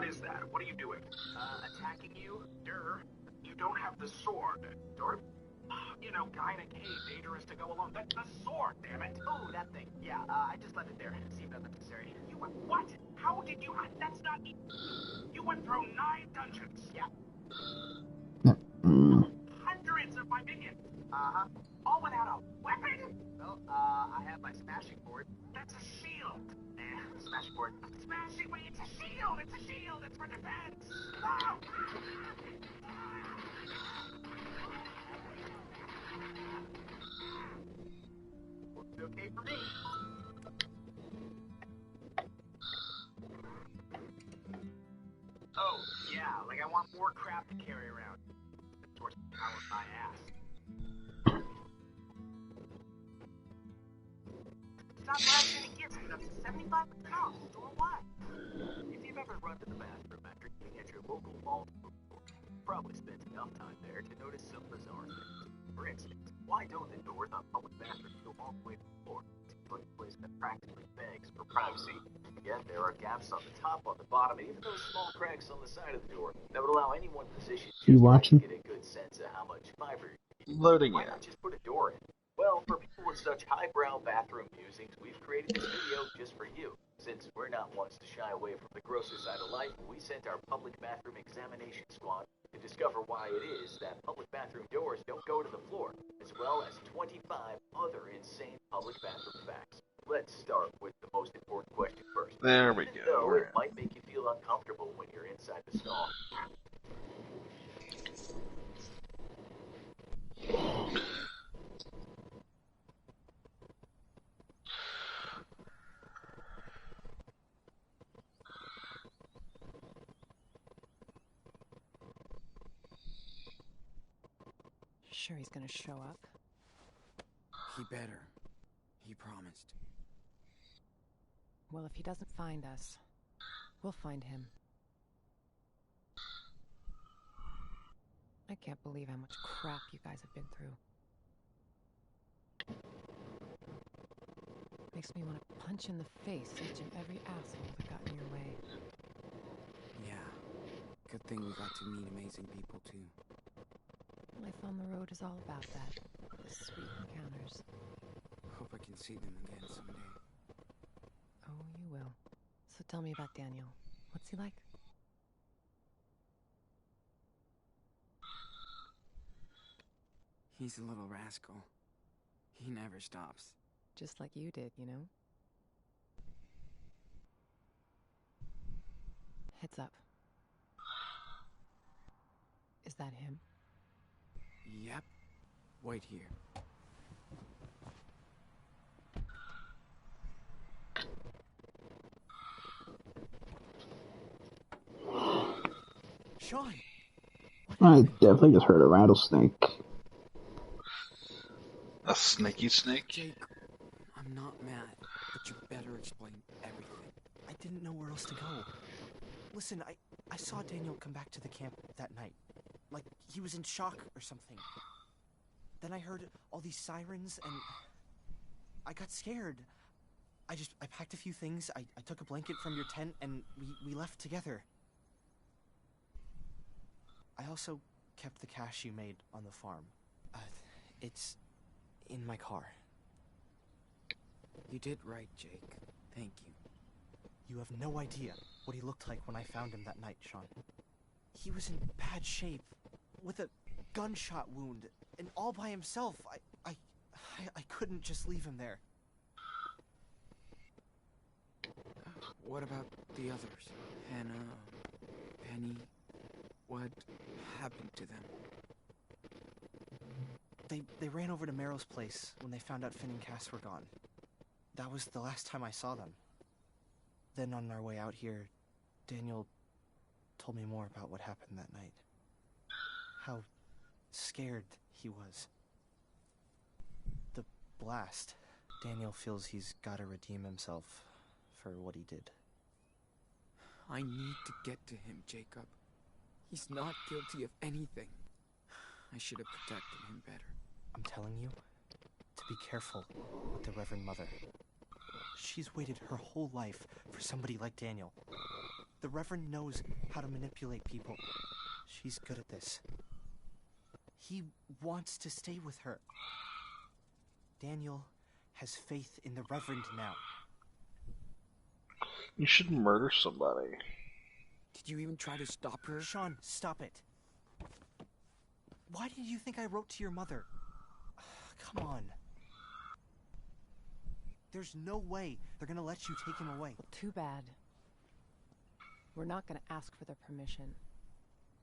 is that? What are you doing? Attacking you? You don't have the sword. Or, you know, guy in a cave, dangerous to go alone. That's the sword, damn it. Oh, that thing. Yeah, I just left it there. Seemed unnecessary. You went, what? How did you, that's not me. You went through 9 dungeons. Yeah. Hundreds of my minions. Uh-huh. All without a weapon? Well, I have my smashing board. That's a shield. Smashing board. Smashing, wait, it's a shield! It's a shield! It's for defense! Oh! Works okay for me. Oh, yeah, like I want more crap to carry around. Towards the power of my ass. Stop laughing at gifts, up to 75% off, store-wide. If you've ever run to the bathroom after eating at your local mall food store, you probably spent enough time there to notice some bizarre things. For instance, why don't the doors on public bathrooms go all the way to the floor? It's a place that practically begs for privacy. Yet there are gaps on the top, on the bottom, and even those small cracks on the side of the door that would allow any one position to get a good sense of how much fiber you need. Loading Why not just put a door in? Well, for people with such highbrow bathroom musings, we've created this video just for you. Since we're not ones to shy away from the grosser side of life, we sent our public bathroom examination squad to discover why it is that public bathroom doors don't go to the floor, as well as 25 other insane public bathroom facts. Let's start with the most important question first. There we go. Though it might make you feel uncomfortable when you're inside the stall. Sure he's gonna show up? He better. He promised. Well, if he doesn't find us, we'll find him. I can't believe how much crap you guys have been through. Makes me want to punch in the face each and every asshole that got in your way. Yeah. Good thing we got to meet amazing people, too. Life on the road is all about that. The sweet encounters. Hope I can see them again someday. Oh, you will. So tell me about Daniel. What's he like? He's a little rascal. He never stops. Just like you did, you know? Heads up. Is that him? Yep. Wait here. Sean! I definitely just heard a rattlesnake. A snaky snake? Jake, I'm not mad, but you better explain everything. I didn't know where else to go. Listen, I saw Daniel come back to the camp that night. Like, he was in shock or something. Then I heard all these sirens, and I got scared. I packed a few things, I took a blanket from your tent, and we left together. I also kept the cash you made on the farm. It's in my car. You did right, Jake. Thank you. You have no idea what he looked like when I found him that night, Sean. He was in bad shape, with a gunshot wound, and all by himself. I couldn't just leave him there. What about the others? Hannah, Penny, what happened to them? They ran over to Meryl's place when they found out Finn and Cass were gone. That was the last time I saw them. Then on our way out here, Daniel told me more about what happened that night. How scared he was. The blast. Daniel feels he's got to redeem himself for what he did. I need to get to him, Jacob. He's not guilty of anything. I should have protected him better. I'm telling you to be careful with the Reverend Mother. She's waited her whole life for somebody like Daniel. The Reverend knows how to manipulate people. She's good at this. He wants to stay with her. Daniel has faith in the Reverend now. You should murder somebody. Did you even try to stop her? Sean, stop it. Why did you think I wrote to your mother? Come on. There's no way they're gonna let you take him away. Well, too bad. We're not gonna ask for their permission.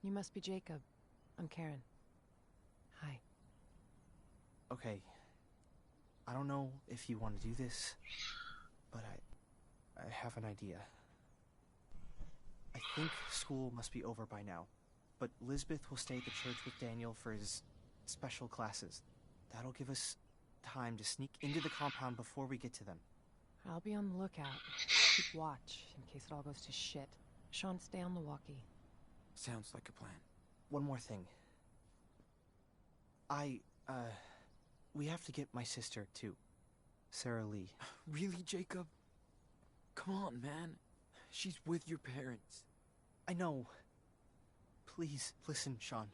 You must be Jacob. I'm Karen. Hi. Okay. I don't know if you want to do this, but I have an idea. I think school must be over by now, but Lisbeth will stay at the church with Daniel for his special classes. That'll give us time to sneak into the compound before we get to them. I'll be on the lookout. Keep watch in case it all goes to shit. Sean, stay on the walkie. Sounds like a plan. One more thing. We have to get my sister, too. Sarah Lee. Really, Jacob? Come on, man. She's with your parents. I know. Please, listen, Sean.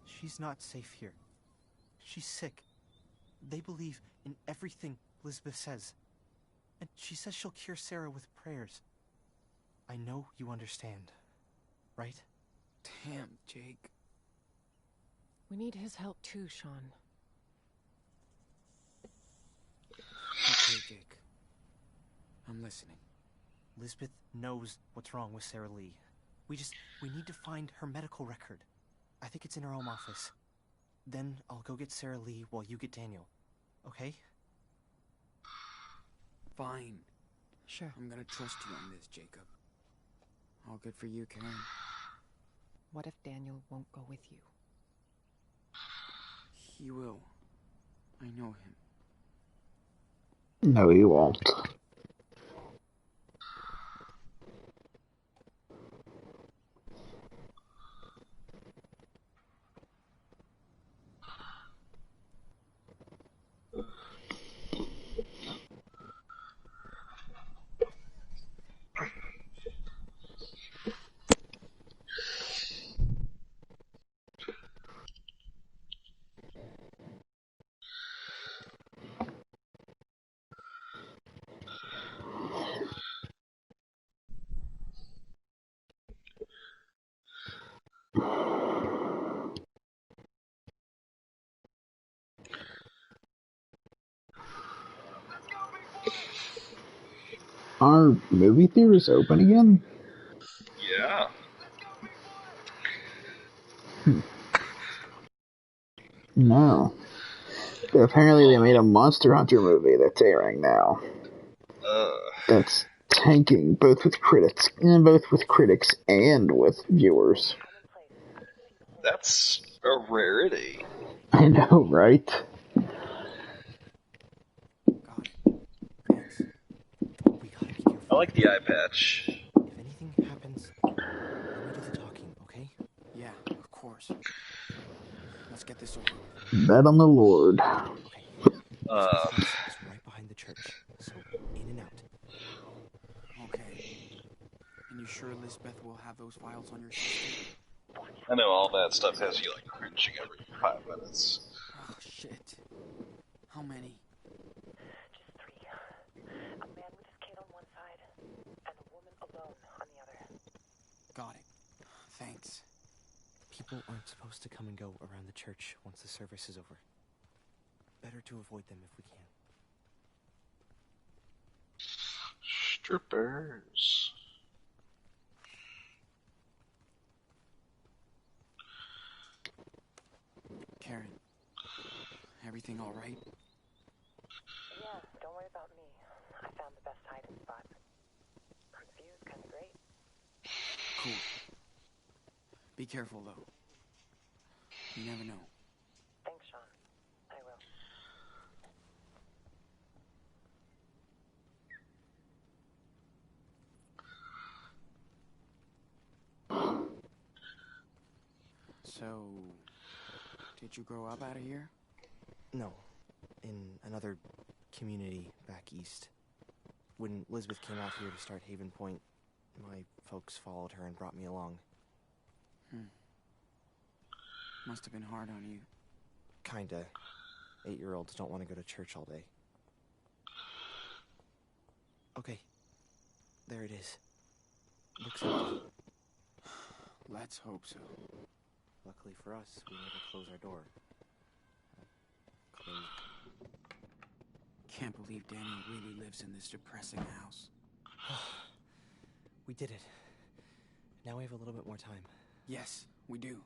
She's not safe here. She's sick. They believe in everything Lisbeth says. And she says she'll cure Sarah with prayers. I know you understand, right? Damn, Jake. We need his help too, Sean. Okay, Jake. I'm listening. Lisbeth knows what's wrong with Sarah Lee. We need to find her medical record. I think it's in her home office. Then I'll go get Sarah Lee while you get Daniel. Okay? Fine. Sure. I'm gonna trust you on this, Jacob. All good for you, Karen. What if Daniel won't go with you? He will. I know him. No, he won't. Are movie theaters open again? Yeah. No. Apparently they made a Monster Hunter movie that's airing now. That's tanking both with critics and with viewers. That's a rarity. I know, right? Got it. Thanks. We gotta be careful. I like the eye patch. If anything happens, you do the talking, okay? Yeah, of course. Let's get this over with. Bet on the Lord. Okay. Lisbeth's house is right behind the church, so in and out. Okay. And you sure Lisbeth will have those files on your system? I know all that stuff has you like cringing every 5 minutes. Oh, shit. How many? Just 3. A man with his kid on one side, and a woman alone on the other. Got it. Thanks. People aren't supposed to come and go around the church once the service is over. Better to avoid them if we can. Strippers. Karen, everything all right? Yeah, don't worry about me. I found the best hiding spot. The view's kind of great. Cool. Be careful, though. You never know. Thanks, Sean. I will. So, did you grow up out of here? No, in another community back east. When Lisbeth came out here to start Haven Point, My folks followed her and brought me along. Must have been hard on you. Kinda. 8-year-olds don't want to go to church all day. Okay. There it is. Looks empty. Let's hope so. Luckily for us, we never close our door. Close. Can't believe Daniel really lives in this depressing house. We did it. Now we have a little bit more time. Yes, we do.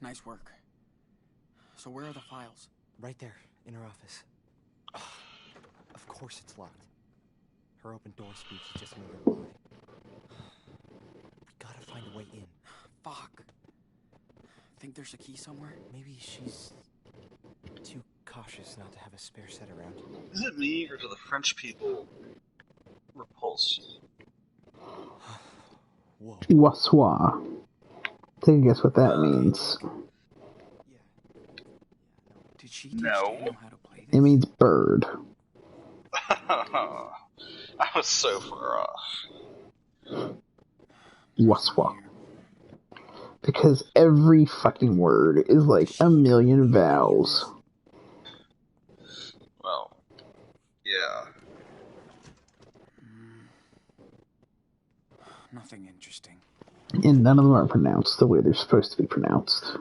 Nice work. So where are the files? Right there, in her office. Of course it's locked. Her open door speech is just another lie. We gotta find a way in. Fuck. Think there's a key somewhere? Maybe she's too cautious not to have a spare set around. Is it me, or do the French people repulse you? Whoa. Wassoir. Take a guess what that means. Did she teach No. Daniel how to play this? It means bird. I was so far off. Wassoir. Because every fucking word is like a million vowels. Well, yeah. Nothing interesting. And none of them are pronounced the way they're supposed to be pronounced.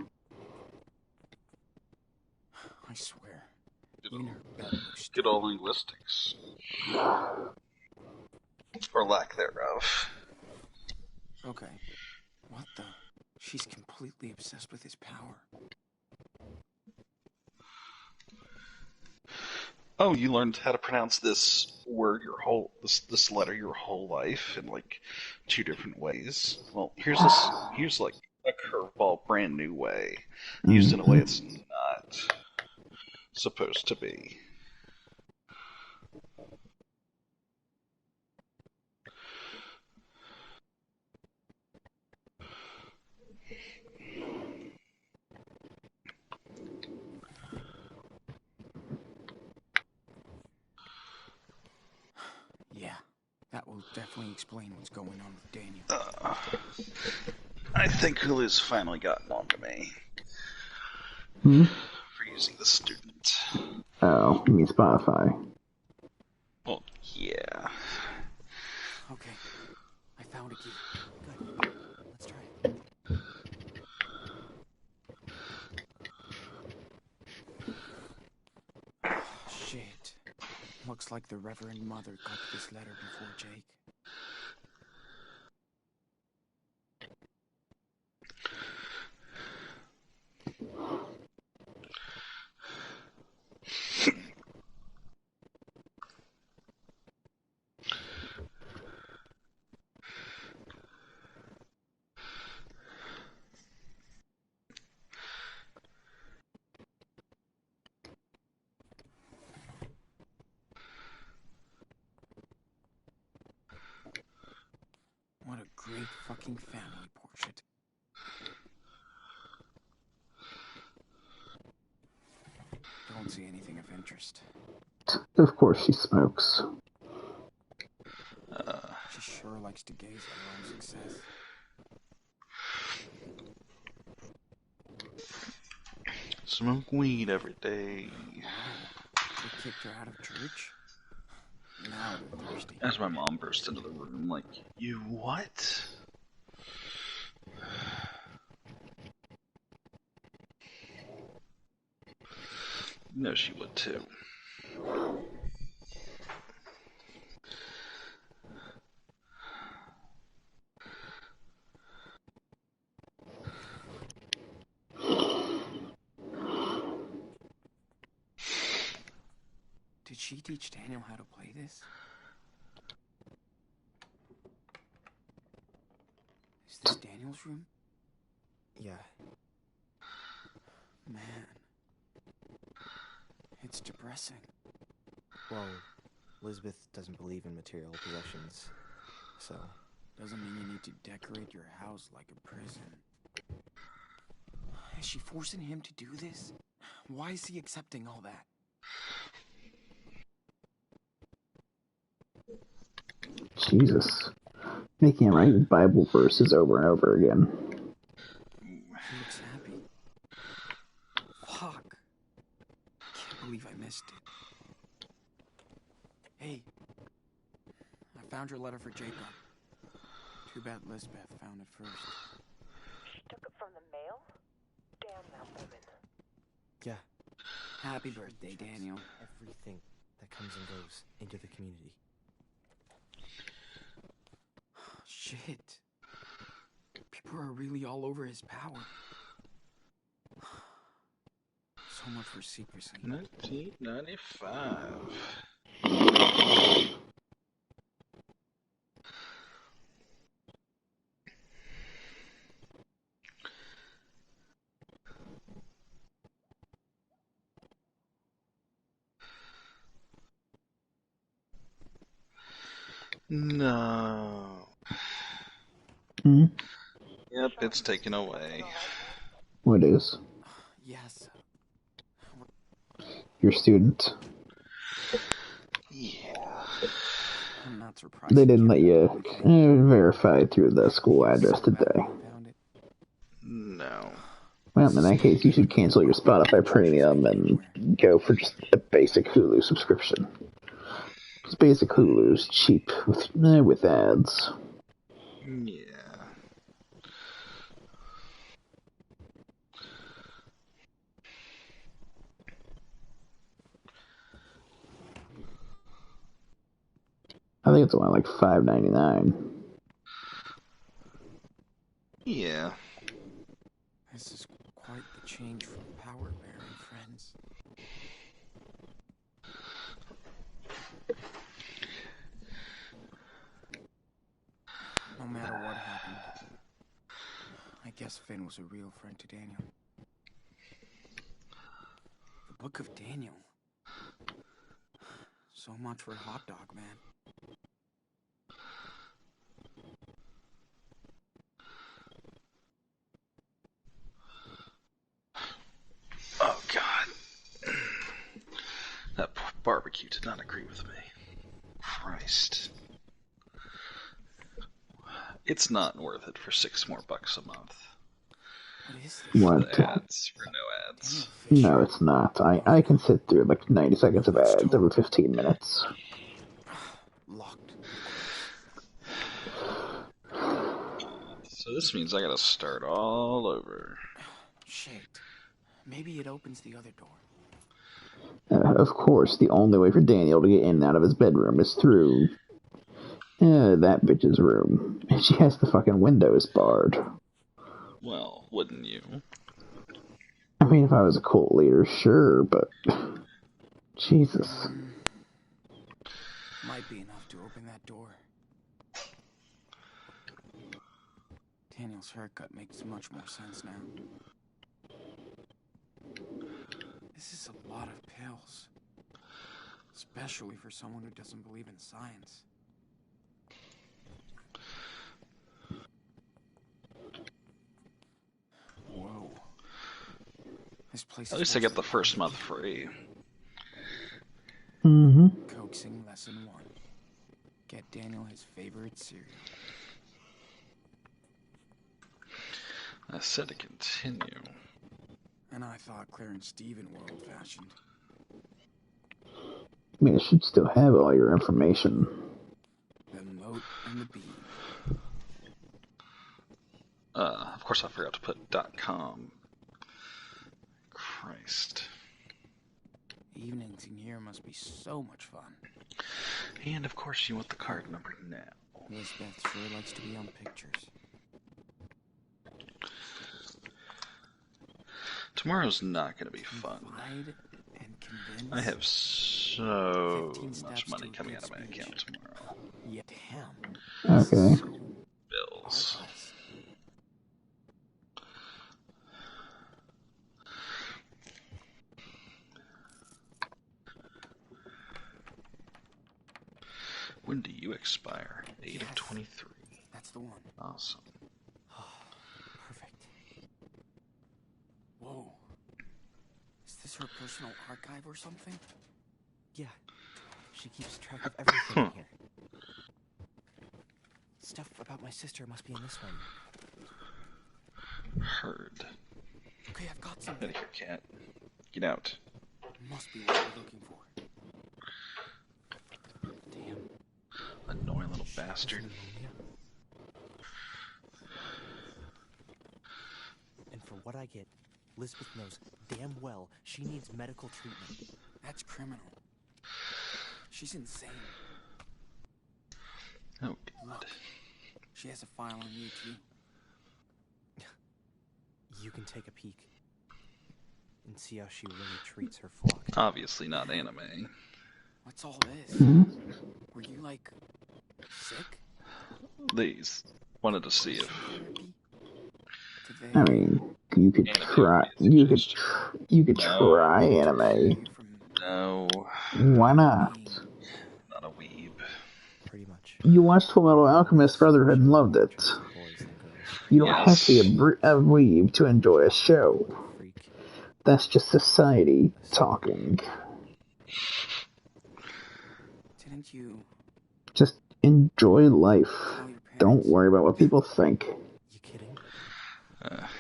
I swear. Good Even old, her bed looks good old linguistics. Or lack thereof. Okay. What the? She's completely obsessed with his power. Oh, you learned how to pronounce this word this letter your whole life in like 2 different ways. Well, here's like a curveball, brand new way, used in a way it's not supposed to be. Yeah, that will definitely explain what's going on with Daniel. I think Hulu's finally gotten on to me for using the student. Oh, you mean Spotify. Well, yeah. Okay, I found a key. Good. Let's try it. Shit. Looks like the Reverend Mother got this letter before Jake. What a great fucking family portrait. Don't see anything of interest. Of course she smokes. She sure likes to gaze at her own success. Smoke weed every day. They kicked her out of church? Now they're thirsty. As my mom burst into the room, like, you what? No, she would too. Did she teach Daniel how to play this? Is this Daniel's room? Yeah. Man. It's depressing. Well, Elizabeth doesn't believe in material possessions, so... Doesn't mean you need to decorate your house like a prison. Is she forcing him to do this? Why is he accepting all that? Jesus. They can't write Bible verses over and over again. He looks happy. Fuck. Can't believe I missed it. Hey. I found your letter for Jacob. Too bad Lisbeth found it first. She took it from the mail? Damn that woman. Yeah, Happy birthday, Daniel. everything that comes and goes into the community. Shit. People are really all over his power. So much for secrecy. 1995. No. Hmm? Yep, it's taken away. What is? Yes. Your student. Yeah. I'm not surprised. They didn't let you verify through the school address today. No. Well, in that case, you should cancel your Spotify Premium and go for just a basic Hulu subscription. Because basic Hulu is cheap with ads. Yeah. I think it's only like $5.99. Yeah. This is quite the change from power-bearing friends. No matter what happened, I guess Finn was a real friend to Daniel. The Book of Daniel. So much for Hot Dog Man. Oh, God. That barbecue did not agree with me. Christ. It's not worth it for $6 more a month. What is this? What? For the ads, for no ads. No, it's not. I can sit through like 90 seconds of ads every 15 minutes. Locked. So this means I gotta start all over. Shit. Maybe it opens the other door. Of course, the only way for Daniel to get in and out of his bedroom is through that bitch's room. And she has the fucking windows barred. Well, wouldn't you? I mean, if I was a cult leader, sure, but... Jesus. Might be enough to open that door. Daniel's haircut makes much more sense now. This is a lot of pills. Especially for someone who doesn't believe in science. Whoa. This place At is least I worse get the than first I month think. free. Mm-hmm. Coaxing lesson 1. Get Daniel his favorite cereal. I said to continue. And I thought clearing Steven were old-fashioned. I mean, it should still have all your information. The moat and the beam. Of course I forgot to put .com. Christ. Evenings in here must be so much fun. And of course you want the card number now. Lisbeth sure likes to be on pictures. Tomorrow's not going to be fun. Confide and convince. I have so 15 much steps money to a coming good out of my speech. account tomorrow. Yeah, damn. Okay. So Bills. artless. When do you expire? 8 of 23. That's the one. Awesome. Perfect. Whoa. Is this her personal archive or something? Yeah, she keeps track of everything here. Stuff about my sister must be in this one. Heard. Okay, I've got Get something. out of here, cat. Get out. Must be what we're looking for. Damn. Annoying little She has bastard. pneumonia. And for what I get, Lisbeth knows damn well she needs medical treatment. That's criminal. She's insane. Oh, God. Look, she has a file on you, too. You can take a peek and see how she really treats her flock. Obviously not anime. What's all this? Were you, like, sick? These wanted to see if Therapy? Did they... I mean, you could Anime try. would be a suggestion. You could No. try anime. from No, Why not? being... not a weeb. Pretty much. You watched Full Metal Alchemist Brotherhood and loved it. Boys than girls. You don't have to be Yes. a weeb to enjoy a show. Freak. That's just society talking. Didn't you Just enjoy life. tell your parents? Don't worry about what people think. You kidding?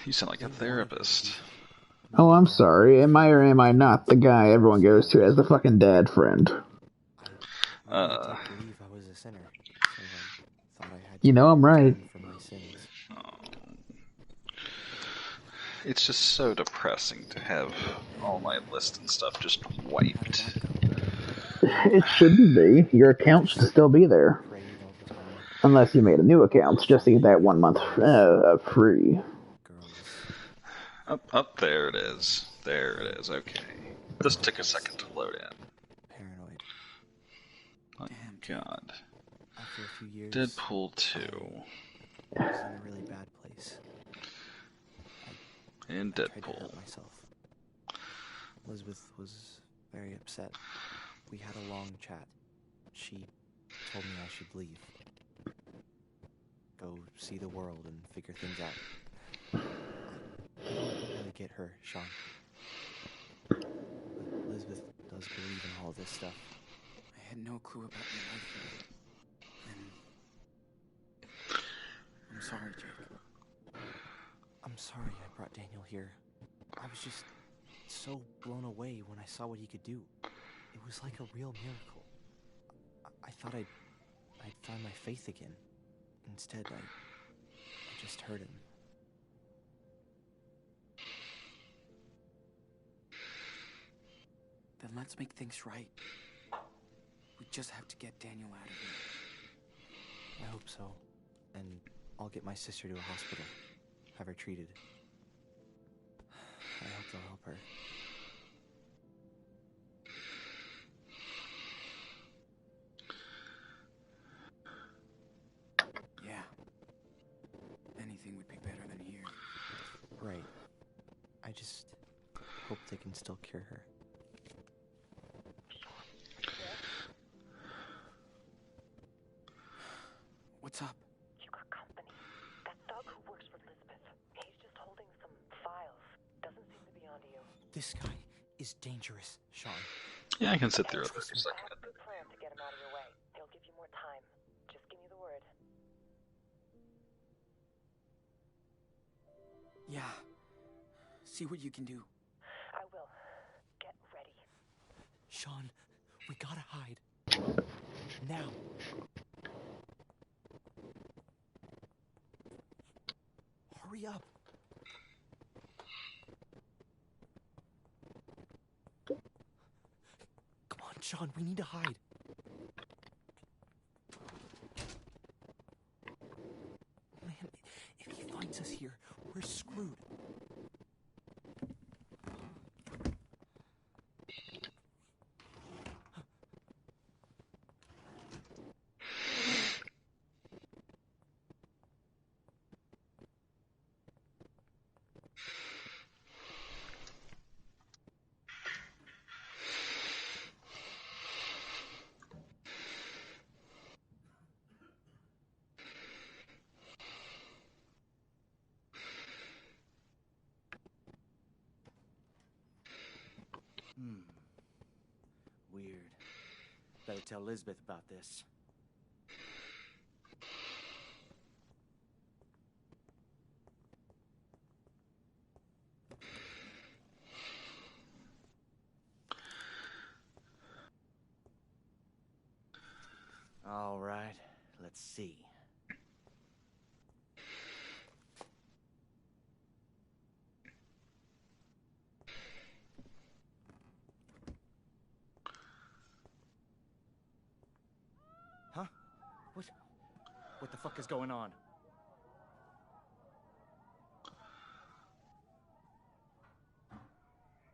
You sound like a therapist. Oh, I'm sorry. Am I or am I not the guy everyone goes to as the fucking dad friend? I really did believe I was a sinner. So I thought I had to You know I'm right. atone for my sins. It's just so depressing to have all my list and stuff just How did wiped. that go? It shouldn't be. Your account should still be there. Prayed all the time. Unless you made a new account just to get that 1 month free. Girls. Up there it is. There it is. Okay. This took a second to load in. Paranoid. Oh, Damn. God. After a few years, Deadpool 2. I was in a really bad place. And I tried to Deadpool. hurt myself. Elizabeth was very upset. We had a long chat. She told me I should leave. Go see the world and figure things out. I don't really get her, Sean. But Elizabeth does believe in all this stuff. I had no clue about your life. And I'm sorry, Jake. I'm sorry I brought Daniel here. I was just so blown away when I saw what he could do. It was like a real miracle. I thought I'd find my faith again. Instead, I just hurt him. Then let's make things right. We just have to get Daniel out of here. I hope so. And I'll get my sister to a hospital. Have her treated. I hope they'll help her. Yeah. Anything would be better than here. Right. I just hope they can still cure her. What's up? You got company. That thug who works for Lisbeth. He's just holding some files. Doesn't seem to be onto you. This guy is dangerous, Sean. Yeah, I can sit through it for a I second. have a good plan to get him out of your way. He'll give you more time. Just give me the word. Yeah. See what you can do. I will. Get ready. Sean, we gotta hide. Now. Hurry up. Come on, Sean, we need to hide. Man, if he finds us here, we're screwed. Weird. Better tell Lisbeth about this. All right, let's see. Huh? What the fuck is going on?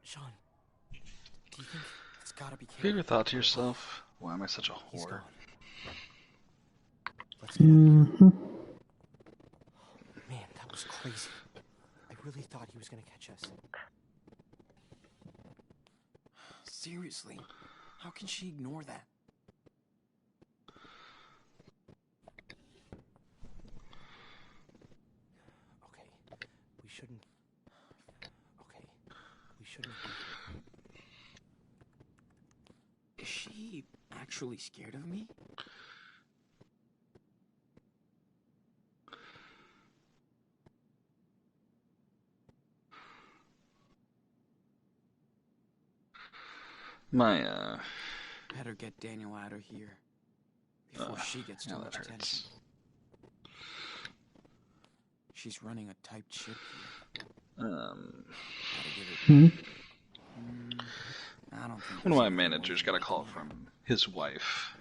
Sean, do you think it's gotta be Have you Kate? ever thought to yourself, why am I such a He's whore? gone. Let's get out of here. Mm-hmm. Man, that was crazy. I really thought he was gonna catch us. Seriously, how can she ignore that? Okay, we shouldn't. Okay, we shouldn't. Is she actually scared of me? My, Better get Daniel out of here before she gets too now much that attention. hurts. She's running a typed ship here. Gotta give it. Hmm? I don't think One of my there's anything managers worth got a making call here. from his wife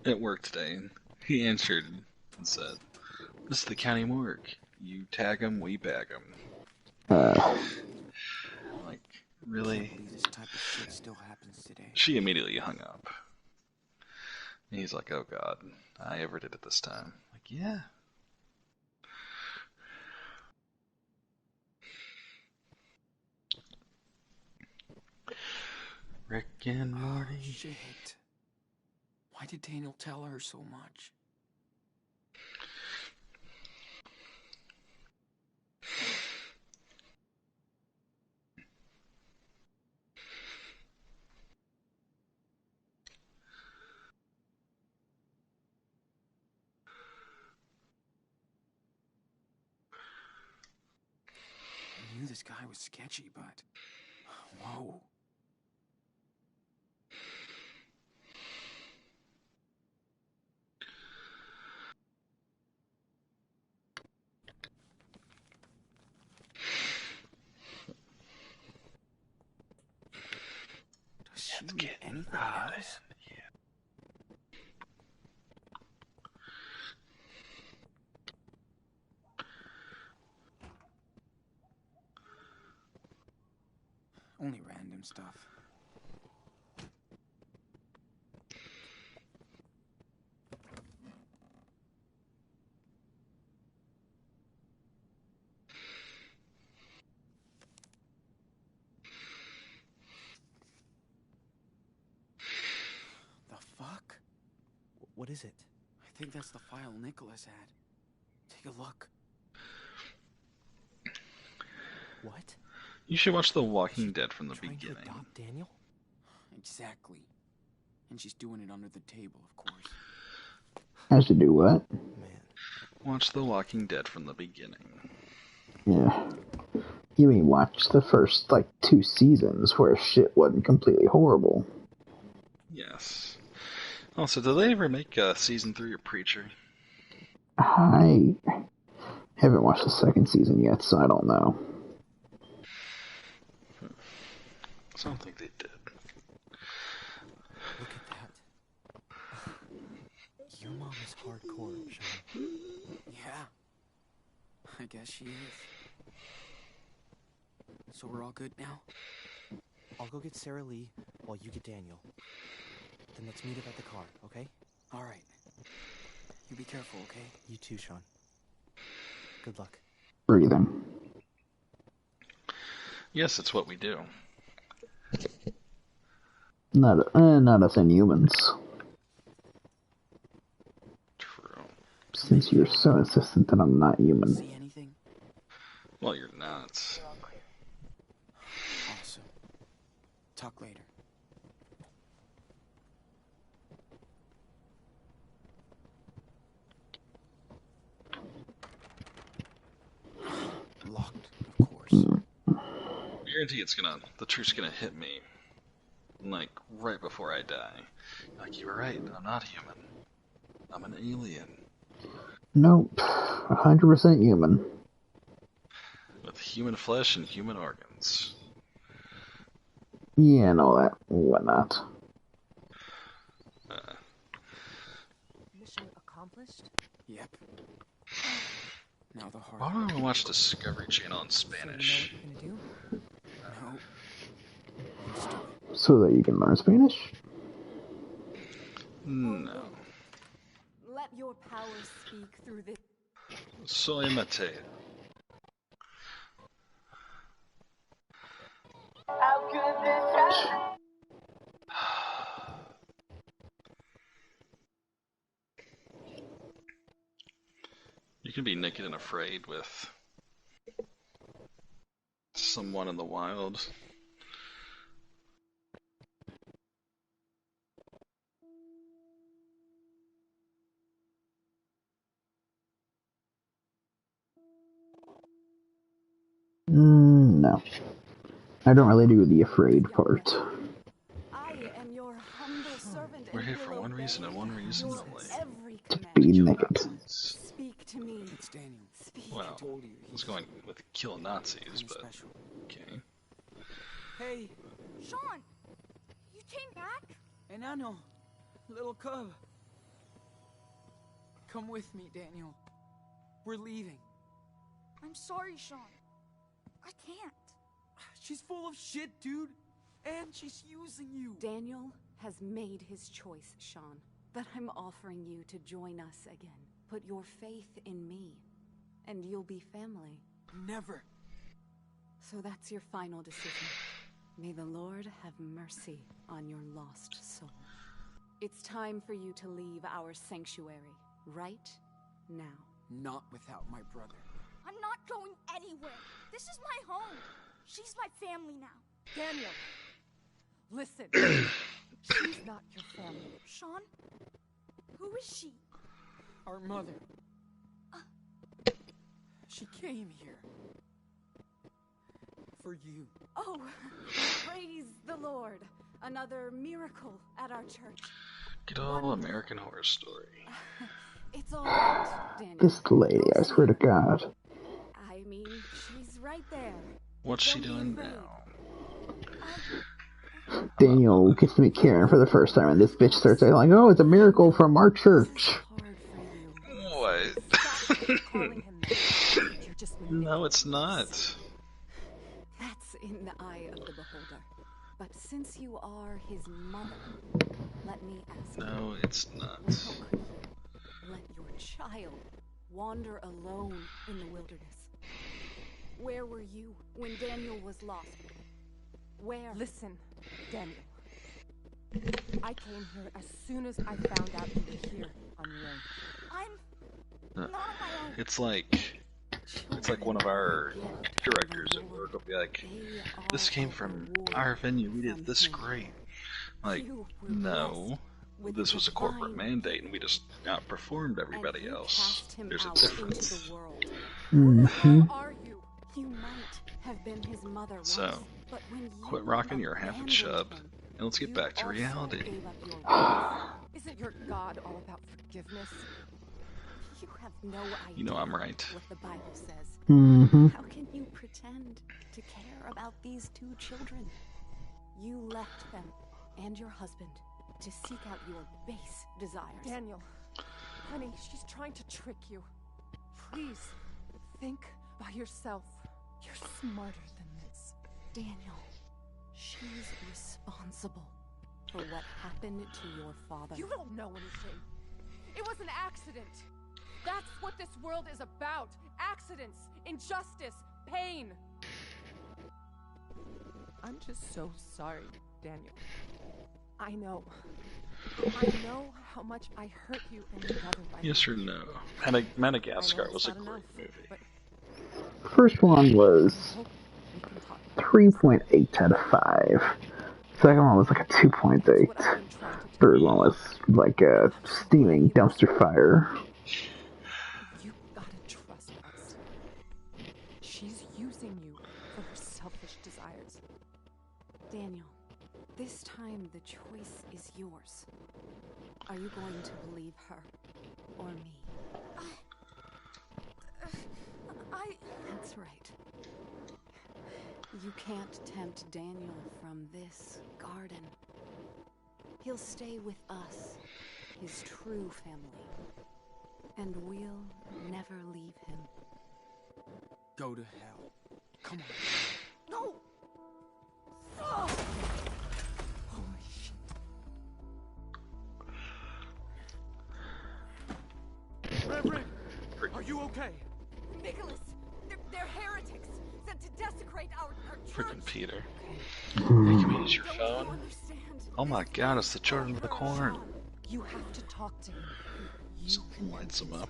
at work today. He answered and said, "This is the county morgue. You tag 'em, we bag 'em." Like, Can't really? believe this type of shit still happens today. She immediately hung up. And he's like, "Oh God, I ever did it this time." Like, yeah. Rick and Morty. Shit. Why did Daniel tell her so much? I knew this guy was sketchy, but... Whoa. Does she It's read getting anything hot. else? Only random stuff. The fuck? What is it? I think that's the file Nicholas had. Take a look. What? You should watch The Is Walking she Dead from the trying to beginning. adopt Daniel? Exactly. And she's doing it under the table, of course. I should do what? Man. Watch The Walking Dead from the beginning. Yeah. You mean watch the first, 2 seasons where shit wasn't completely horrible. Yes. Also, did they ever make season 3 of Preacher? I haven't watched the second season yet, so I don't know. I don't think they did. Look at that. Your mom is hardcore, Sean. Yeah. I guess she is. So we're all good now? I'll go get Sarah Lee while you get Daniel. Then let's meet up at the car, okay? All right. You be careful, okay? You too, Sean. Good luck. Breathing. Yes, it's what we do. Not us inhumans. True. Since you're so insistent that I'm not human. See anything? Well, you're not. You're all clear. Awesome. Talk later. Locked, of course. guarantee the truth's gonna hit me, like, right before I die. Like, you were right, I'm not human. I'm an alien. Nope. 100% human. With human flesh and human organs. Yeah, and all that whatnot. Mission accomplished? Yep. Now the hard Why don't we watch Discovery Channel in Spanish? So you know what you're gonna do? No. Let's do it. So that you can learn Spanish? No. Let your power speak through this. Soy Mateo. How could this happen? You can be naked and afraid with someone in the wild. No. I don't really do the afraid part. I am your humble servant. We're and here for will one obey reason and one reason your only. every To command. be Kill naked. Nazis. Speak to me. It's Daniel. Speak. Well, I told you. I was going with kill Nazis, Kinda but special. okay. Hey, Sean, you came back? enano, little cub. Come with me, Daniel. We're leaving. I'm sorry, Sean. I can't. She's full of shit, dude. And she's using you. Daniel has made his choice, Sean. But I'm offering you to join us again. Put your faith in me, and you'll be family. Never. So that's your final decision. May the Lord have mercy on your lost soul. It's time for you to leave our sanctuary, right now. Not without my brother. I'm not going anywhere. This is my home. She's my family now. Daniel! Listen. She's not your family. Sean? Who is she? Our mother. She came here. For you. Oh, praise the Lord. Another miracle at our church. Good old American Horror Story. It's all right, Daniel. This lady, I swear to God. I mean, she's right there. What's she Don't be doing afraid. now? Daniel gets to meet Karen for the first time, and this bitch starts saying, like, oh, it's a miracle from our church. Hard for you. What? Stop calling him that. You're just No, it's not. That's in the eye of the beholder. But since you are his mother, let me ask No, it's not. how could you let your child wander alone in the wilderness? Where were you when Daniel was lost? Where? Listen, Daniel. I came here as soon as I found out you were here on your own. I'm not on my own. It's like one of our directors at work will be like, this came from our venue, we did this great. Like, no, this was a corporate mandate and we just outperformed everybody else. There's a difference. Mm-hmm. Who are you? You might have been his mother once, So, but when you quit rocking your half a abandoned chub him, and let's get you back to also reality. gave up your life. Isn't your God all about forgiveness? You have no idea You know I'm right. what the Bible says. Mm-hmm. How can you pretend to care about these two children? You left them and your husband to seek out your base desires. Daniel, honey, she's trying to trick you. Please, think by yourself. You're smarter than this. Daniel, she's responsible for what happened to your father. You don't know anything. It was an accident. That's what this world is about. Accidents, injustice, pain. I'm just so sorry, Daniel. I know how much I hurt you and your brother by Yes or no? Madagascar was a great movie. First one was 3.8 out of 5. Second one was like a 2.8. Third one was like a steaming dumpster fire. You gotta trust us. She's using you for her selfish desires. Daniel, this time the choice is yours. Are you going to believe her or me? That's right. You can't tempt Daniel from this garden. He'll stay with us, his true family. And we'll never leave him. Go to hell. Come on. No! Oh. Holy shit. Reverend! Are you okay? Nicholas! They're heretics! Sent to desecrate our church! Freaking Peter. Hey, can we use your Don't phone? you understand? Oh my god, it's the children of the corn. You have to talk to him. Just lights him up.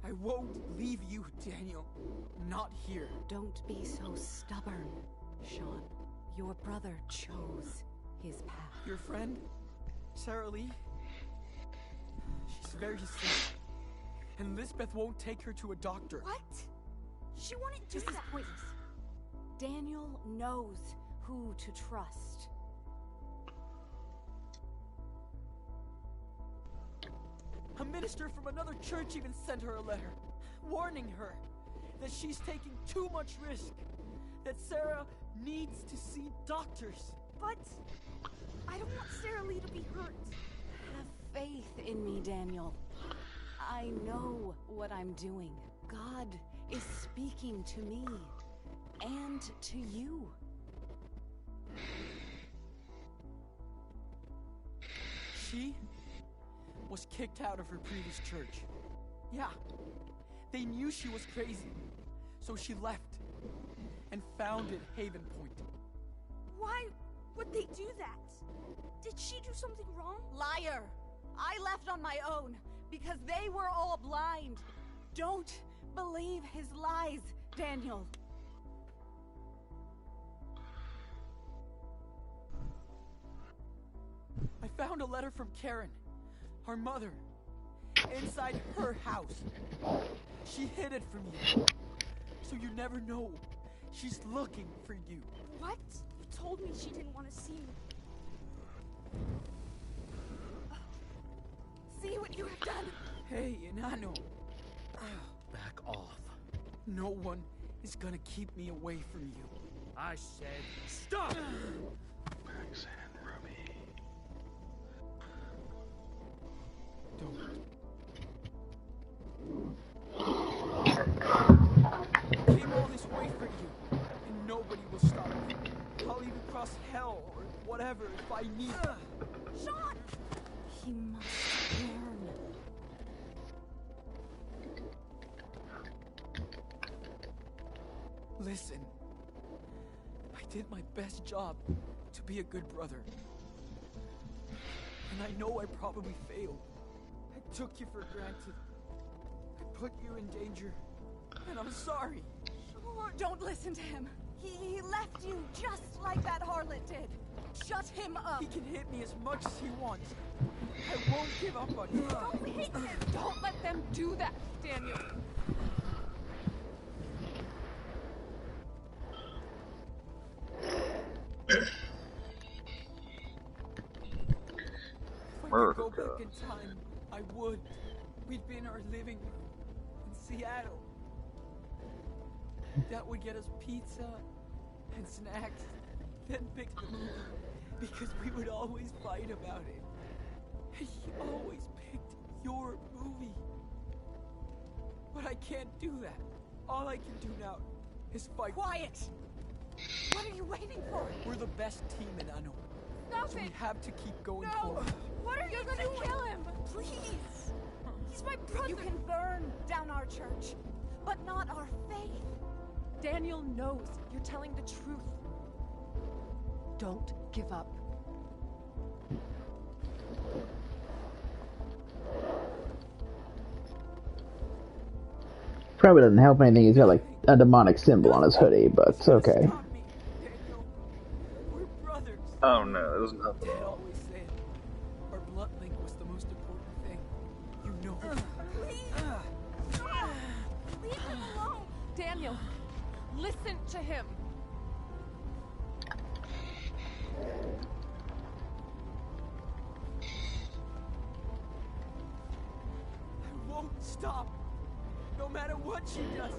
I won't leave you, Daniel. Not here. Don't be so stubborn, Sean. Your brother chose his path. Your friend, Sarah Lee? She's very sick. And Lisbeth won't take her to a doctor. What? She wouldn't do This is that. pointless. Daniel knows who to trust. A minister from another church even sent her a letter, warning her that she's taking too much risk, that Sarah needs to see doctors. But I don't want Sarah Lee to be hurt. Have faith in me, Daniel. I know what I'm doing. God is speaking to me and to you. She was kicked out of her previous church. Yeah, they knew she was crazy, so she left and founded Haven Point. Why would they do that? Did she do something wrong? Liar! I left on my own because they were all blind. Don't believe his lies, Daniel. I found a letter from Karen, our mother, inside her house. She hid it from you, so you never know. She's looking for you. What? You told me she didn't want to see me. See what you have done? Hey, Enano. Back off. No one is gonna keep me away from you. I said stop! Roxanne, Ruby. Don't. I came all this way for you, and nobody will stop me. I'll even cross hell or whatever if I need to. Sean! He must learn. Listen, I did my best job to be a good brother. And I know I probably failed. I took you for granted. I put you in danger. And I'm sorry. Sean! Don't listen to him. He left you just like that harlot did. Shut him up. He can hit me as much as he wants. I won't give up on you. Don't hit him! Don't let them do that, Daniel. If I could go back in time, I would. We'd be in our living room in Seattle. That would get us pizza and snacks, then pick the movie, because we would always fight about it. And he always picked your movie. But I can't do that. All I can do now is fight. Quiet! What are you waiting for? We're the best team in Unknown. Stop So we it! have to keep going No! forward. What are you gonna kill him? Please! He's my brother! You can burn down our church, but not our faith. Daniel knows you're telling the truth. Don't give up. Probably doesn't help anything. He's got like a demonic symbol on his hoodie, but it's okay. Stop me, Daniel. We're brothers. Oh no, it doesn't help at Dad all. always said our blood link was the most important thing. You know it. Please! Stop! Leave him alone! Daniel, Listen to him. I won't stop. No matter what she does.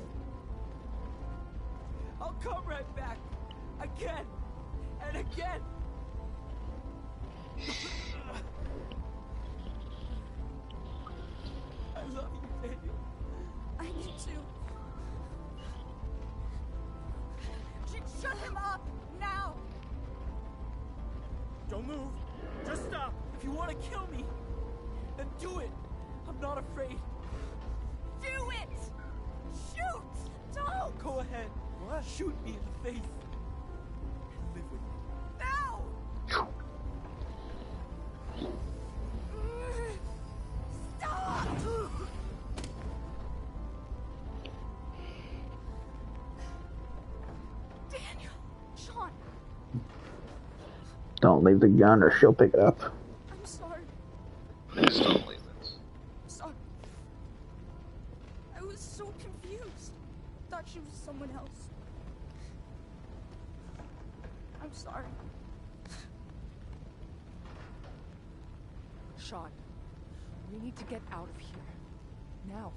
I'll come right back. Again. And again. I love you, Daniel. I do too. Shut him up now. Don't move. Just stop. If you want to kill me, then do it. I'm not afraid. Do it. Shoot. Don't. Go ahead. What? Shoot me in the face. And live with me. Now. Stop. Daniel. Sean. Don't leave the gun or she'll pick it up. I'm sorry. Please don't leave it. Sorry. I was so confused. Thought she was someone else. I'm sorry. Sean, we need to get out of here. Now.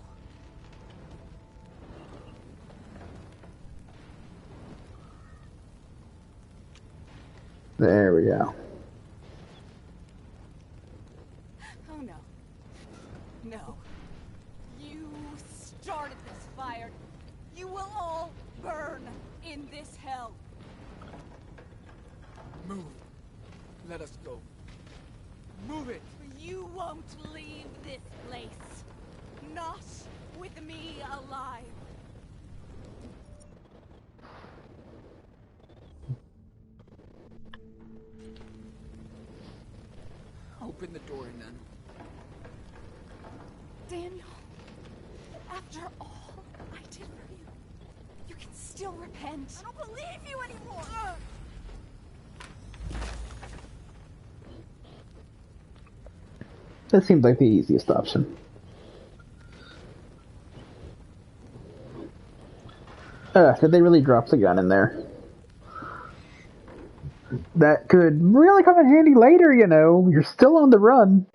There we go. Oh no. No. You started this fire. You will all burn in this hell. Move. Let us go. Move it. You won't leave this place. Not with me alive. Open the door, then. Daniel, after all I did for you, you can still repent. I don't believe you anymore. That seems like the easiest option. Did they really drop the gun in there? That could really come in handy later, you know. You're still on the run.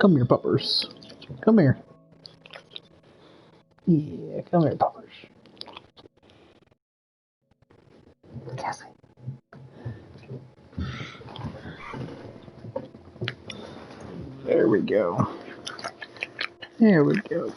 Come here, puppers. Come here. Yeah, come here, puppers. Cassie. There we go. There we go.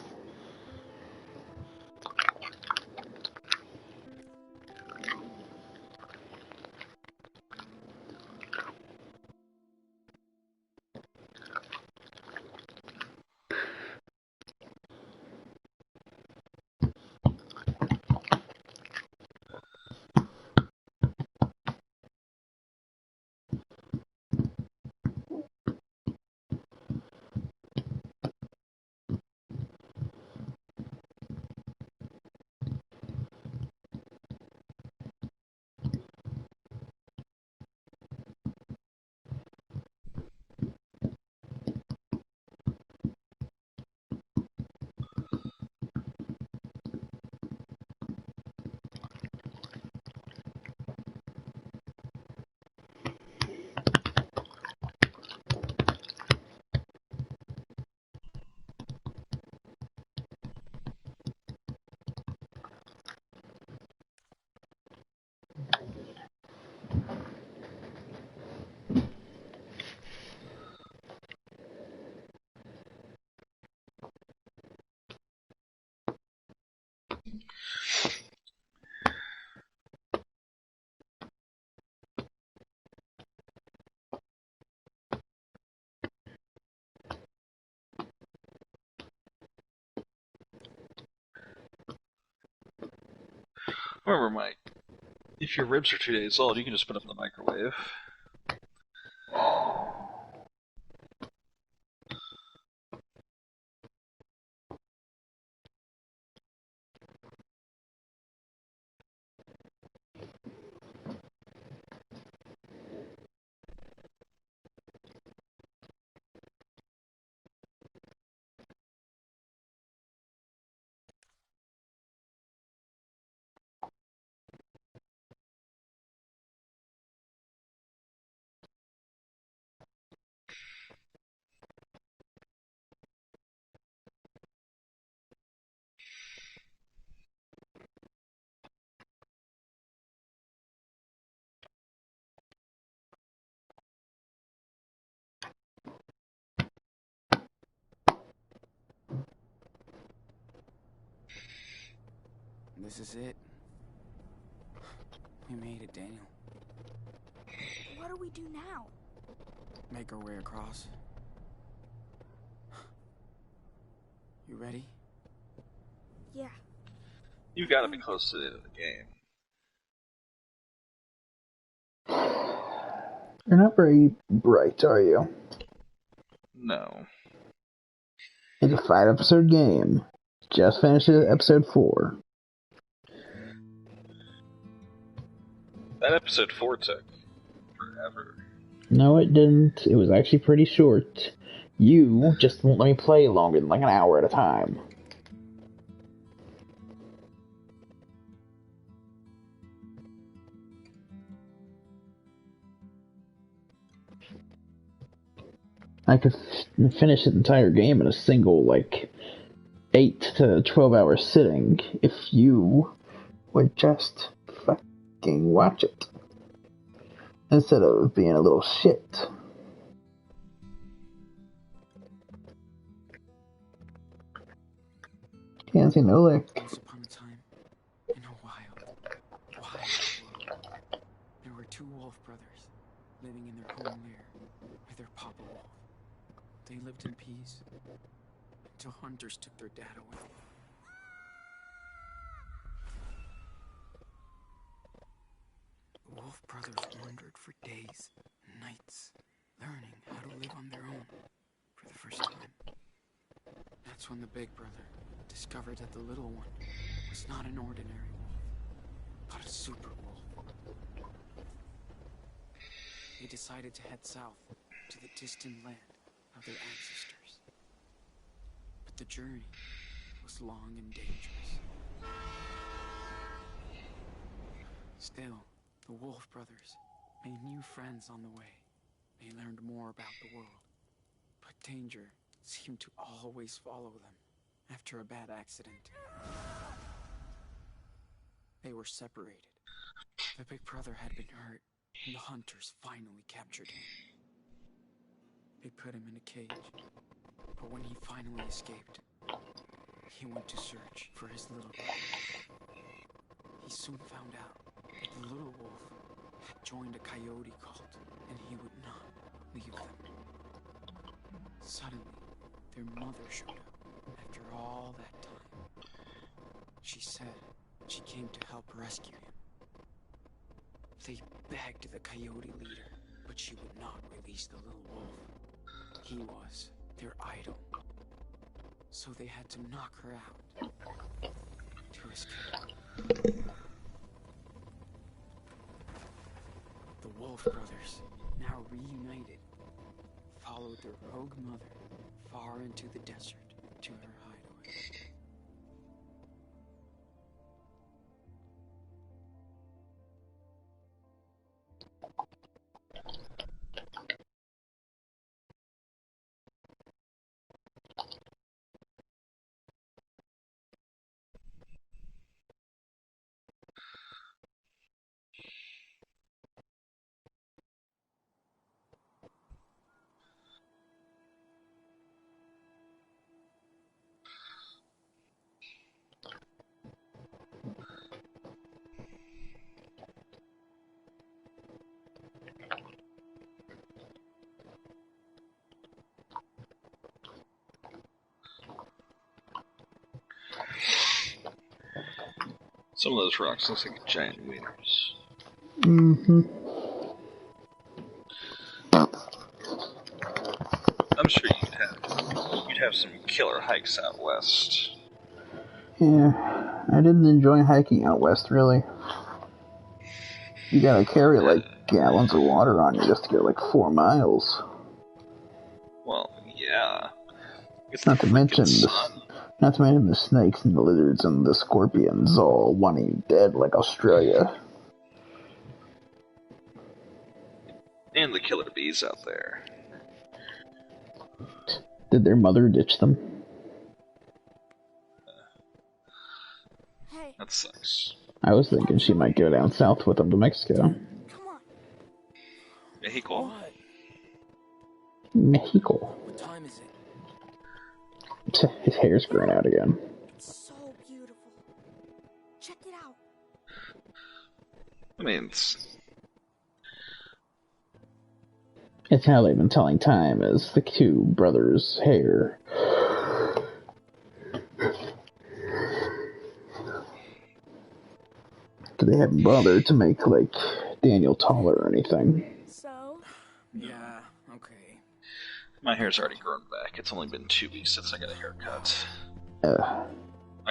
Remember, Mike, if your ribs are 2 days old, you can just put them in the microwave. This is it. We made it, Daniel. What do we do now? Make our way across. You ready? Yeah. You gotta be close to the end of the game. You're not very bright, are you? No. It's a 5-episode game. Just finished episode 4. That episode 4 took forever. No, it didn't. It was actually pretty short. You just won't let me play longer than like an hour at a time. I could finish the entire game in a single, 8 to 12 hour sitting if you would just fucking watch it. Instead of being a little shit. Can't see no lick. Once upon a time, in a wild world, there were 2 wolf brothers living in their home lair with their papa wolf. They lived in peace until hunters took their dad away. The wolf brothers wandered for days and nights, learning how to live on their own for the first time. That's when the big brother discovered that the little one was not an ordinary wolf, but a super wolf. They decided to head south to the distant land of their ancestors. But the journey was long and dangerous. Still, the Wolf brothers made new friends on the way. They learned more about the world, but danger seemed to always follow them after a bad accident. They were separated. The big brother had been hurt, and the hunters finally captured him. They put him in a cage, but when he finally escaped, he went to search for his little brother. He soon found out that the little wolf had joined a coyote cult, and he would not leave them. Suddenly, their mother showed up after all that time. She said she came to help rescue him. They begged the coyote leader, but she would not release the little wolf. He was their idol. So they had to knock her out to escape. The Wolf brothers, now reunited, followed their rogue mother far into the desert to her hideaway. Some of those rocks look like giant wieners. Mm-hmm. I'm sure you'd have some killer hikes out west. Yeah, I didn't enjoy hiking out west, really. You gotta carry, like, gallons of water on you just to get, like, 4 miles. Well, yeah. It's Not the to mention sun. Not to mention the snakes and the lizards and the scorpions all wanting you dead like Australia. And the killer bees out there. Did their mother ditch them? Hey. That sucks. I was thinking she might go down south with them to Mexico. Come on. Mexico? What? Mexico. What time is it? His hair's growing out again. It's so beautiful. Check it out. I mean, It's how they've been telling time, is the two brothers' hair. They haven't bothered to make, like, Daniel taller or anything. So? Yeah, okay. my hair's already grown back. It's only been 2 weeks since I got a haircut. I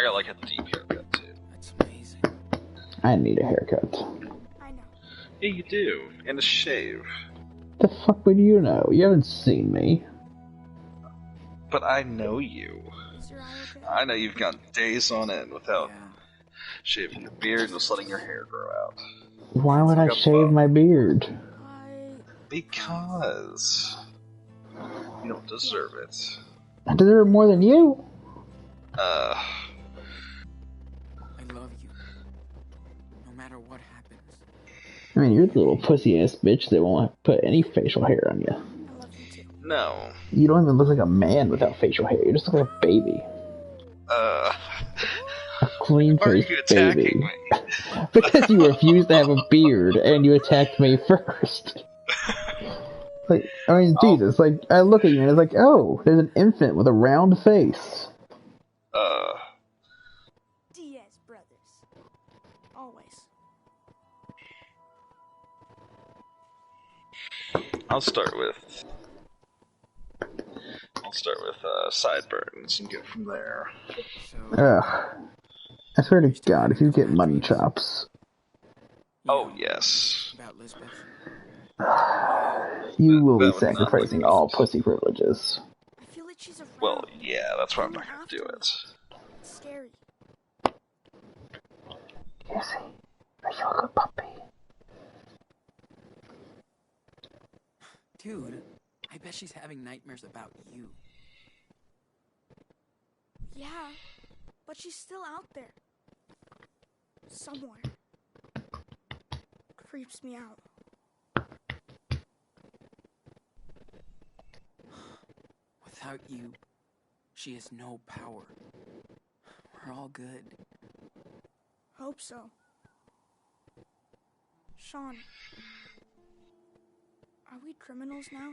got, like, a deep haircut, too. That's amazing. I need a haircut. I know. Yeah, you do. And a shave. The fuck would you know? You haven't seen me. But I know you. Is your eye okay? I know you've gone days on end without shaving your beard and just letting your hair grow out. Why would I shave my beard? Because you don't deserve it. I deserve more than you. I love you. No matter what happens. I mean, you're the little pussy-ass bitch that won't put any facial hair on you. I love you too. No. You don't even look like a man without facial hair. You just look like a baby. A clean-faced baby. Me? Because you refuse to have a beard and you attacked me first. Like, I mean, Jesus, like, I look at you and it's like, oh, there's an infant with a round face. Diaz brothers. Always. I'll start with sideburns and go from there. Ugh. I swear to God, if you get mutton chops. Oh, yes. About Lisbeth. You will be sacrificing all pussy privileges. I feel like she's around. Well, yeah, that's why I'm not gonna do it. It's scary. Jesse, are you a good puppy? Dude, I bet she's having nightmares about you. Yeah, but she's still out there. Somewhere. Creeps me out. Without you, she has no power. We're all good. Hope so. Sean, are we criminals now?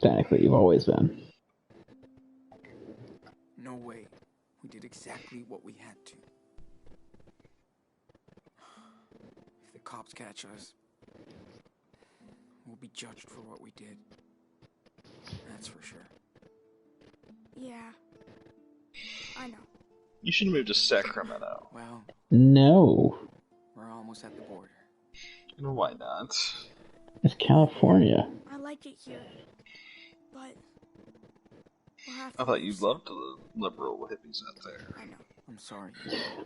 Technically, you've always been. No way. We did exactly what we had to. If the cops catch us, we'll be judged for what we did. That's for sure. Yeah. I know. You should move to Sacramento. Well, No. we're almost at the border. Why not? It's California. I like it here. But we'll have to I thought move you soon. loved the liberal hippies out there. I know. I'm sorry.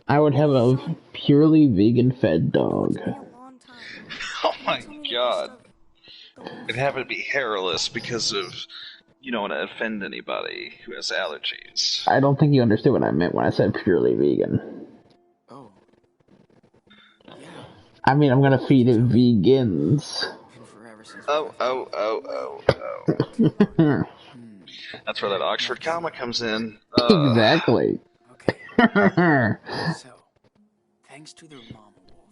I would have a purely vegan-fed dog. It's been a long time. Oh my Tell me the god. rest of the It'd have to be hairless because of you don't want to offend anybody who has allergies. I don't think you understood what I meant when I said purely vegan. Oh. Yeah. I mean, I'm gonna feed it vegans. Been forever since Oh. That's where that Oxford comma comes in. Exactly. Okay. So, thanks to their mama wolf,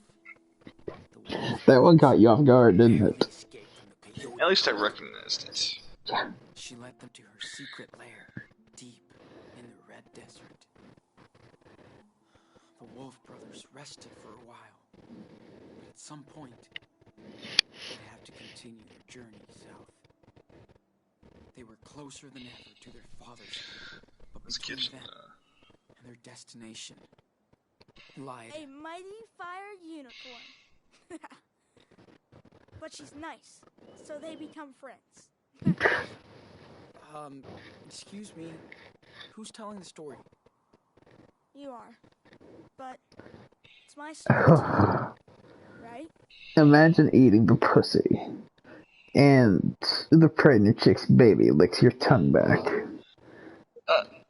the wolf That one caught you off guard, didn't barely it? escaped from the coyote. At least I recognized it. She led them to her secret lair, deep in the Red Desert. The Wolf brothers rested for a while, but at some point, they'd have to continue their journey south. They were closer than ever to their father's home, but This between kid's them and their destination lied A mighty fire unicorn. But she's nice, so they become friends. excuse me, who's telling the story? You are. But it's my story too, right? Imagine eating the pussy, and the pregnant chick's baby licks your tongue back.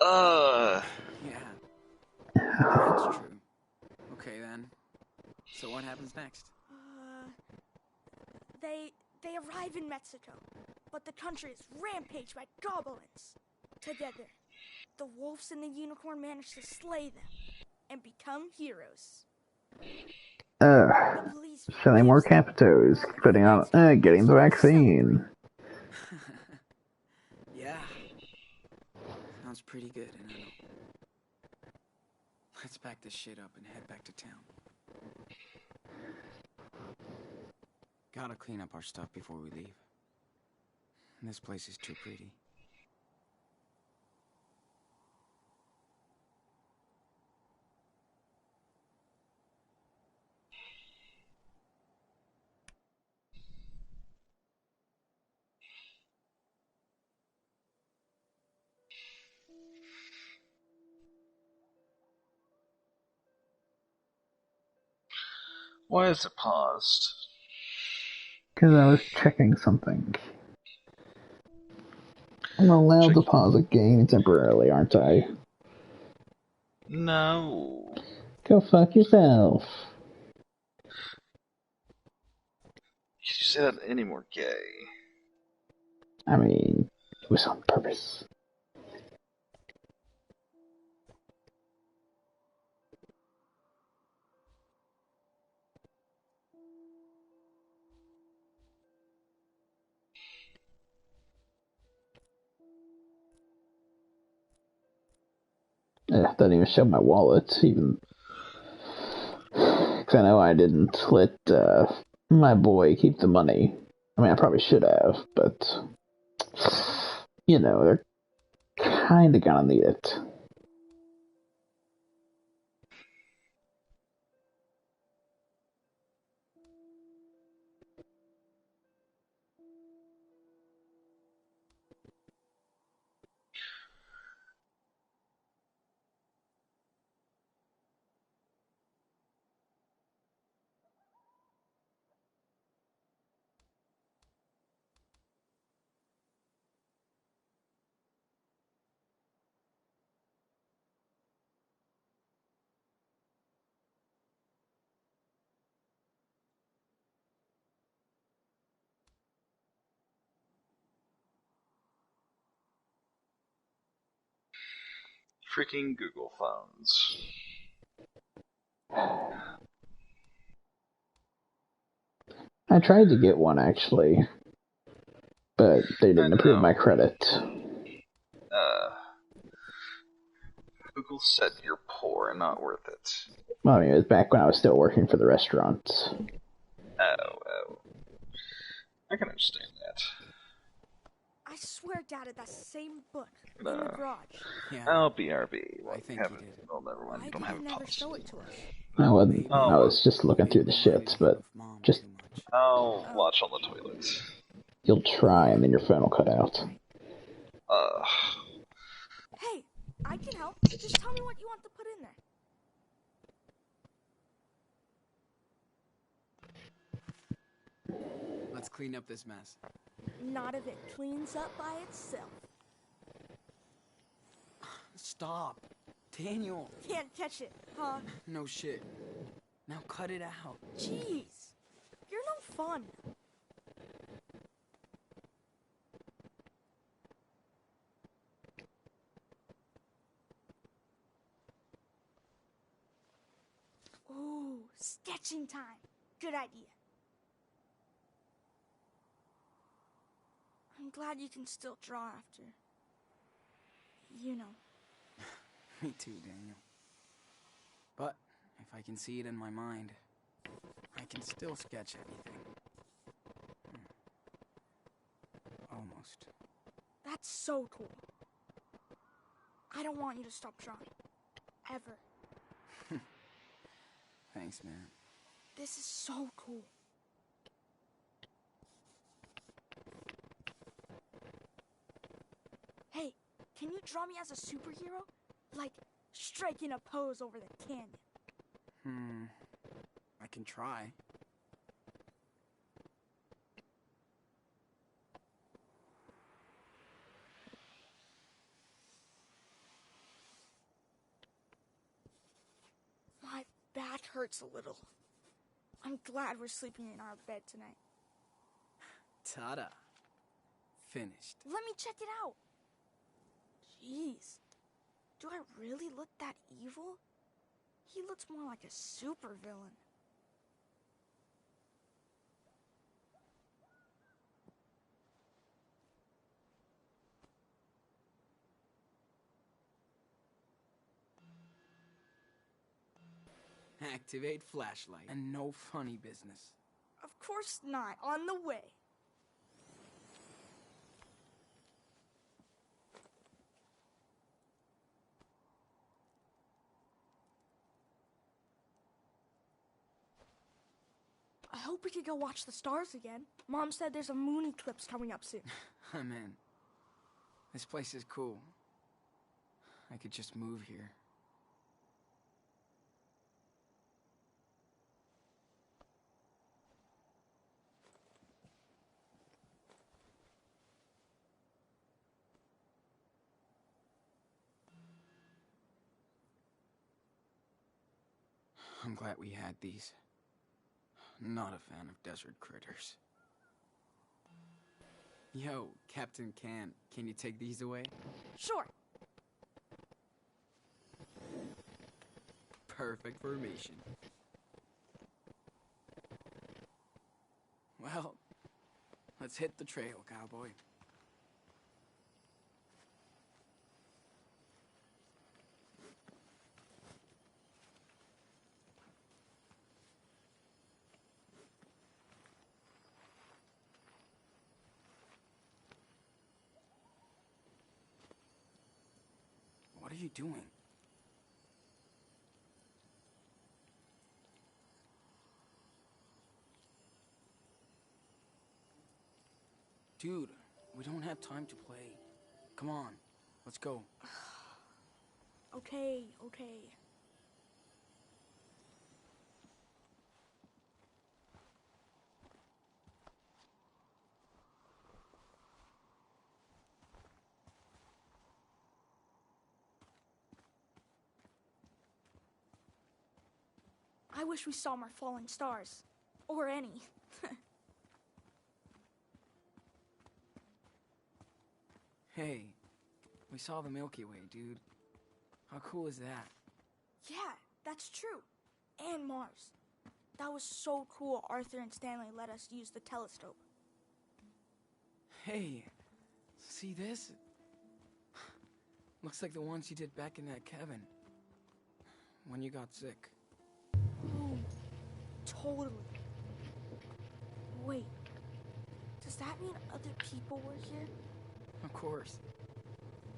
Yeah, that's true. Okay then, so what happens next? They arrive in Mexico, but the country is rampaged by goblins. Together, the wolves and the unicorn manage to slay them and become heroes. The police Selling more forgives them, Capitos, but putting on, next time getting the they vaccine. Yeah, sounds pretty good, and I know. Let's pack this shit up and head back to town. Gotta clean up our stuff before we leave. This place is too pretty. Why is it paused? Because I was checking something. I'm allowed to pause a game temporarily, aren't I? No. Go fuck yourself. You say that any more gay? I mean, it was on purpose. Doesn't even show my wallet, even. Because I know I didn't let my boy keep the money. I mean, I probably should have, but. You know, they're kinda gonna need it. freaking Google phones. I tried to get one, actually, but they didn't approve my credit. Google said you're poor and not worth it. Well, I mean, it was back when I was still working for the restaurant. Oh. I can understand that. I swear Dad had that same book in the garage. Yeah. Oh, BRB. I think he did. Oh, never mind. Why You don't did have he a never policy. show it to us? I was just looking through the shits, but just I'll watch on the toilets. you'll try and then your phone will cut out. Hey, I can help. Just tell me what you want to put in there. Let's clean up this mess. Not if it cleans up by itself. Stop. Daniel. Can't catch it, huh? No shit. Now cut it out. Jeez. You're no fun. Ooh, sketching time. Good idea. I'm glad you can still draw after. You know. Me too, Daniel. But if I can see it in my mind, I can still sketch anything. Almost. That's so cool. I don't want you to stop drawing. Ever. Thanks, man. This is so cool. Hey, can you draw me as a superhero? Like, striking a pose over the canyon. I can try. My back hurts a little. I'm glad we're sleeping in our bed tonight. Ta-da. Finished. Let me check it out. Jeez. Do I really look that evil? He looks more like a supervillain. Activate flashlight. And no funny business. Of course not. On the way. I hope we could go watch the stars again. Mom said there's a moon eclipse coming up soon. I'm in. This place is cool. I could just move here. I'm glad we had these. Not a fan of desert critters. Yo, Captain can you take these away? Sure. Perfect formation. Well, let's hit the trail, cowboy. What are you doing? Dude, we don't have time to play. Come on, let's go. Okay. I wish we saw more falling stars. Or any. Hey, we saw the Milky Way, dude. How cool is that? Yeah, that's true. And Mars. That was so cool Arthur and Stanley let us use the telescope. Hey, see this? Looks like the ones you did back in that cabin. When you got sick. Ooh, totally. Wait, does that mean other people were here? Of course.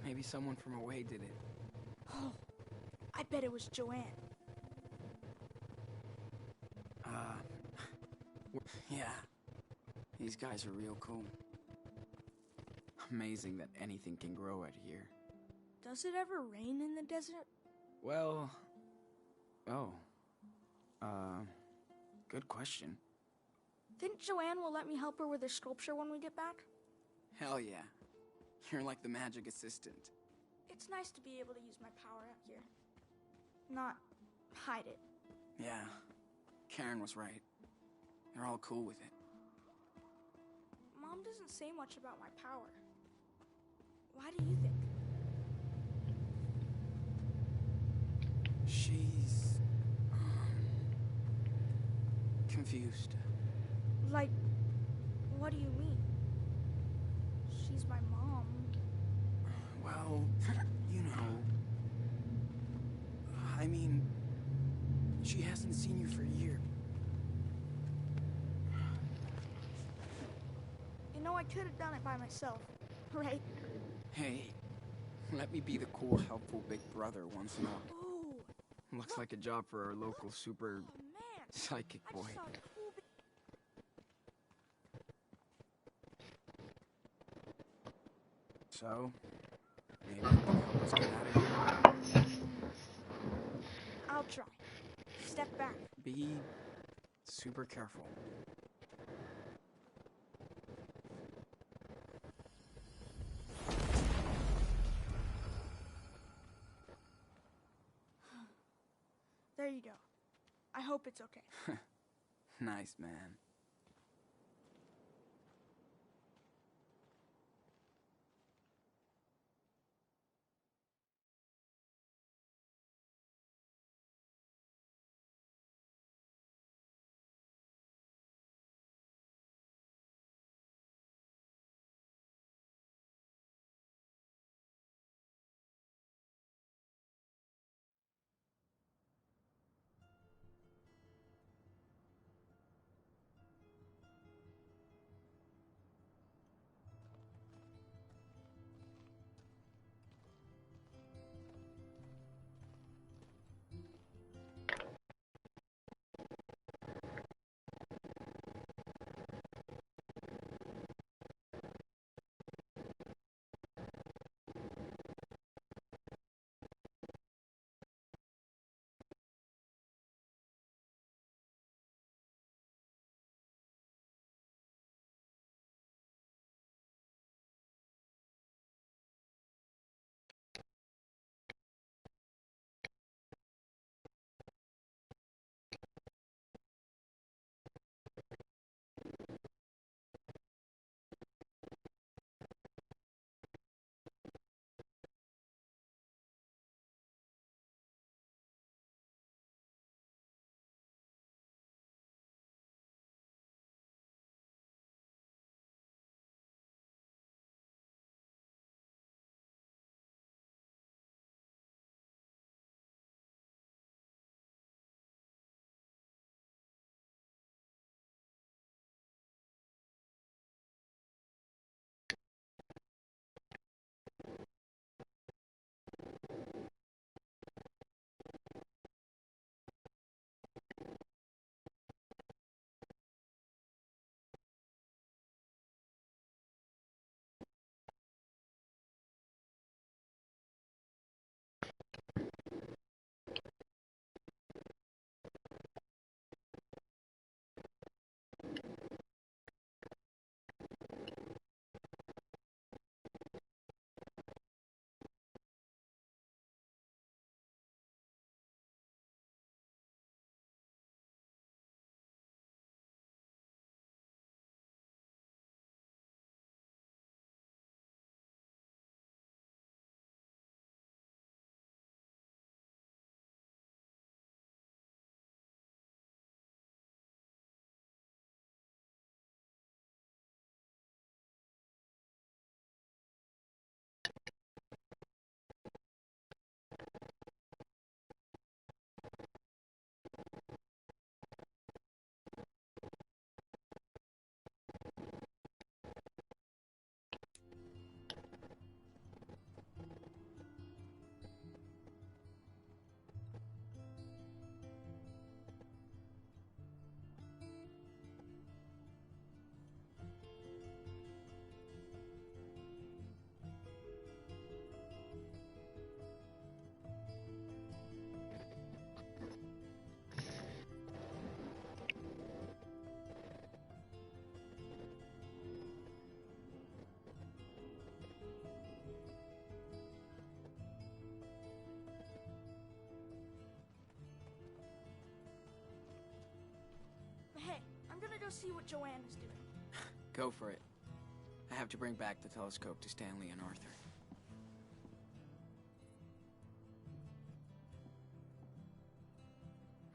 Maybe someone from away did it. Oh, I bet it was Joanne. Yeah. These guys are real cool. Amazing that anything can grow out here. Does it ever rain in the desert? Well... Oh. Good question. Then Joanne will let me help her with her sculpture when we get back? Hell yeah. You're like the magic assistant. It's nice to be able to use my power out here. Not hide it. Yeah. Karen was right. They're all cool with it. Mom doesn't say much about my power. Why do you think? She's... confused. Like, what do you mean? She's my mom. Well, you know... I mean... She hasn't seen you for years. You know, I could have done it by myself, right? Hey, let me be the cool, helpful big brother once in a while. Ooh. Looks like a job for our local super Oh, man. psychic I boy. just saw a cool So, maybe you can help us get out of here. I'll try. Step back. Be super careful. There you go. I hope it's okay. Nice, man. see what Joanna's doing. Go for it. I have to bring back the telescope to Stanley and Arthur.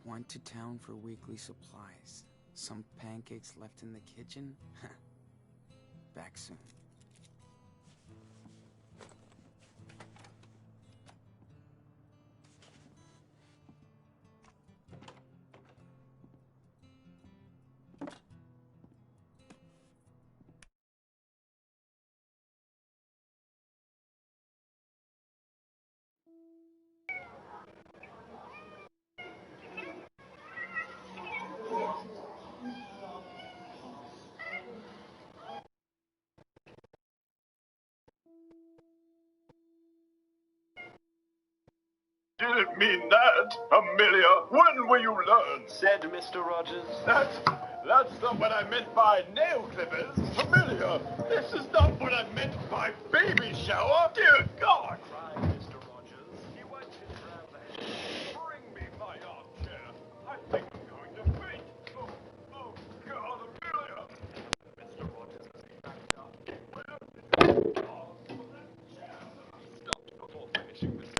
Went to town for weekly supplies. Some pancakes left in the kitchen? Back soon. Didn't mean that, Amelia. When will you learn? Said Mr. Rogers. That's not what I meant by nail clippers. Amelia, this is not what I meant by baby shower. Dear God. Cried Mr. Rogers. He wiped his brown hand. Bring me my armchair. I think I'm going to faint. Oh, God, Amelia. Mr. Rogers, as he backed up, stopped before finishing the sentence.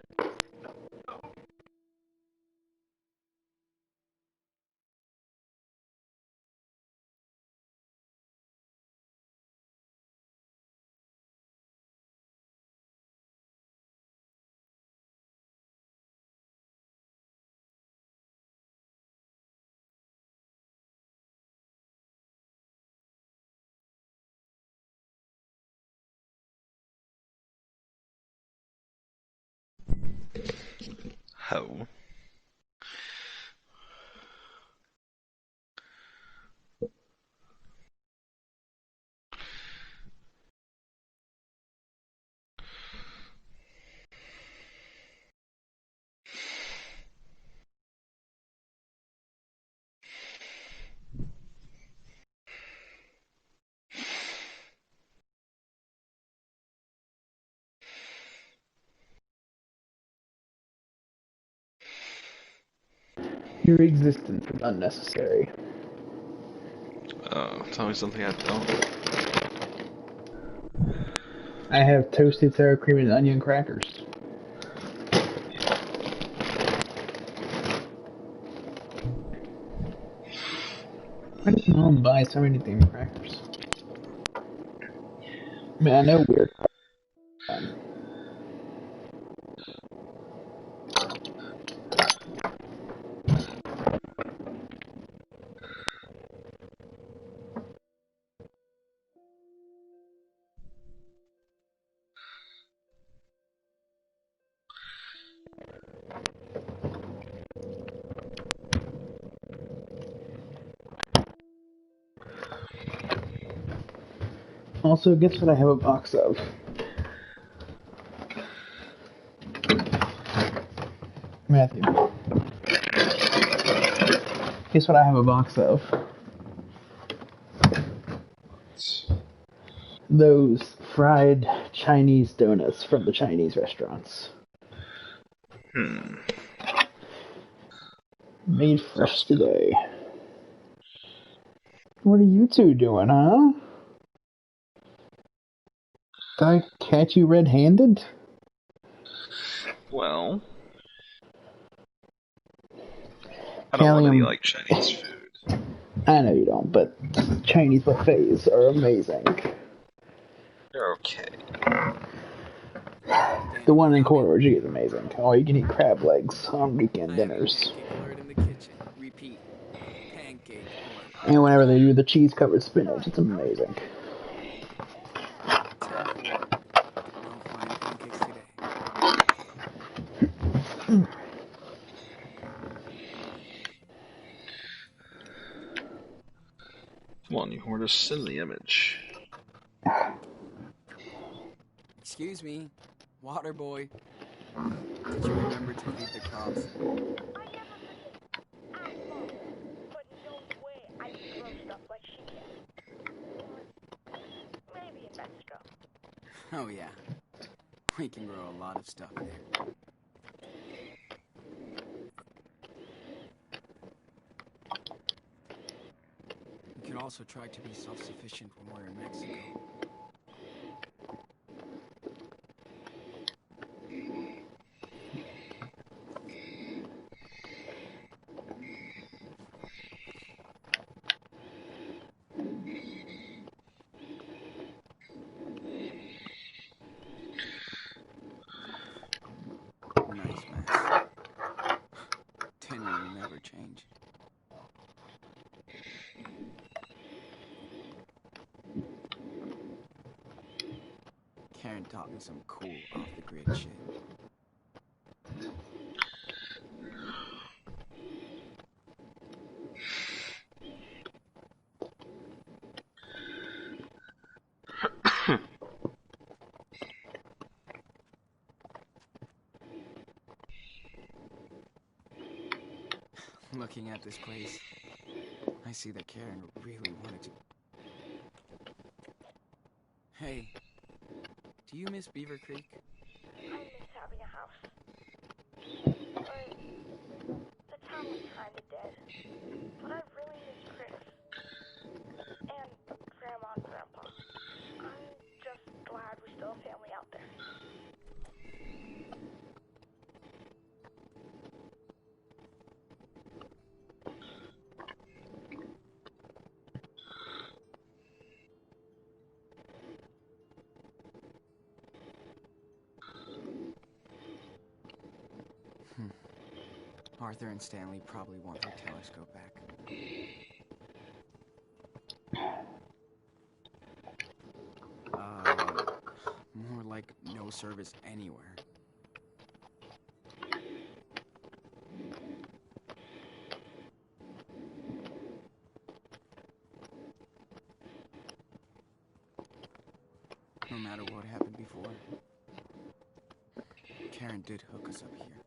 Ho. Your existence is unnecessary. Tell me something I don't. I have toasted sour cream and onion crackers. Why does Mom buy so many damn crackers? I mean, I know weird. Also, guess what I have a box of? Matthew. Guess what I have a box of? Those fried Chinese donuts from the Chinese restaurants. Made fresh today. What are you two doing, huh? Did I catch you red-handed? Well, I don't really like Chinese food. I know you don't, but Chinese buffets are amazing. They're okay. The one in Coral G is amazing. Oh, you can eat crab legs on weekend dinners. And whenever they do the cheese-covered spinach, it's amazing. Come on, you want to send the image. Excuse me, water boy. Did you remember to feed the crops? But no way I can grow stuff like she can. Maybe in Mexico. Oh yeah, we can grow a lot of stuff there. You could also try to be self-sufficient when we're in Mexico. Nice mess. Tenure will never change. Karen taught me some cool off-the-grid shit. Looking at this place, I see that Karen really wanted to... Hey, do you miss Beaver Creek? I miss having a house. But the town was kinda dead. But I really miss Chris. And Grandma and Grandpa. I'm just glad we still have family out there. Arthur and Stanley probably want their telescope back. More like no service anywhere. No matter what happened before, Karen did hook us up here.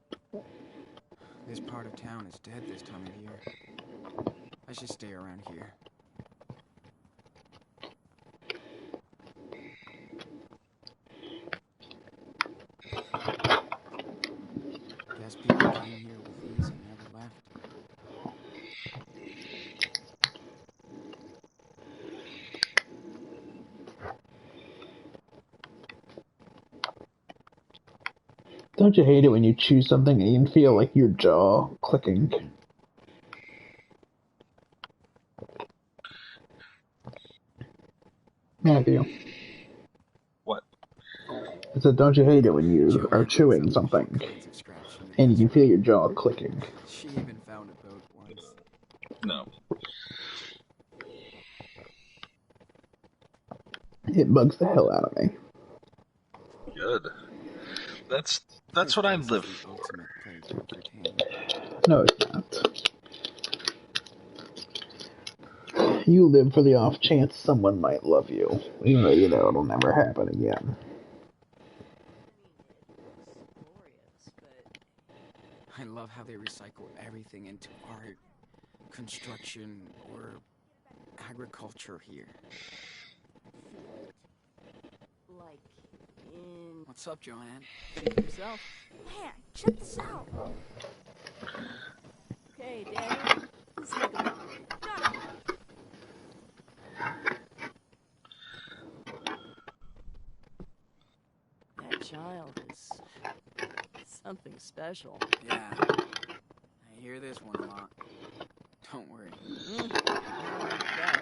This part of town is dead this time of year. I should stay around here. Guess people came here with these and never left. Don't you hate it when you choose something and you can feel like your jaw clicking? Matthew. What? I said, don't you hate it when you are chewing something and you can feel your jaw clicking? She even found a boat once. No. It bugs the hell out of me. Good. That's what I live for. No, it's not. You live for the off chance someone might love you, even though you know it'll never happen again. I love how they recycle everything into art, construction, or agriculture here. Like in... What's up, Joanne? Think yourself. Man, check this out. Okay, Daniel. Let's take a look. That child is something special. Yeah, I hear this one a lot. Don't worry. I like that.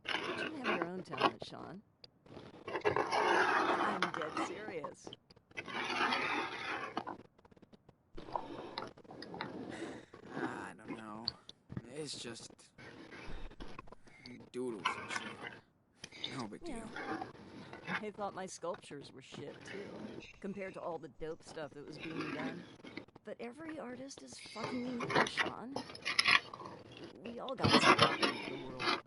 You have your own talent, Sean. I'm dead serious. I don't know. It's just doodles and shit. No big deal. I thought my sculptures were shit, too, compared to all the dope stuff that was being done. But every artist is fucking unique, Sean. We all got something to the world.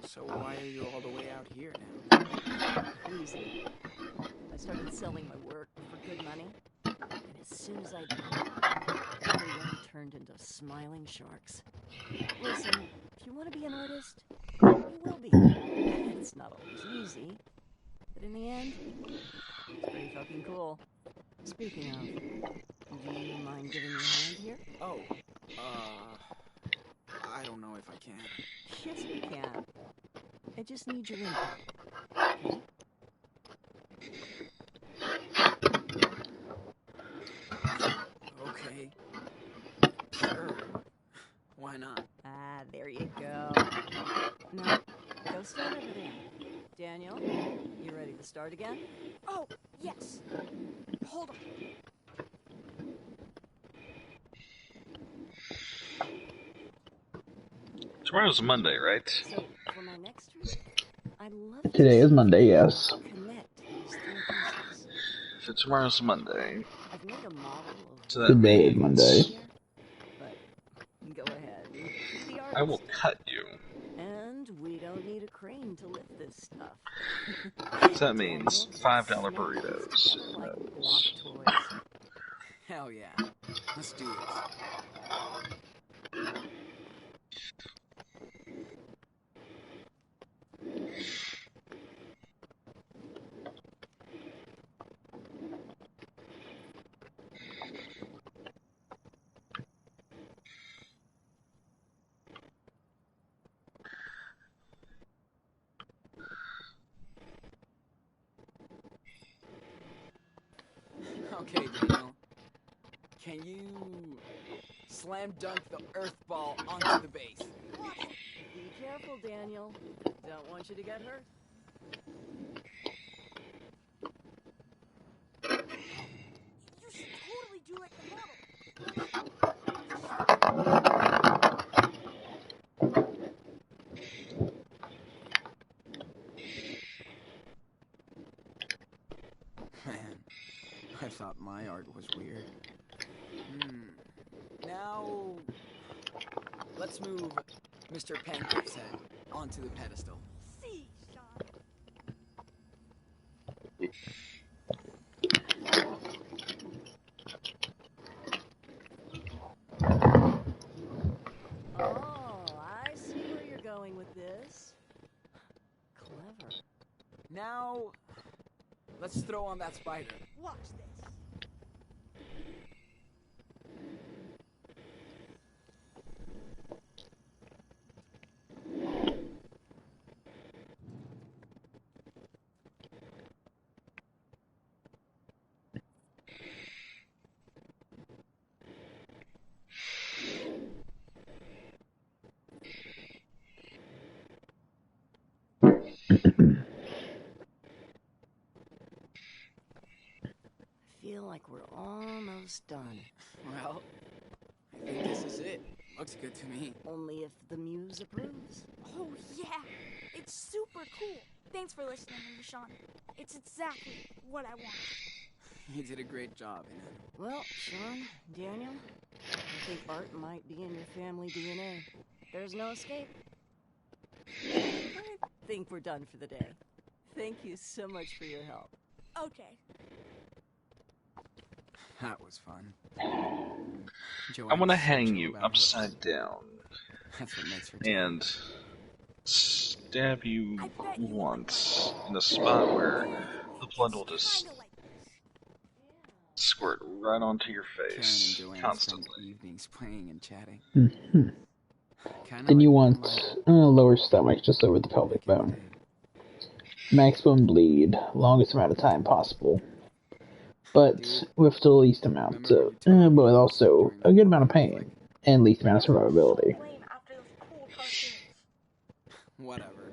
So why are you all the way out here now? Easy. I started selling my work for good money, and as soon as I did, everyone turned into smiling sharks. Listen, if you want to be an artist, you will be. It's not always easy, but in the end, it's pretty fucking cool. Speaking of, Do you mind giving me a hand here? Oh, I don't know if I can. Yes, you can. I just need your input. Okay. Sure. Why not? Ah, there you go. Now, go stand over there. Daniel, you ready to start again? Oh, yes. Hold on. Tomorrow's Monday, right? So, for my next trick, I'd love Today is Monday, yes. connect these three pieces. So tomorrow's Monday. I've made a model of So that Today is means Monday. but go ahead. Be the artist. I will cut you. And we don't need a crane to lift this stuff. So that means $5 burritos. Like block toys. Hell yeah. Let's do this. Okay, Daniel. Can you slam dunk the earth ball onto the base? Be careful, Daniel. Don't want you to get hurt. You should totally do like the model. Man, I thought my art was weird. Now, let's move Mr. Pancake's head onto the pedestal. See, Sean. Oh, I see where you're going with this. Clever. Now, let's throw on that spider. Watch this. I feel like we're almost done. Well, I think this is it. Looks good to me. Only if the muse approves. Oh, yeah. It's super cool. Thanks for listening to me, Sean. It's exactly what I wanted. You did a great job, Well, Sean, Daniel, I think art might be in your family DNA. There's no escape. I think we're done for the day. Thank you so much for your help. Okay. That was fun. I want to hang you upside down That's what makes her and stab you once in a spot where the blood will just squirt right onto your face Karen and Joanne constantly. spend evenings playing and chatting. Then you want lower stomach just over the pelvic bone. Maximum bleed, longest amount of time possible. But with the least amount of, but also a good amount of pain and least amount of survivability. Whatever.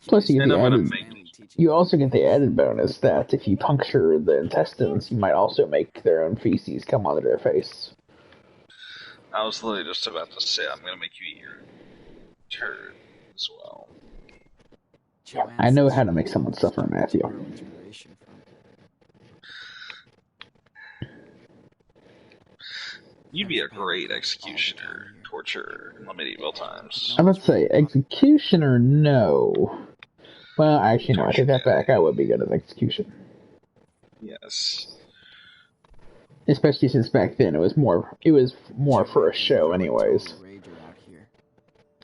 Plus, you also get the added bonus that if you puncture the intestines, you might also make their own feces come onto their face. I was literally just about to say, I'm going to make you eat your turd as well. I know how to make someone suffer, Matthew. You'd be a great executioner, torturer in the medieval times. I was about to say, executioner, no. Well, actually, no, I take that back. I would be good at execution. Yes. Especially since back then it was more for a show anyways.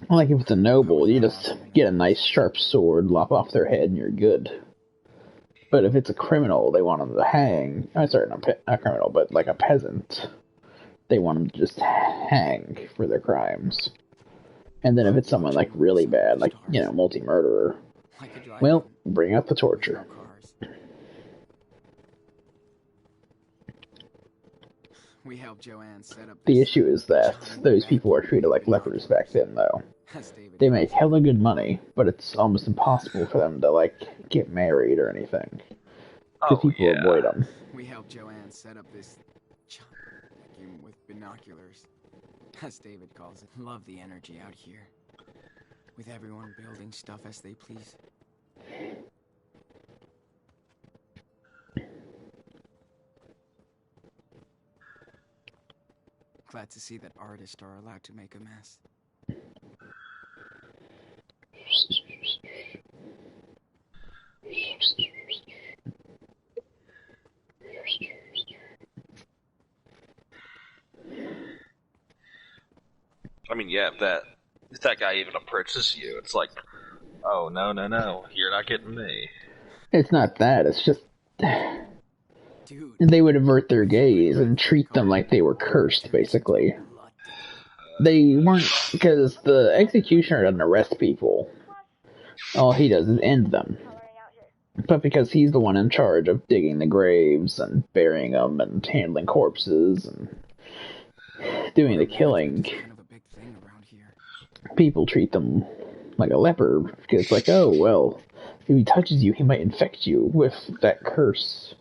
Like if it's a noble, you just get a nice sharp sword, lop off their head, and you're good. But if it's a criminal, they want him to hang. I'm sorry, not criminal, but like a peasant. They want him to just hang for their crimes. And then if it's someone like really bad, like, you know, multi-murderer, well, bring out the torture. We helped Joanne set up The issue is that those people are treated like lepers back then, though. They make hella good money, but it's almost impossible for them to, like, get married or anything. Because people avoid them. We helped Joanne set up this vacuum with binoculars, as David calls it. Love the energy out here, with everyone building stuff as they please. Glad to see that artists are allowed to make a mess. I mean, yeah, if that guy even approaches you, it's like, oh, no, you're not getting me. It's not that, it's just... They would avert their gaze and treat them like they were cursed, basically. They weren't... Because the executioner doesn't arrest people. All he does is end them. But because he's the one in charge of digging the graves and burying them and handling corpses and doing the killing, people treat them like a leper, because it's like, oh, well, if he touches you, he might infect you with that curse.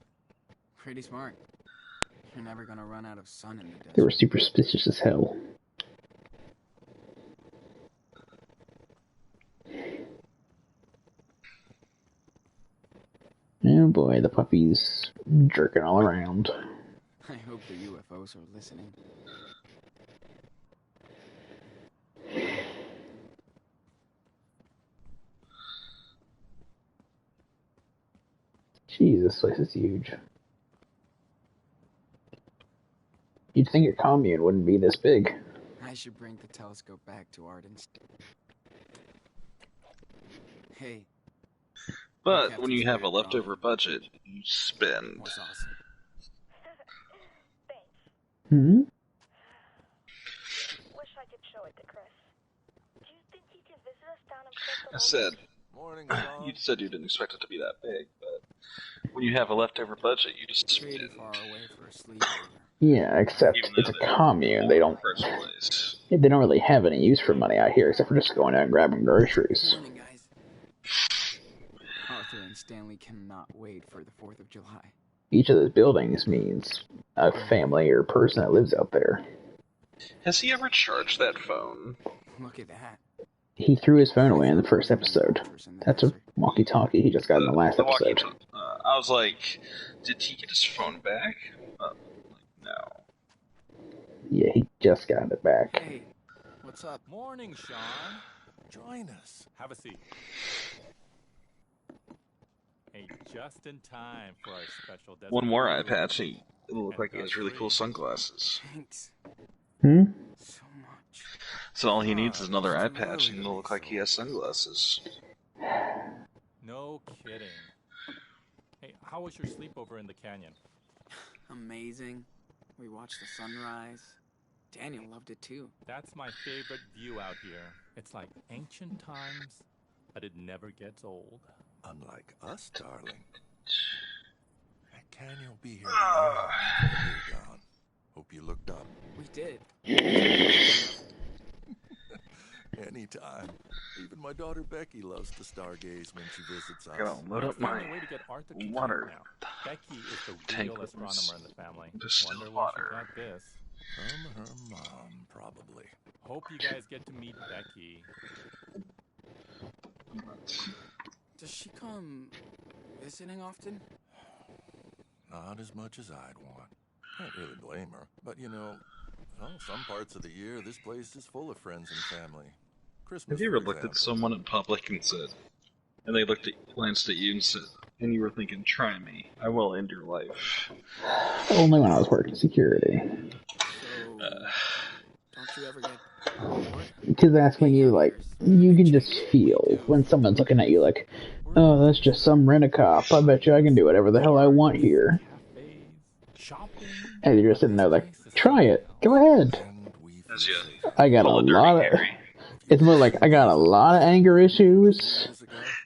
Pretty smart. You're never gonna run out of sun in the desert. They were superstitious as hell. Oh boy, the puppy's jerking all around. I hope the UFOs are listening. Jeez, this place is huge. You'd think a commune wouldn't be this big. I should bring the telescope back to Arden's. Hey. But when you have a leftover budget, you spend. Was awesome. Hmm? Wish I could show it to Chris. Do you think he could visit us down in I said, you said you didn't expect it to be that big, but when you have a leftover budget, you just spend. Far away for a sleepover. Yeah, except it's a commune. They don't really have any use for money out here, except for just going out and grabbing groceries. Morning, guys. Arthur and Stanley cannot wait for the 4th of July. Each of those buildings means a family or person that lives out there. Has he ever charged that phone? Look at that. He threw his phone away in the first episode. That's a walkie-talkie he just got in the last episode. I was like, did he get his phone back? No. Yeah, he just got it back. Hey, what's up? Morning, Sean. Join us. Have a seat. Hey, just in time for our special desert. One more eye patch. It looked like he has really cool sunglasses. Thanks. Hmm? So much. So all he needs is another eye patch, and it'll look like he has sunglasses. No kidding. Hey, how was your sleepover in the canyon? Amazing. We watched the sunrise. Daniel loved it too. That's my favorite view out here. It's like ancient times, but it never gets old. Unlike us, darling. That canyon will be here long after you're gone. Hope you looked up. We did. Anytime. Even my daughter Becky loves to stargaze when she visits us. Gotta load up my way to get Arthur water. Becky is the Tank real astronomer in the family. Distilled Wonder water. where she got this. From her mom, probably. Hope you guys get to meet Becky. Does she come visiting often? Not as much as I'd want. Can't really blame her. But you know, some parts of the year, this place is full of friends and family. Christmas, Have you ever looked at someone in public and said, and they glanced at you and said, and you were thinking, try me, I will end your life. Only when I was working security. So, don't you ever get Because that's when you, like, you can just feel when someone's looking at you like, oh, that's just some rent-a-cop. I bet you I can do whatever the hell I want here. And you're just sitting there like, try it. Go ahead. I got a lot of... It's more like, I got a lot of anger issues,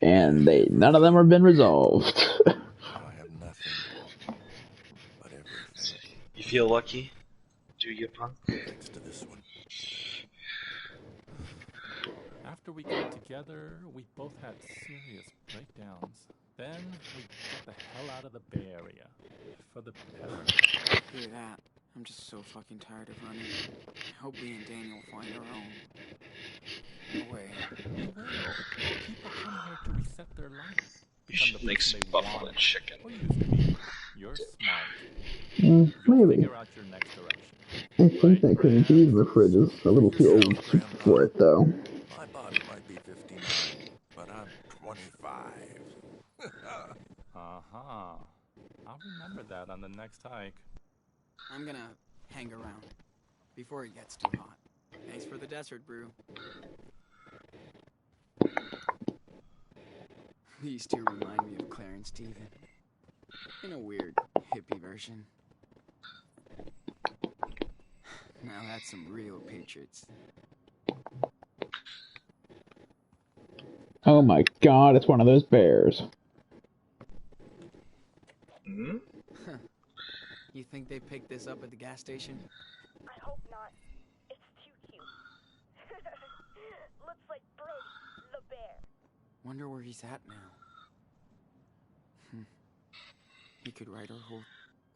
and none of them have been resolved. You feel lucky? Do you, punk? Thanks to this one. After we got together, we both had serious breakdowns. Then we got the hell out of the Bay Area. For the better. Hear that? I'm just so fucking tired of running. I hope me and Daniel find our own. No way. We will. People come here to reset their life. You should make some buffalo chicken. Or used to be. You're smart. Maybe. Figure out your next direction. I think that cream and cheese in the fridge is a little too old for it, though. My body might be 59, but I'm 25. Uh-huh. I'll remember that on the next hike. I'm gonna hang around before it gets too hot. Thanks for the desert brew. These two remind me of Claire and Steven. In a weird, hippie version. Now that's some real patriots. Oh my god, it's one of those bears. Hmm? You think they picked this up at the gas station? I hope not. It's too cute. Looks like Brody, the bear. Wonder where he's at now. He could write our whole...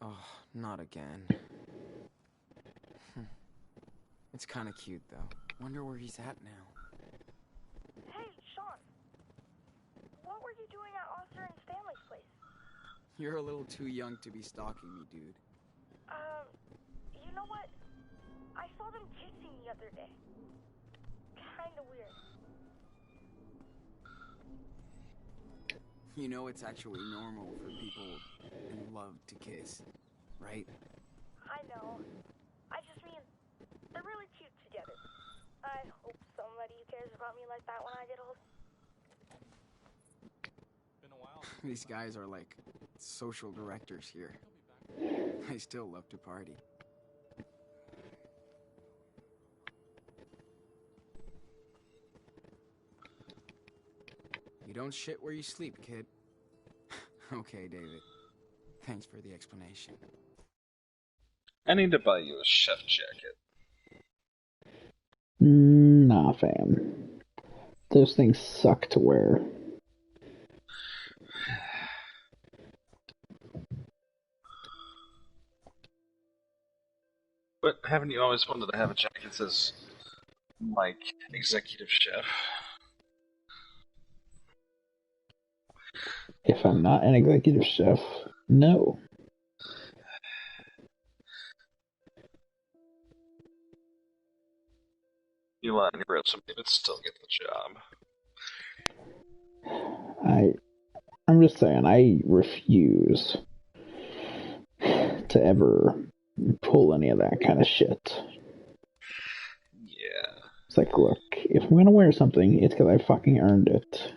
Oh, not again. It's kind of cute, though. Wonder where he's at now. Hey, Sean. What were you doing at Oscar and Stanley's place? You're a little too young to be stalking me, dude. You know what? I saw them kissing the other day. Kinda weird. You know it's actually normal for people in love to kiss, right? I know. I just mean, they're really cute together. I hope somebody cares about me like that when I get old. Been a while. These guys are like social directors here. They still love to party. You don't shit where you sleep, kid. Okay, David. Thanks for the explanation. I need to buy you a chef jacket. Nah, fam. Those things suck to wear. But haven't you always wanted to have a jacket that says, like, executive chef? If I'm not an executive chef, no. You lie on your resume, but still get the job. I'm just saying, I refuse to ever pull any of that kind of shit. Yeah. It's like, look, if I'm gonna wear something, it's because I fucking earned it.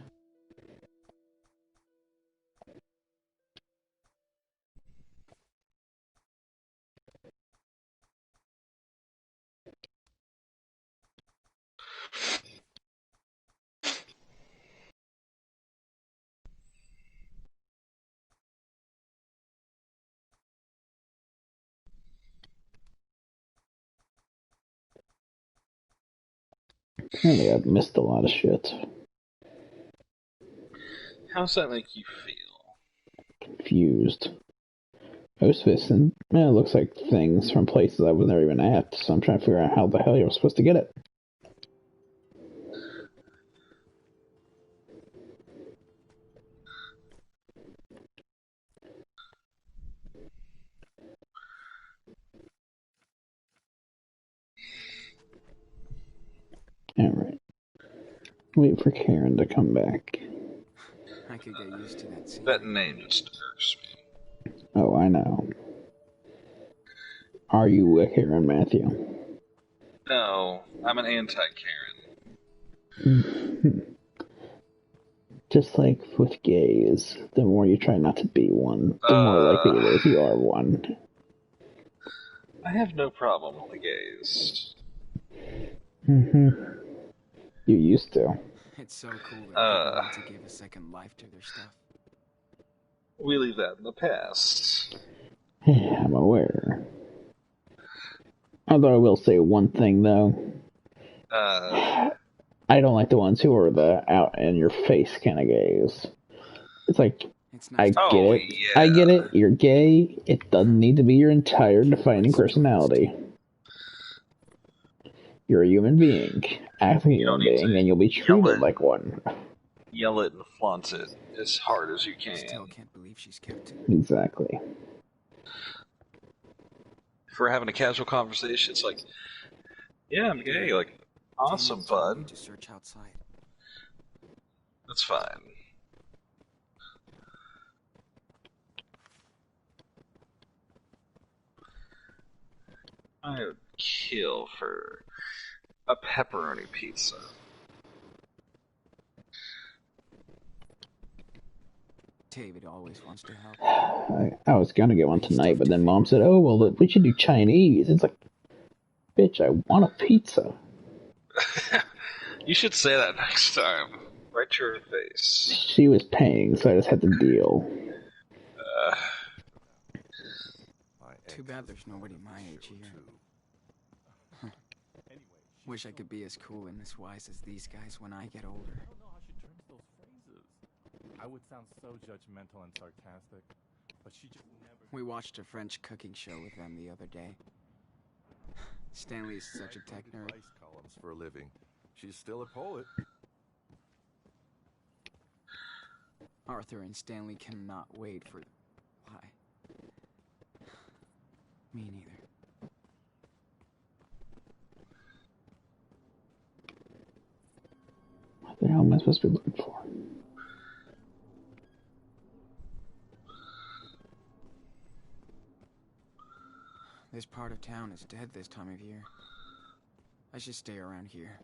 Apparently I've missed a lot of shit. How's that make you feel? Confused. Most of it's it looks like things from places I was never even at, so I'm trying to figure out how the hell you're supposed to get it. Alright. Wait for Karen to come back. I could get used to that scene. That name just irks me. Oh, I know. Are you with Karen, Matthew? No, I'm an anti-Karen. Just like with gays, the more you try not to be one, the more likely it is you are one. I have no problem with the gays. You used to. It's so cool that people want to give a second life to their stuff. We leave that in the past. Yeah, I'm aware. Although I will say one thing, though. I don't like the ones who are the out-in-your-face kind of gays. It's like, I get it. Yeah. I get it. You're gay. It doesn't need to be your entire defining personality. You're a human being. Act like a human being, and you'll be treated like one. Yell it and flaunt it as hard as you can. I still can't believe she's kept it. Exactly. If we're having a casual conversation, it's like, yeah, I'm gay. Like, awesome, bud. To search outside. That's fine. I would kill for a pepperoni pizza. David always wants to help. I was gonna get one tonight, but then Mom said, "Oh, well, we should do Chinese." It's like, bitch, I want a pizza. You should say that next time. Right to her face. She was paying, so I just had to deal. Too bad there's nobody my age here. Wish I could be as cool and as wise as these guys when I get older. I don't know how she turns those phrases. I would sound so judgmental and sarcastic, but she just never... We watched a French cooking show with them the other day. Stanley's such a tech nerd. Ice columns for a living. She's still a poet. Arthur and Stanley cannot wait for... Why? Me neither. What the hell am I supposed to be looking for? This part of town is dead this time of year. I should stay around here.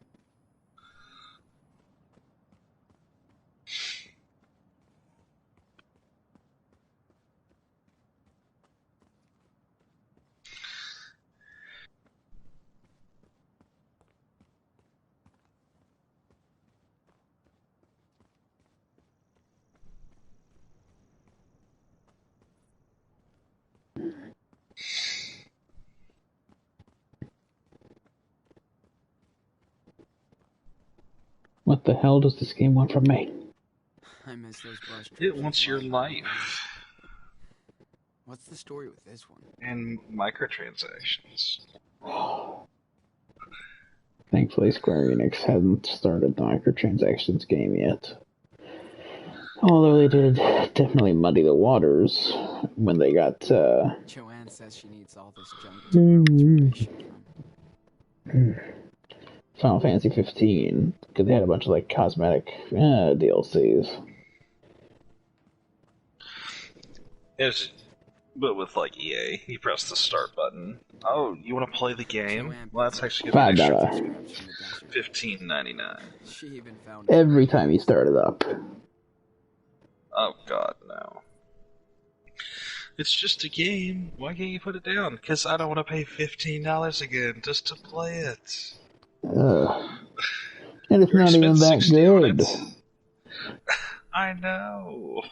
What the hell does this game want from me? I miss those bus trips. It wants your life. What's the story with this one? And microtransactions. Thankfully, Square Enix hasn't started the microtransactions game yet. Although they did definitely muddy the waters when they got, Joanne says she needs all this junk to grow inspiration from. Final Fantasy 15, because they had a bunch of, like, cosmetic DLCs. But with, like, EA, you press the start button. Oh, you want to play the game? Well, that's actually $5. $15.99. She even found Every time you start it up. Oh, God, no. It's just a game. Why can't you put it down? Because I don't want to pay $15 again just to play it. And it's not even that good. I know.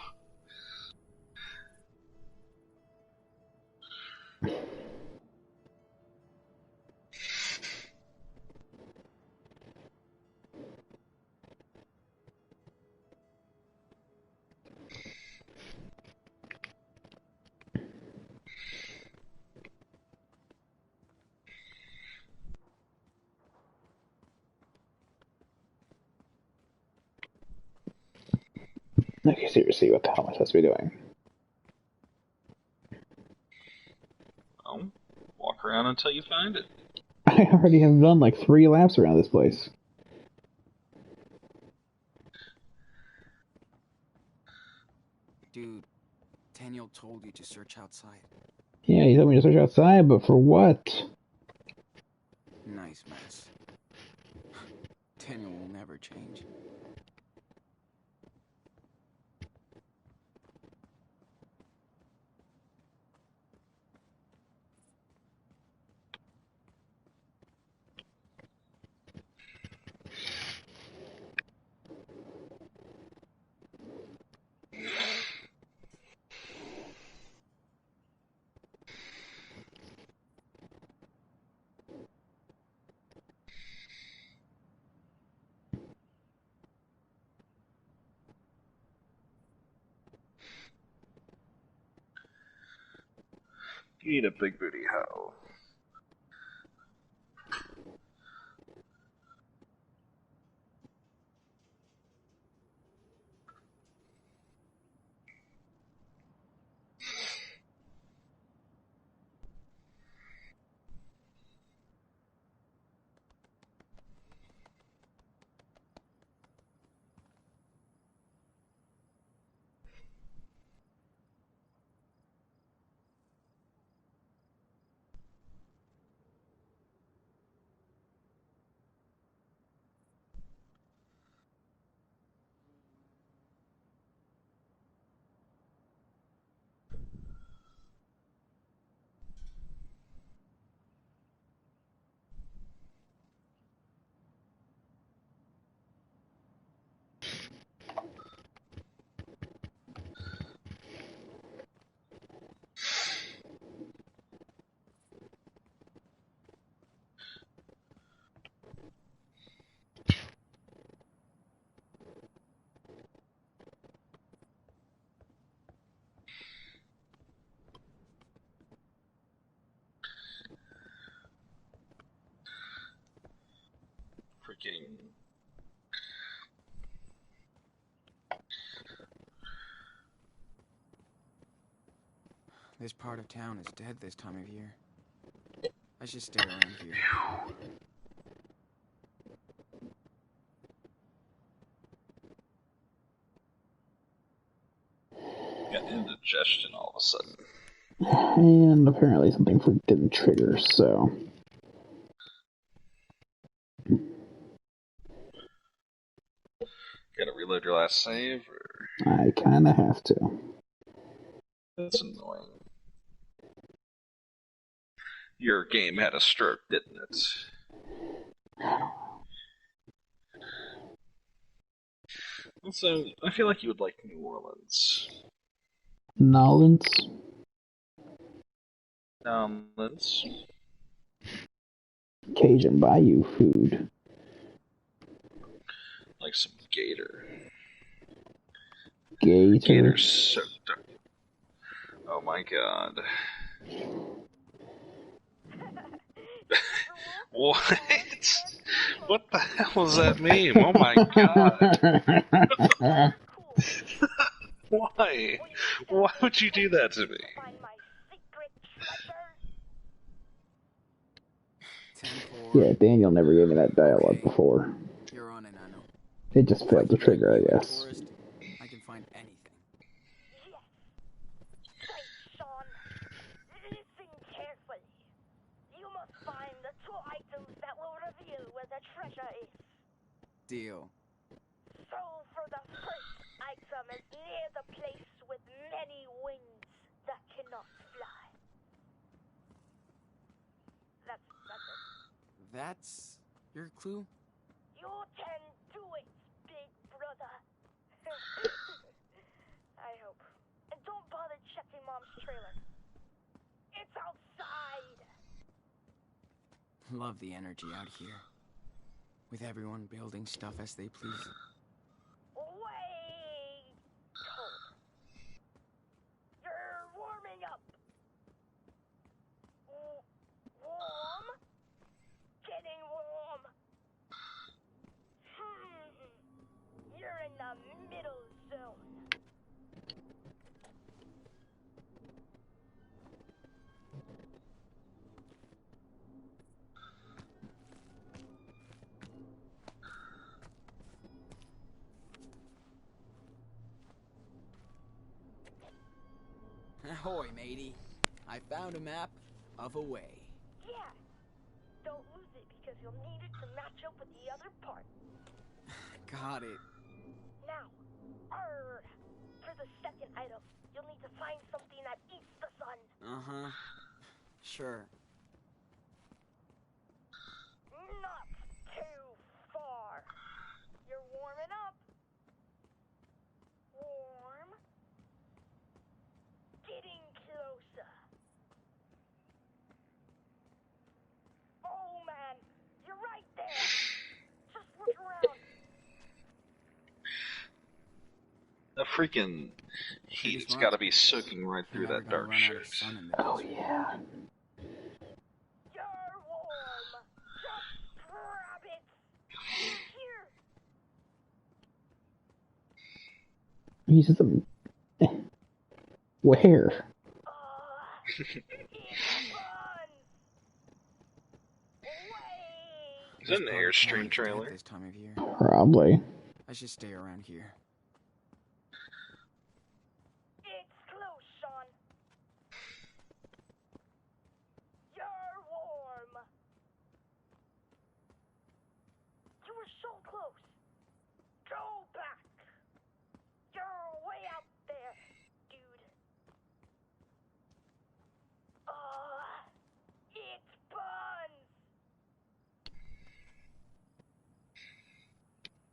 Okay, seriously, what the hell am I supposed to be doing? Well, walk around until you find it. I already have done like 3 laps around this place. Dude, Daniel told you to search outside. Yeah, he told me to search outside, but for what? Nice. nice mess. Daniel will never change. You need a big booty hoe. Freaking. This part of town is dead this time of year. I should stay around here. Got indigestion all of a sudden. And apparently something didn't trigger, so... Gotta reload your last save, or... I kinda have to. That's annoying. Your game had a stroke, didn't it? Also, I feel like you would like New Orleans. Nolans? Nolans. Cajun Bayou food. Like some gator. Gator? Gator's so dark. Oh my god. What? What the hell does that mean? Oh my god. Why? Why would you do that to me? Yeah, Daniel never gave me that dialogue before. You're on it, Nano. It just failed to trigger, I guess. I can find anything. Listen carefully. You must find the two items that will reveal where the treasure is. Deal. So for the first item is near the place with many wings that cannot fly. That's it. That's your clue? You can do it, big brother. I hope. And don't bother checking Mom's trailer. It's outside. Love the energy out here. With everyone building stuff as they please. Wait! Hold. You're warming up. Warm? Getting warm. You're in the middle zone. Ahoy, matey. I found a map of a way. Yeah. Don't lose it because you'll need it to match up with the other part. Got it. Now, for the second item, you'll need to find something that eats the sun. Uh-huh. Sure. Not too far. You're warming up. Warm. Getting closer. Oh man, you're right there. Just look around. The freaking heat's got to be soaking right through that dark shirt. Oh yeah. You're warm. Just grab it. Here. He's the... Where? Is that an Airstream trailer? This time of year. Probably. I should stay around here. It's close, Sean. You're warm. You were so close. Go back. You're way out there, dude. It's buns.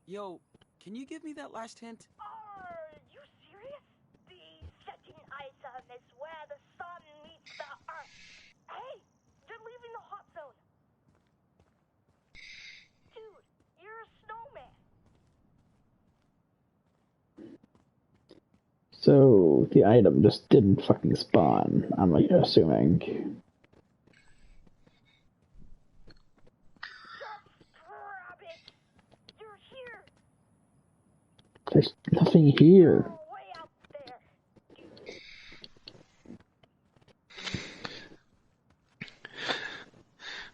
Yo, can you give me that last hint? Are you serious? The second item is where the sun meets the earth. Hey, they're leaving the hot zone. Dude, you're a snowman. So the item just didn't fucking spawn, I'm like assuming. Grab it. You're here. There's nothing here. Way out there.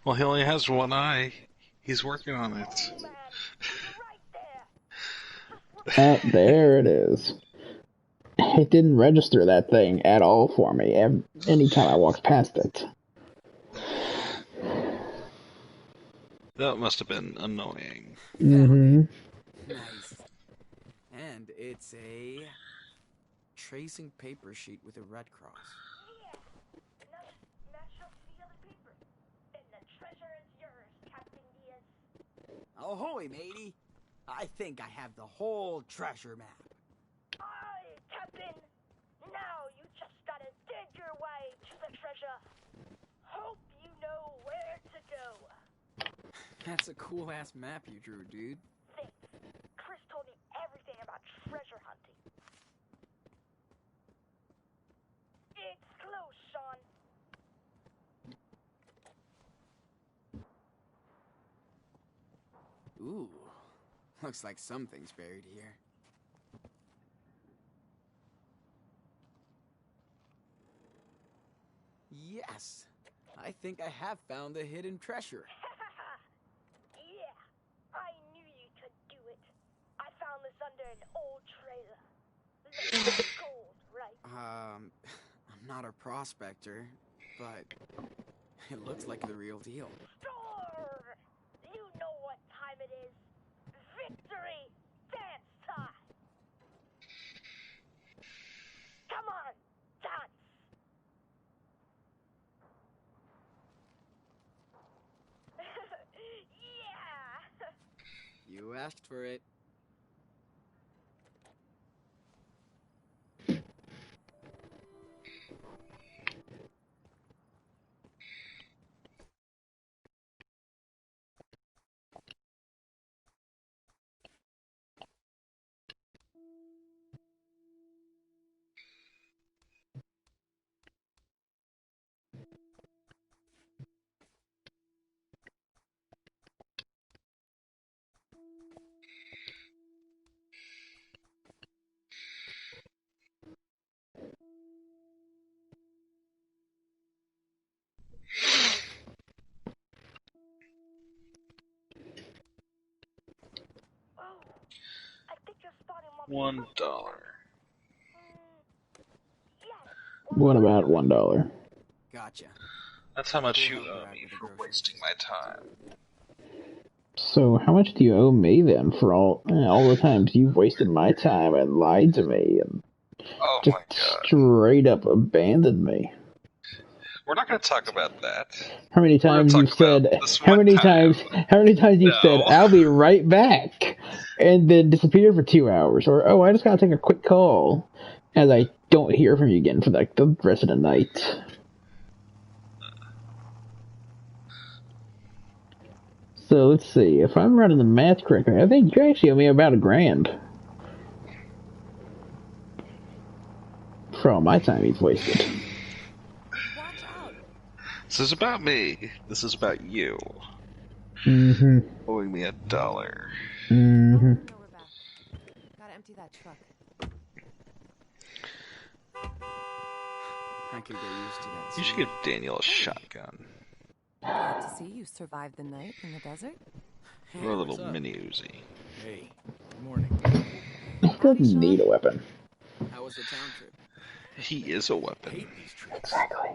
Well, he only has one eye. He's working on it. There it is. It didn't register that thing at all for me anytime I walked past it. That must have been annoying. Mm-hmm. Nice. And it's a tracing paper sheet with a red cross. Match up the other paper. And the treasure is yours, Captain Diaz. Ahoy, matey! I think I have the whole treasure map. Aye, Captain. Now you just gotta dig your way to the treasure. Hope you know where to go. That's a cool-ass map you drew, dude. Thanks. Chris told me everything about treasure hunting. It's close, Sean. Ooh, looks like something's buried here. Yes, I think I have found the hidden treasure. Yeah, I knew you could do it. I found this under an old trailer. This is gold, right? I'm not a prospector, but it looks like the real deal. Sure! You know what time it is. Victory dance time! Come on, dance! Yeah! You asked for it. $1. What about $1? Gotcha. That's how much you owe me for wasting my time. So how much do you owe me then for all the times you've wasted my time and lied to me and just straight up abandoned me? We're not going to talk about that. How many times you've said? How many times you've said? I'll be right back, and then disappear for 2 hours, or I just gotta take a quick call, and I don't hear from you again for like the rest of the night. So let's see. If I'm running the math correctly, I think you actually owe me about $1,000 for all my time you've wasted. This is about me. This is about you. Mm-hmm. Owing me $1. Mm-hmm. Gotta empty that truck. I could get used to that. You should give Daniel a shotgun. Glad to see you survived the night in the desert. Or a little mini Uzi. Hey, good morning. He doesn't need a weapon. How was the town trip? He is a weapon. Hate these trips. Exactly.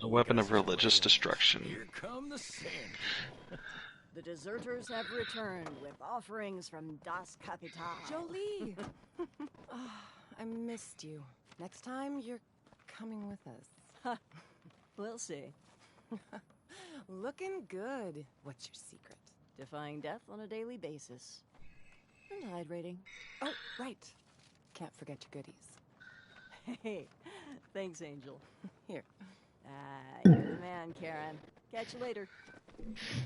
A weapon of religious destruction. Here come the sand. The deserters have returned with offerings from Das Kapital. Jolie! Oh, I missed you. Next time, you're coming with us. We'll see. Looking good. What's your secret? Defying death on a daily basis. And hydrating. Oh, right. Can't forget your goodies. Hey, thanks, Angel. Here. You're the man, Karen. Catch you later.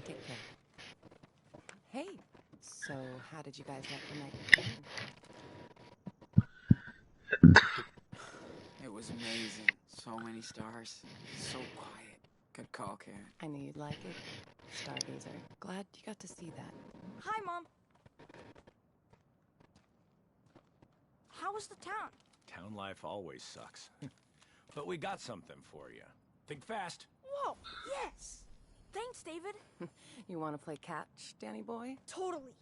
Take care. Hey, so how did you guys like the night? It was amazing. So many stars. So quiet. Good call, Karen. I knew you'd like it. Stargazer. Glad you got to see that. Hi, Mom. How was the town? Town life always sucks. But we got something for you. Think fast. Whoa, yes. Thanks, David. You want to play catch, Danny boy? Totally.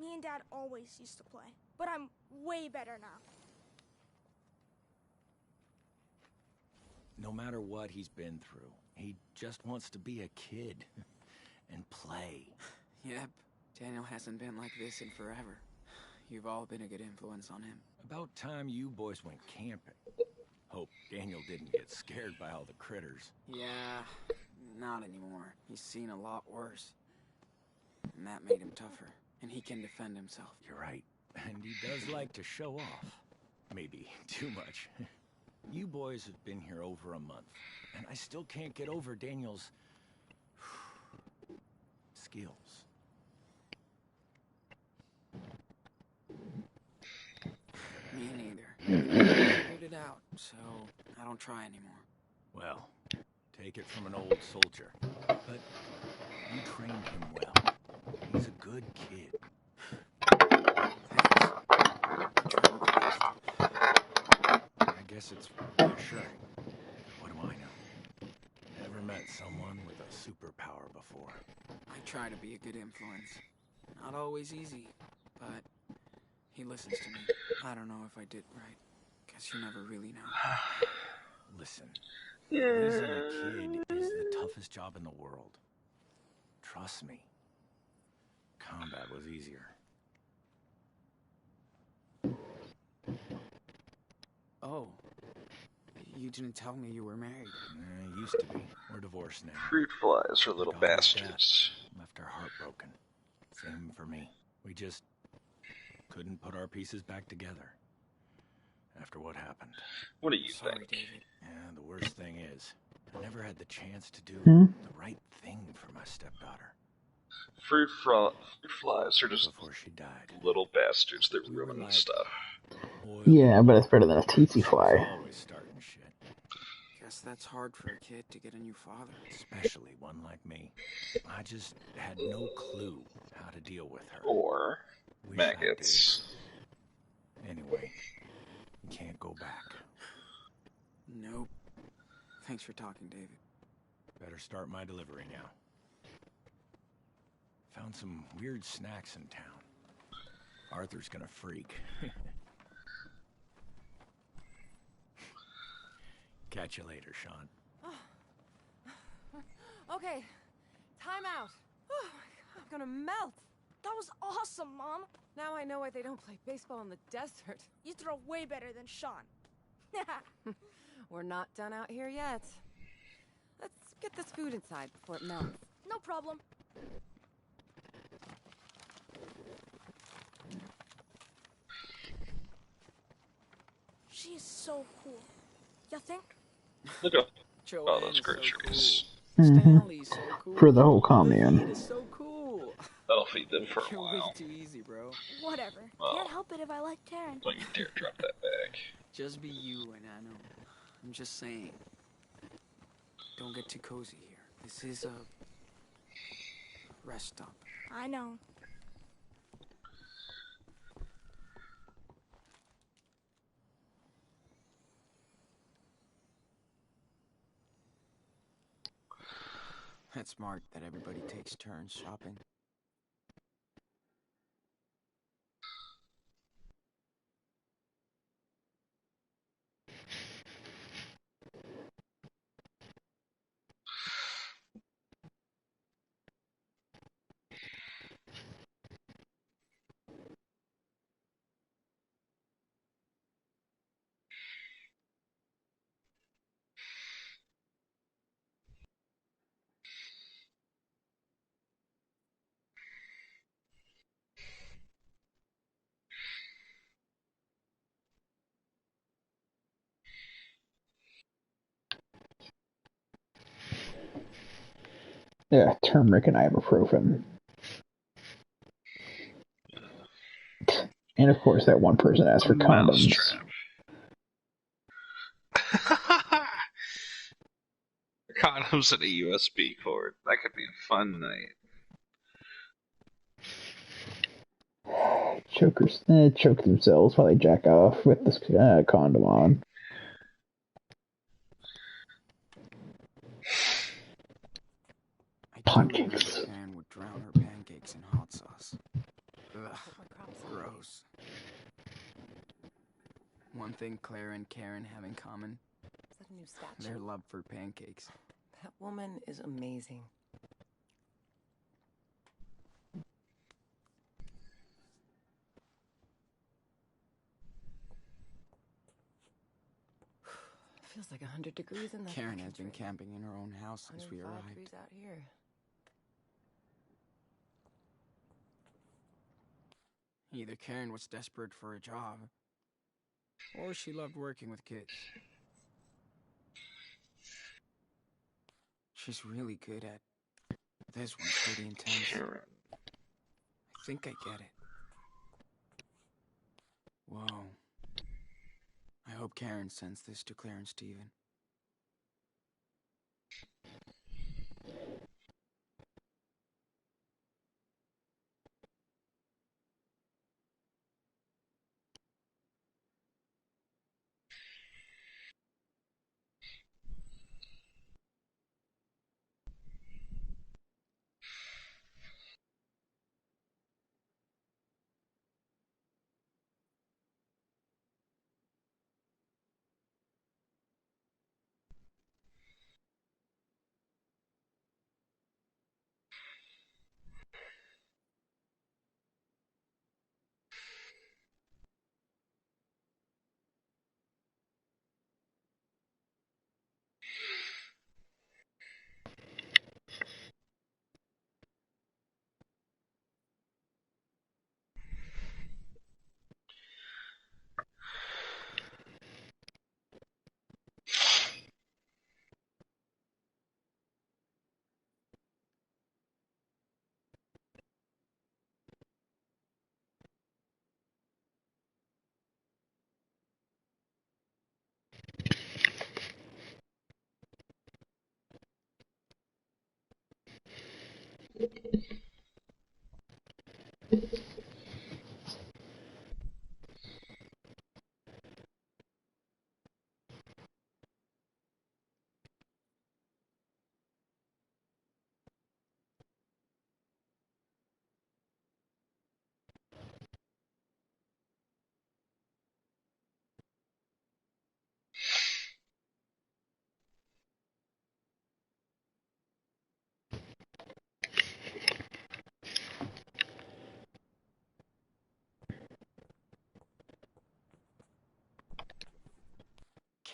Me and Dad always used to play, but I'm way better now. No matter what he's been through, he just wants to be a kid and play. Yep, Daniel hasn't been like this in forever. You've all been a good influence on him. About time you boys went camping. Hope Daniel didn't get scared by all the critters. Yeah, not anymore. He's seen a lot worse. And that made him tougher. And he can defend himself. You're right. And he does like to show off. Maybe too much. You boys have been here over a month. And I still can't get over Daniel's skills. Me neither. I figured it out, so I don't try anymore. Well, take it from an old soldier. But you trained him well. He's a good kid. I guess it's reassuring. What do I know? Never met someone with a superpower before. I try to be a good influence. Not always easy, but he listens to me. I don't know if I did right. Guess you never really know. Listen, raising a kid is the toughest job in the world. Trust me. Combat was easier. Oh. You didn't tell me you were married. Used to be. We're divorced now. Fruit flies are little bastards. Left her heartbroken. Same for me. We just couldn't put our pieces back together. After what happened. What do you Sorry, think? David. Yeah, the worst thing is, I never had the chance to do Hmm? the right thing for my stepdaughter. Fruit flies are just before she died. Little bastards that ruin stuff. Yeah, but it's better than a tsetse fly. Always starting shit. Guess that's hard for a kid to get a new father. Especially one like me. I just had no clue how to deal with her. Or maggots. Anyway, you can't go back. Nope. Thanks for talking, David. Better start my delivery now. Found some weird snacks in town. Arthur's gonna freak. Catch you later, Sean. Okay, time out. Oh my gonna melt. That was awesome, Mom. Now I know why they don't play baseball in the desert. You throw way better than Sean. We're not done out here yet. Let's get this food inside before it melts. No problem. She is so cool. You think? Look at Joanne all those is so groceries. cool. Stanley's so cool. For the whole The commune. heat is so cool. That'll feed them for a You're way while. too easy, bro. Whatever. Well, Can't help it if I like Karen. don't you dare drop that bag. Just be you, and I know. I'm just saying. Don't get too cozy here. This is a rest stop. I know. It's smart that everybody takes turns shopping. Yeah, turmeric and ibuprofen. And of course, that one person asked for condoms. Condoms and a USB cord. That could be a fun night. Chokers choke themselves while they jack off with this condom on. Pancakes. Karen would drown her pancakes in hot sauce. Ugh, gross. One thing Claire and Karen have in common. Is that a new statue? Their love for pancakes. That woman is amazing. Feels like 100 degrees in that. Karen has been camping in her own house since we 105 arrived. degrees out here. Either Karen was desperate for a job, or she loved working with kids. She's really good at... This one's pretty intense. Karen. I think I get it. Whoa. I hope Karen sends this to Claire and Steven.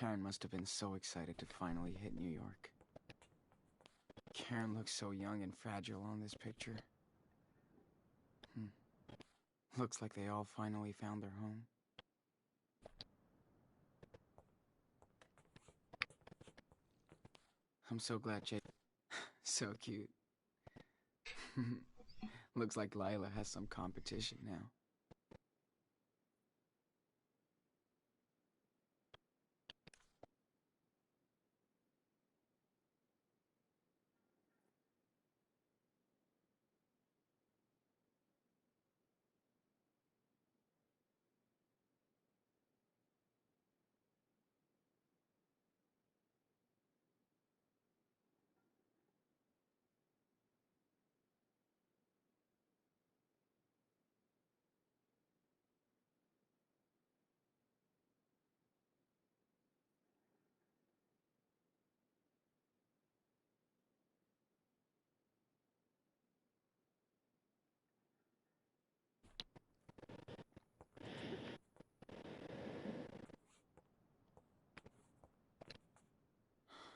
Karen must have been so excited to finally hit New York. Karen looks so young and fragile on this picture. Looks like they all finally found their home. I'm so glad Jake... So cute. Looks like Lila has some competition now.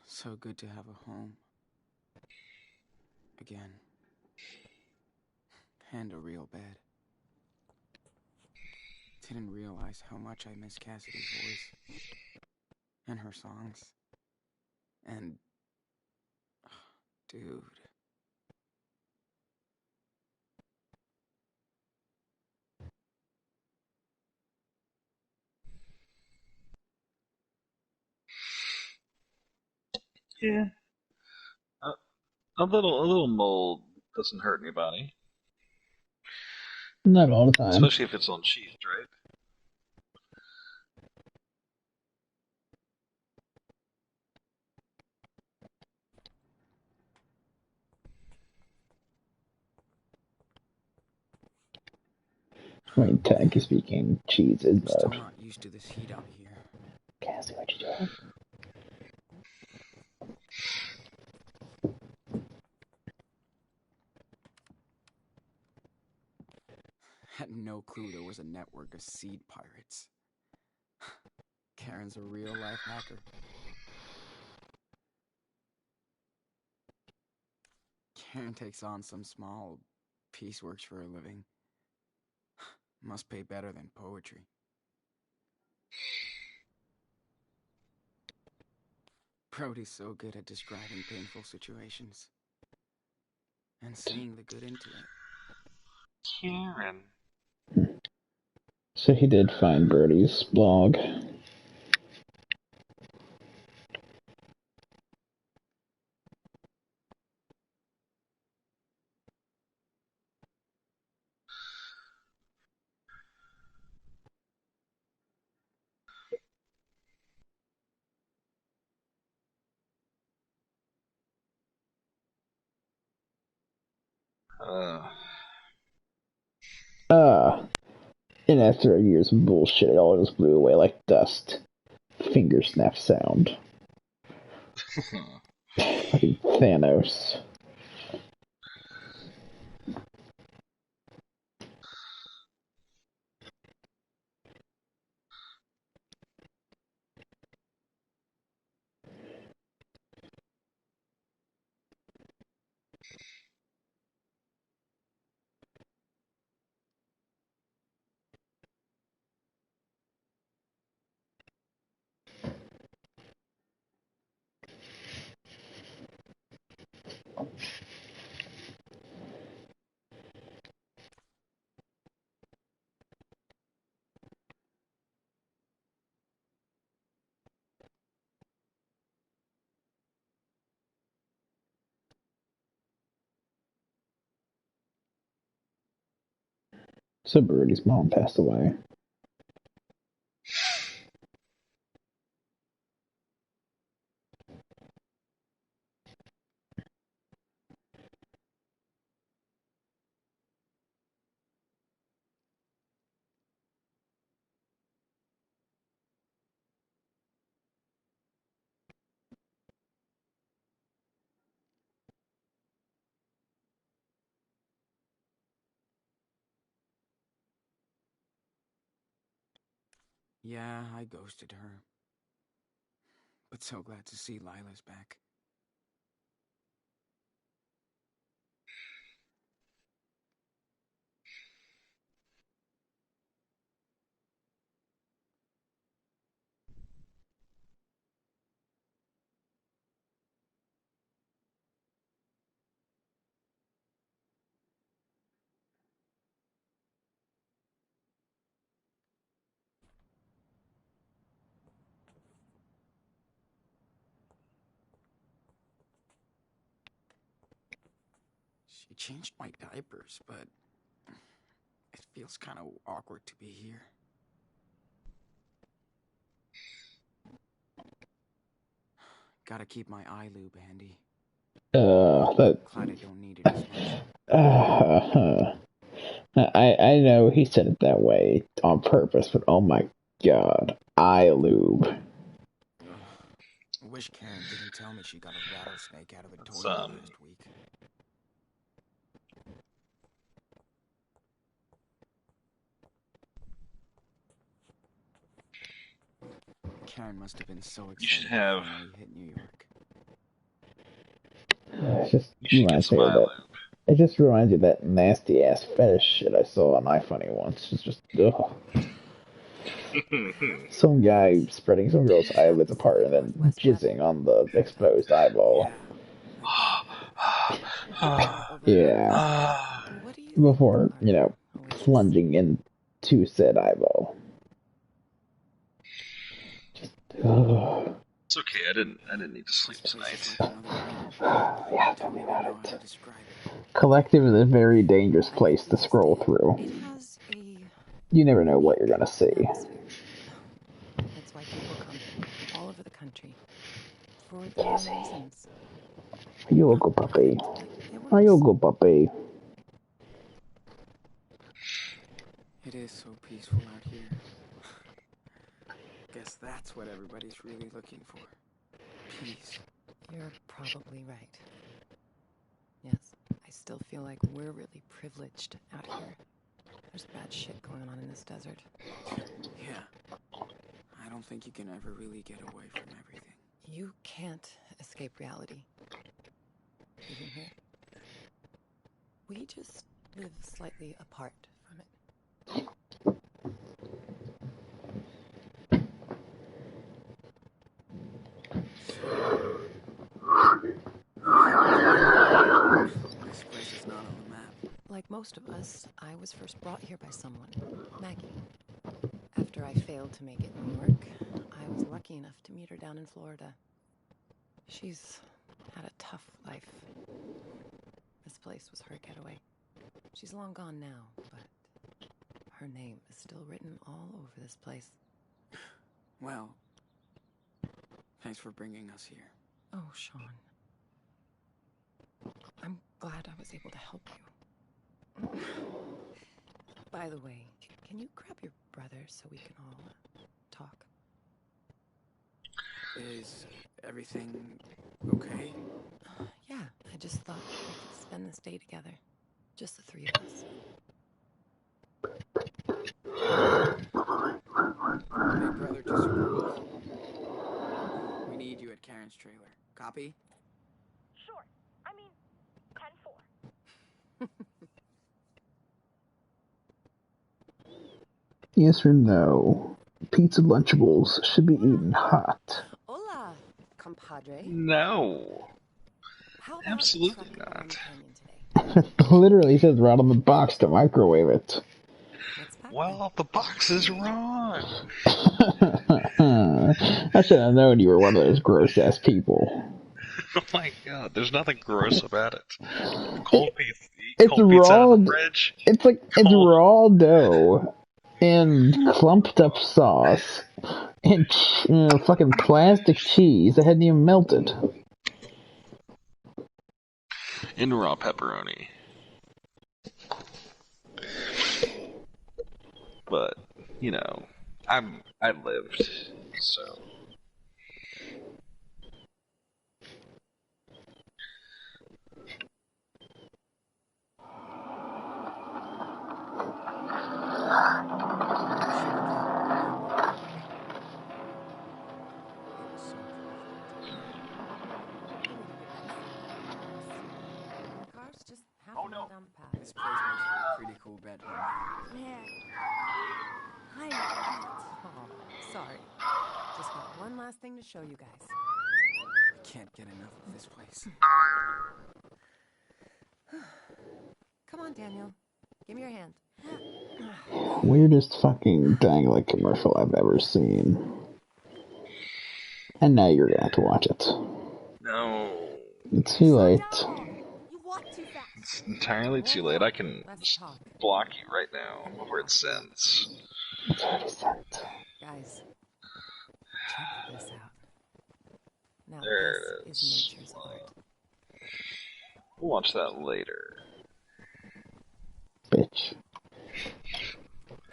So good to have a home. Again. And a real bed. Didn't realize how much I miss Cassidy's voice. And her songs. And... dude. Yeah. A little mold doesn't hurt anybody. Not all the time. Especially if it's on cheese, right? I mean, technically speaking, cheese is Still love. not used to this heat out here. Cassie, what you doing? Had no clue there was a network of seed pirates. Karen's a real-life hacker. Karen takes on some small pieceworks for a living. Must pay better than poetry. Brody's so good at describing painful situations. And seeing the good into it. Karen. So he did find Brody's blog. And after years of bullshit, it all just blew away like dust. Finger snap sound. Fucking Thanos. So Brody's mom passed away. Yeah, I ghosted her. but so glad to see Lila's back. She changed my diapers, but it feels kind of awkward to be here. Gotta keep my eye lube handy. That. Glad I don't need it as much. I know he said it that way on purpose, but oh my god, eye lube. I wish Karen didn't tell me she got a rattlesnake out of a toilet last week. Karen must have been so excited. You should have. When we hit New York. It just reminds me of that. It just reminds you of that nasty ass fetish shit I saw on iFunny once. It's just ugh. Some guy spreading some girl's eyelids apart and then jizzing on the exposed eyeball. Yeah. Before, plunging into said eyeball. Ugh. It's okay. I didn't need to sleep tonight. Yeah, tell me about it. Collective is a very dangerous place to scroll through. You never know what you're gonna see. That's why people come from all over the country for their own reasons. Yogo puppy. Yogo puppy. It is so peaceful out here. Guess that's what everybody's really looking for. Peace. You're probably right. Yes, I still feel like we're really privileged out here. There's bad shit going on in this desert. Yeah. I don't think you can ever really get away from everything. You can't escape reality. Even here. We just live slightly apart from it. This place is not on the map. Like most of us, I was first brought here by someone, Maggie. After I failed to make it in New York, I was lucky enough to meet her down in Florida. She's had a tough life. This place was her getaway. She's long gone now, but her name is still written all over this place. Well, thanks for bringing us here. Oh, Sean. I'm glad I was able to help you. By the way, can you grab your brother so we can all talk? Is everything okay? Yeah, I just thought we could spend this day together. Just the three of us. Big brother disapproves. We need you at Karen's trailer. Copy? Sure. I mean, 10-4. Yes or no? Pizza Lunchables should be eaten hot. Hola, compadre. No. How about absolutely not. Literally says right on the box to microwave it. Well, the box is wrong. I should have known you were one of those gross ass people. Oh my god, there's nothing gross about it. Cold pizza. It's cold pizza raw. out of the fridge. It's like it's raw dough and clumped up sauce and fucking plastic cheese that hadn't even melted. In raw pepperoni. But, I lived, so. one last thing to show you guys. Can't get enough of this place. Come on, Daniel. Give me your hand. Weirdest fucking dangling commercial I've ever seen. And now you're gonna have to watch it. No. It's too late. You walk too fast. It's entirely too late. I can just block you right now before it sends. It's already sent. Guys, check this out. Now There this it is nature's art. We'll watch that later. Bitch.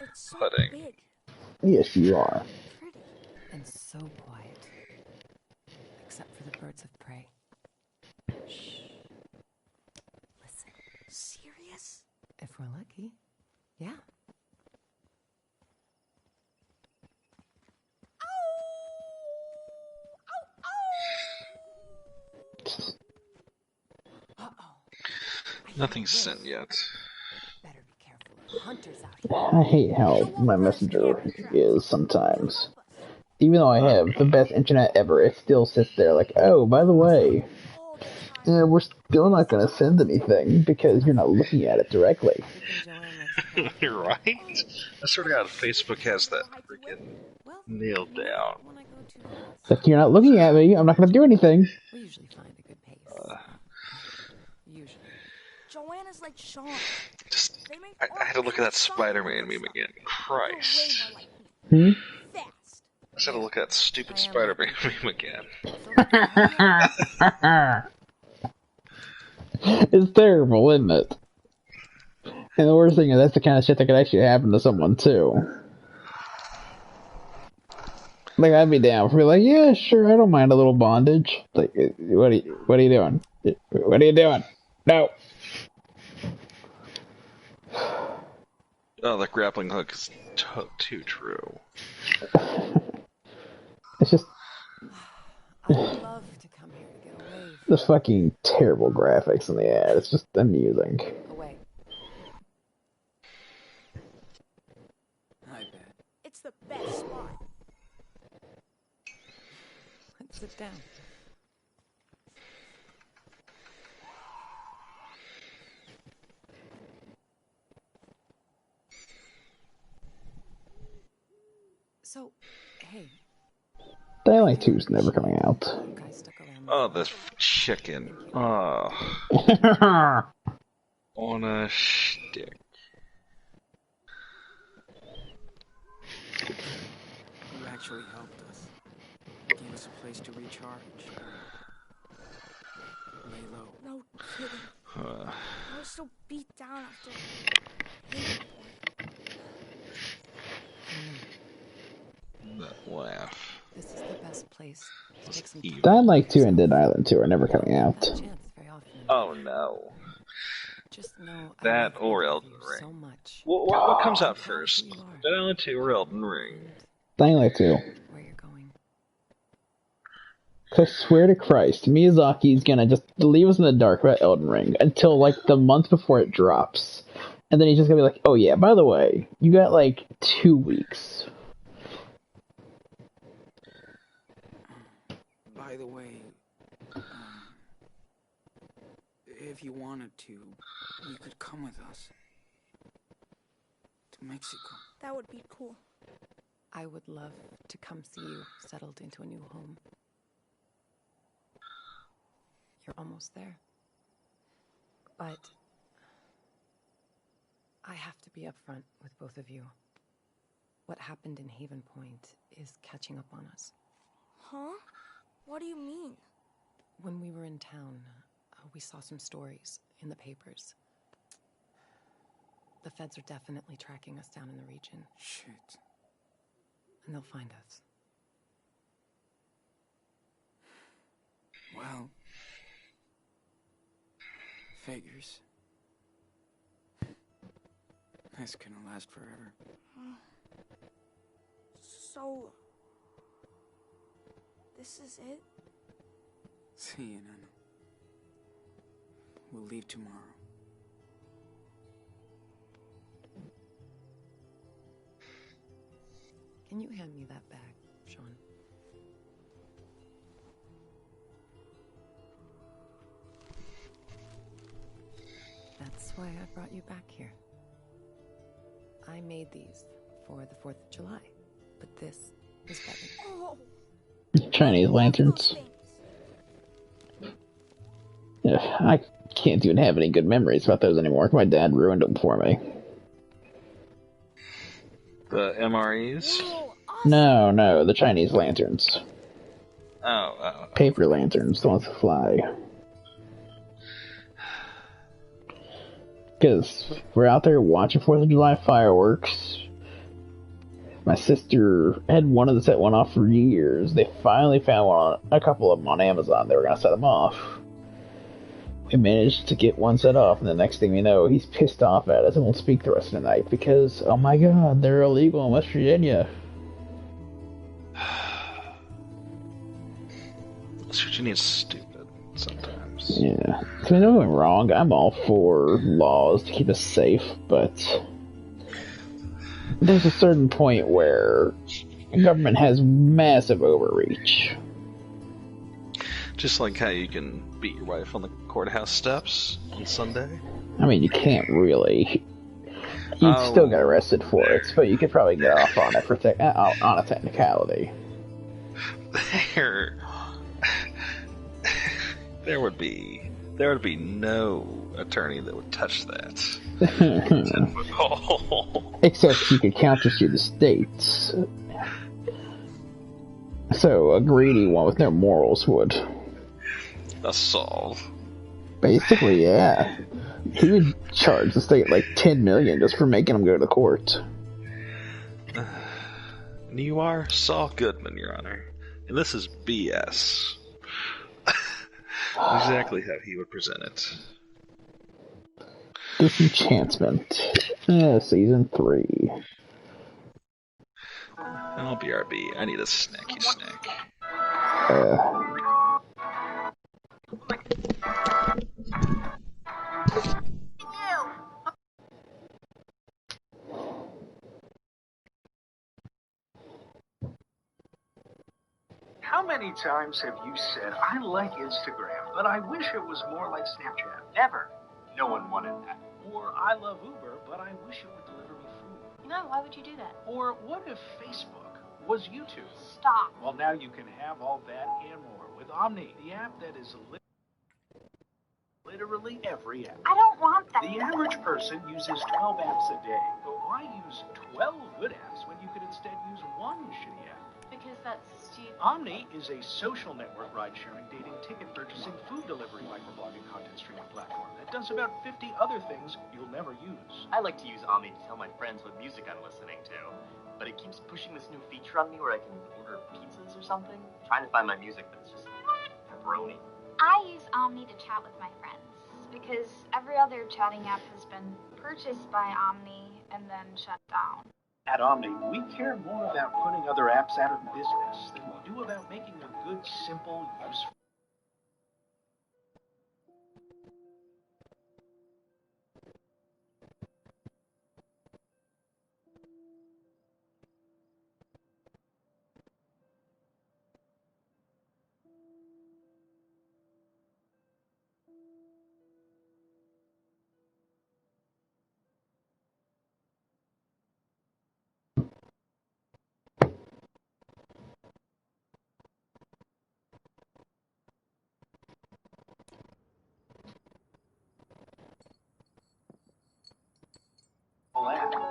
It's so Pudding. big. Yes, you are. Pretty. And so quiet. Except for the birds of prey. Shh. Listen. Serious? If we're lucky. Yeah. Nothing's sent yet. Better be careful. Hunters out here. I hate how my messenger is sometimes. Even though I have the best internet ever, it still sits there like, oh, by the way, we're still not going to send anything because you're not looking at it directly. You're right. I sort of got Facebook has that freaking nailed down. Like, you're not looking at me, I'm not going to do anything. We usually find a good pace. Usually. Joanna's like Sean. I had to look at that Spider-Man meme again. Christ. Hmm? I just had to look at that stupid Spider-Man meme again. It's terrible, isn't it? And the worst thing is that's the kind of shit that could actually happen to someone, too. Like, I'd be down for like, yeah, sure, I don't mind a little bondage. Like, what are you doing? What are you doing? No. Oh, that grappling hook is too true. It's just I'd love to come here to get away. the fucking terrible graphics in the ad. It's just amusing. Away. I bet. It's the best spot. Let's sit down. So, hey. Dying Light 2's never coming out. Oh, this chicken. Oh. On a stick. You actually helped us. Gave us a place to recharge. Lay low. No kidding. I was so beat down after Haven Point. That laugh. This is the best place to take some time. Dying Light 2 and Dead Island 2 are never coming out. Oh no. Just know that or Elden Ring. So much. What comes out first? Dead Island 2 or Elden Ring? Dying Light 2. Where you're going. Cause I swear to Christ, Miyazaki's gonna just leave us in the dark about Elden Ring until like the month before it drops. And then he's just gonna be like, oh yeah, by the way, you got like 2 weeks. By the way, if you wanted to, you could come with us to Mexico. That would be cool. I would love to come see you settled into a new home. You're almost there. But I have to be upfront with both of you. What happened in Haven Point is catching up on us. Huh? What do you mean? When we were in town, we saw some stories in the papers. The feds are definitely tracking us down in the region. Shit. And they'll find us. Well, figures. This couldn't last forever. So, this is it? See you, Nana. We'll leave tomorrow. Can you hand me that bag, Sean? why I brought you back here. I made these for the 4th of July, but this is better. Oh, Chinese lanterns. Yeah, I can't even have any good memories about those anymore. My dad ruined them for me. The MREs? No, the Chinese lanterns. Oh. Paper lanterns, the ones that fly. Because we're out there watching 4th of July fireworks. My sister had wanted to set one off for years. They finally found a couple of them on Amazon. They were going to set them off. We managed to get one set off, and the next thing we know, he's pissed off at us and won't speak the rest of the night because, oh my god, they're illegal in West Virginia. West Virginia's stupid sometimes. Yeah. So don't get me wrong, I'm all for laws to keep us safe, but there's a certain point where government has massive overreach. Just like how you can beat your wife on the courthouse steps on Sunday. I mean, you can't really. You'd still get arrested for it, but you could probably get off on it for on a technicality. There would be no attorney that would touch that. Except you could counter sue the states. So a greedy one with no morals would. Assault. Basically, yeah. He would charge the state like $10 million just for making him go to court. And you are Saul Goodman, Your Honor. And this is BS. Exactly how he would present it. Disenchantment. Season 3. I'll BRB. I need a snacky snack. How many times have you said, I like Instagram, but I wish it was more like Snapchat? Never. No one wanted that. Or I love Uber, but I wish it would deliver me food. No, why would you do that? Or what if Facebook was YouTube? Stop. Well, now you can have all that and more with Omni, the app that is literally every app. I don't want that. The average person uses 12 apps a day, but why use 12 good apps when you could instead use one shitty app? Because that's stupid. Omni is a social network ride-sharing, dating, ticket purchasing, food delivery, microblogging, content streaming platform that does about 50 other things you'll never use. I like to use Omni to tell my friends what music I'm listening to, but it keeps pushing this new feature on me where I can order pizzas or something. I'm trying to find my music, but it's just pepperoni. I use Omni to chat with my friends because every other chatting app has been purchased by Omni and then shut down. At Omni, we care more about putting other apps out of business than we do about making a good, simple, useful.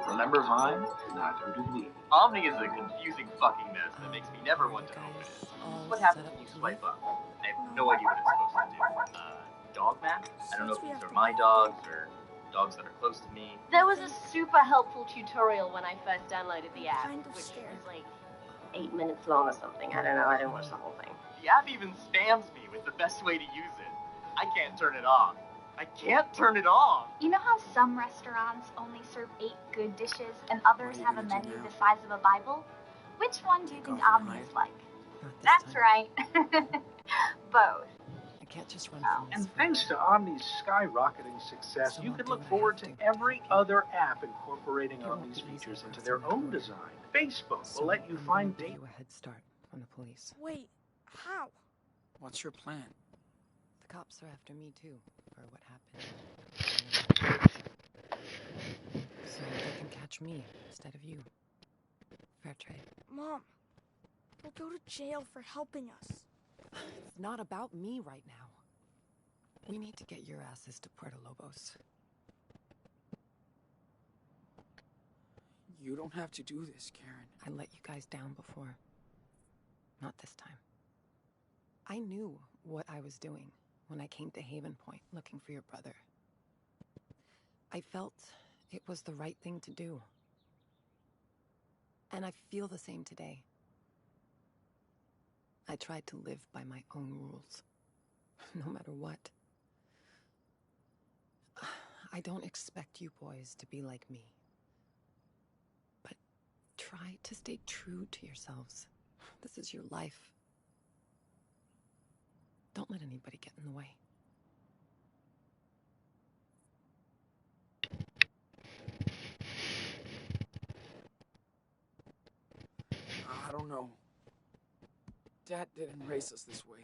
Remember Vine? Neither do we. Omni is a confusing fucking mess that makes me never want to open it. What happens when you swipe up? I have no idea what it's supposed to do. Dog map? I don't know if these are my dogs or dogs that are close to me. There was a super helpful tutorial when I first downloaded the app, which was like 8 minutes long or something. I don't know, I didn't watch the whole thing. The app even spams me with the best way to use it. I can't turn it off. I can't turn it off. You know how some restaurants only serve 8 good dishes and others have a menu the size of a Bible? Which one do you think Omni is like? That's right. Both. I can't just run. And thanks to Omni's skyrocketing success, you can look forward to every other app incorporating Omni's features into their own design. Facebook will let you find data. A head start on the police. Wait, how? What's your plan? The cops are after me too, for what happened. watch me instead of you. Fair trade. Mom, we'll go to jail for helping us. It's not about me right now. We need to get your asses to Puerto Lobos. You don't have to do this, Karen. I let you guys down before. Not this time. I knew what I was doing when I came to Haven Point looking for your brother. I felt it was the right thing to do. And I feel the same today. I tried to live by my own rules, no matter what. I don't expect you boys to be like me. But try to stay true to yourselves. This is your life. Don't let anybody get in the way. I don't know. Dad didn't raise us this way.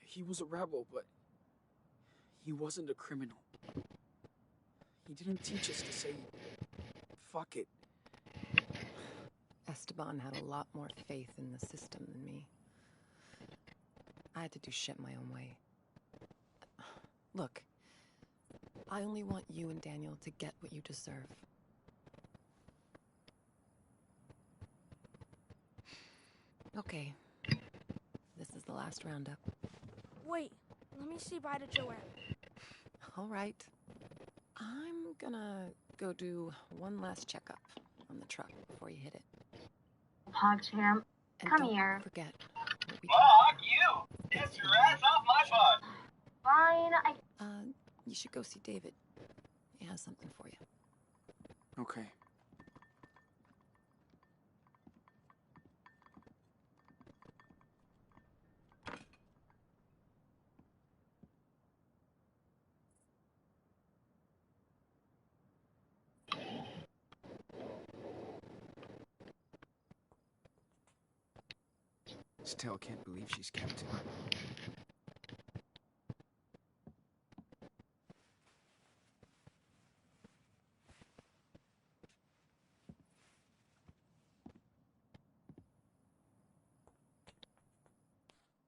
He was a rebel, but he wasn't a criminal. He didn't teach us to say, fuck it. Esteban had a lot more faith in the system than me. I had to do shit my own way. Look, I only want you and Daniel to get what you deserve. Okay. This is the last roundup. Wait, let me say bye to Joanne. All right. I'm gonna go do one last checkup on the truck before you hit it. PogChamp, come here. Don't forget. Fuck you! Get your ass off my butt! Fine, You should go see David. He has something for you. Okay. Still can't believe she's kept him.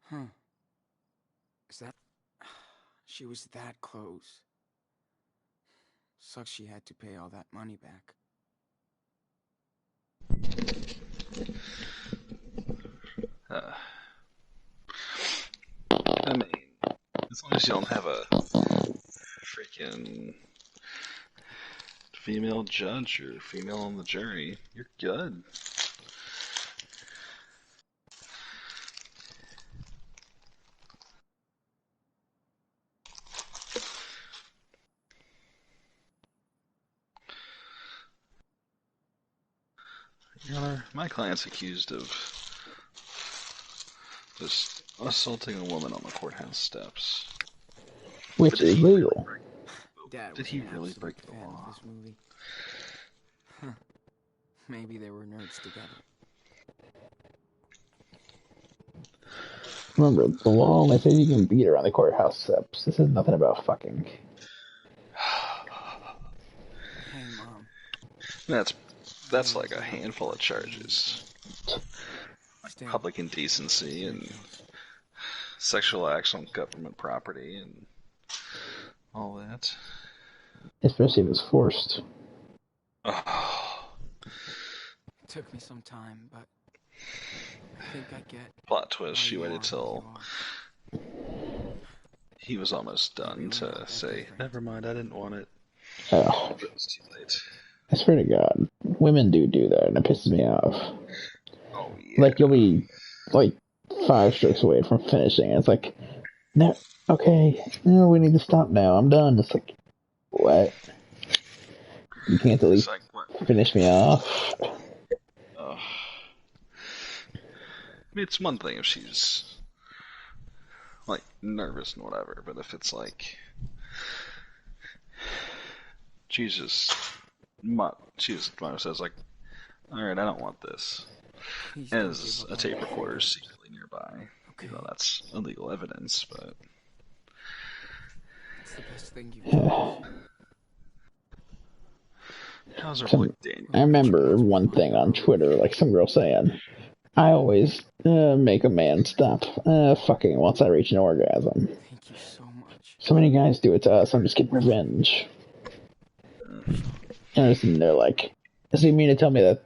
Huh. Is that... She was that close. Sucks she had to pay all that money back. I mean, as long as you don't have a freaking female judge or female on the jury, you're good. Your Honor, my client's accused of just assaulting a woman on the courthouse steps. Which is legal. Did he really break the law? This movie. Huh. Maybe they were nerds together. Remember, the law only says you can beat her on the courthouse steps. This is nothing about fucking. Hey, Mom. That's like a handful of charges. Like public indecency and sexual acts on government property and all that. Especially if it's forced. Oh. It took me some time, but I think I get... Plot twist, she waited till he was almost done to say, never mind, I didn't want it. Oh. It was too late. I swear to God, women do that, and it pisses me off. Oh, yeah. Like, you'll be, like, 5 strokes away from finishing, and it's like, no, okay, no, we need to stop now, I'm done. It's like, what? You can't at least finish me off? I mean, it's one thing if she's, like, nervous and whatever, but if it's like, Jesus, she just says, like, alright, I don't want this. As a tape recorder secretly nearby. Okay. You know, that's illegal evidence, but... It's the best thing you've done. How's it like, Daniel? I remember one thing on Twitter, like some girl saying, I always make a man stop fucking once I reach an orgasm. Thank you so much. So many guys do it to us, I'm just getting revenge. And they're like, so you mean to tell me that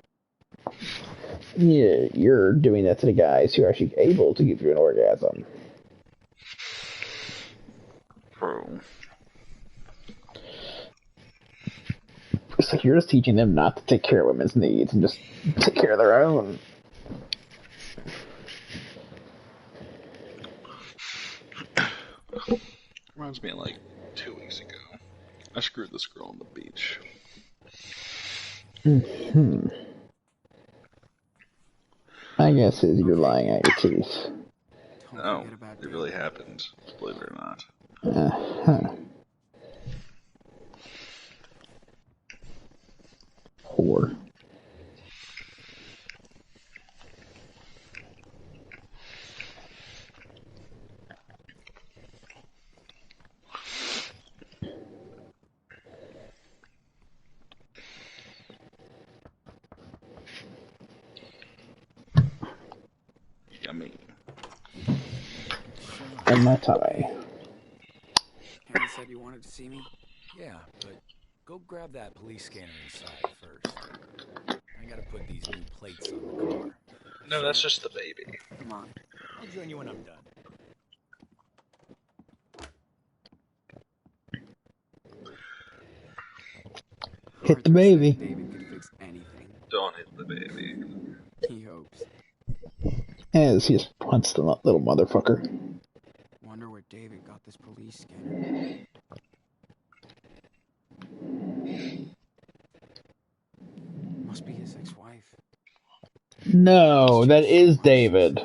you're doing that to the guys who are actually able to give you an orgasm? Bro. It's like you're just teaching them not to take care of women's needs and just take care of their own. Reminds me of like 2 weeks ago. I screwed this girl on the beach. Mm-hmm. I guess you're lying at your teeth. No, it really happened, believe it or not. Uh-huh. Whore. Yummy. In my tummy. Harry said you wanted to see me? Yeah, but go grab that police scanner inside first. I gotta put these new plates on the car. No, that's just the baby. Come on. I'll join you when I'm done. Hit the baby. David could fix anything. Don't hit the baby. He hopes. As he just punts the little motherfucker. Wonder where David got this police scanner. Must be his ex-wife. No, that is David.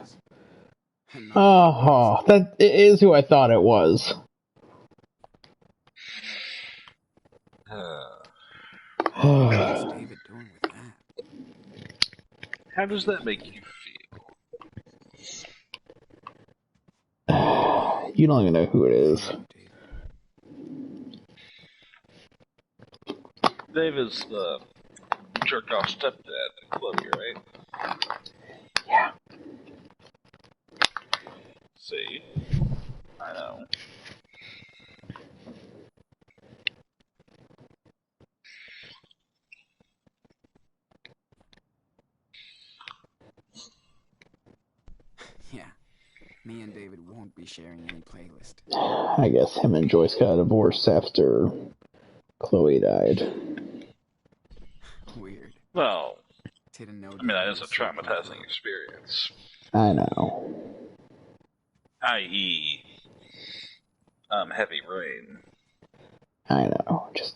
Oh, that is who I thought it was. What's David doing with that? How does that make you feel? You don't even know who it is. David's the jerk-off stepdad to Chloe, right? Yeah. See? I know. Yeah. Me and David won't be sharing any playlist. I guess him and Joyce got a divorce after Chloe died. Weird. Well, Didn't know. I mean, that is a traumatizing experience. I know. I.e., heavy rain. I know. Just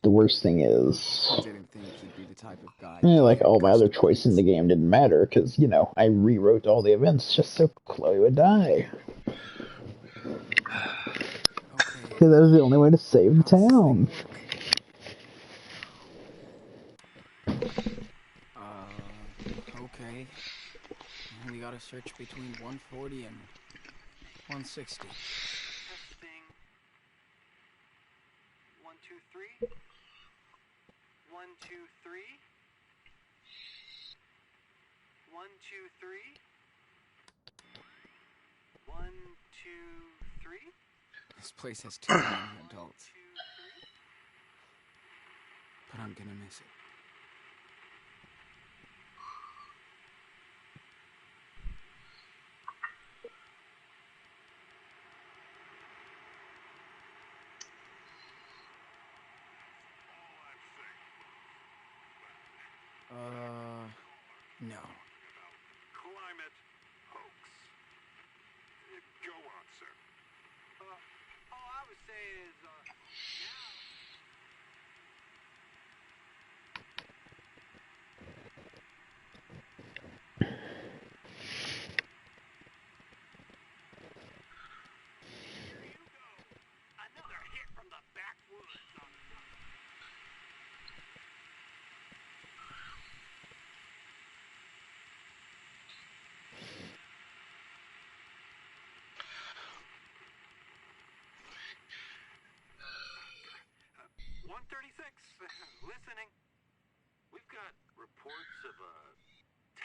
the worst thing is, I didn't think he'd be the type of guy. Like all my other choices in the game didn't matter because I rewrote all the events just so Chloe would die. Because that was the only way to save the town. Okay. We gotta search between 140 and 160. Testing. 1, 2, 3. 1, 2, 3. 1, 2, 3. 1, 2, 3. This place has too many adults. But I'm gonna miss it. No. Climate hoax. Go on, sir. All I would say is, Here you go. Another hit from the backwoods on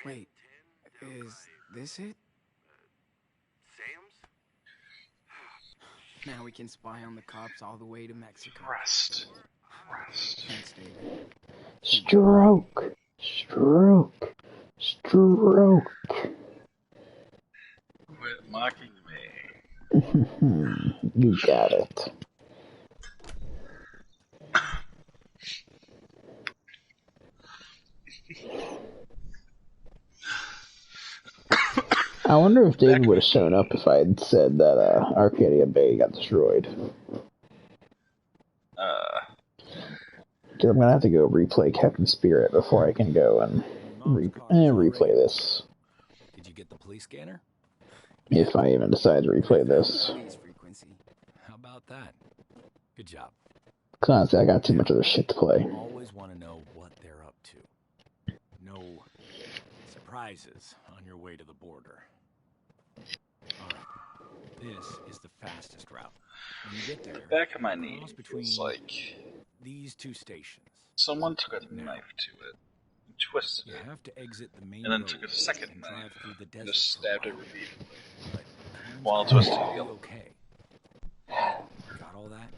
Wait, is this it? Now we can spy on the cops all the way to Mexico. Rest. Thanks, David. Stroke. Quit mocking me. You got it. I wonder if David would have shown up if I had said that Arcadia Bay got destroyed. I'm gonna have to go replay Captain Spirit before I can go and replay this. Did you get the police scanner? If I even decide to replay this. How about that? Good job. Honestly, I got too much other shit to play. Always want to know what they're up to. No surprises on your way to the border. Alright, this is the fastest route. When you get there, The back of my knee feels like these two stations. someone took a knife to it, and twisted it, have to exit the main and then road took a second and knife drive through the and desert just for a stabbed it while. repeatedly, But while twisting the other. okay. Got all that?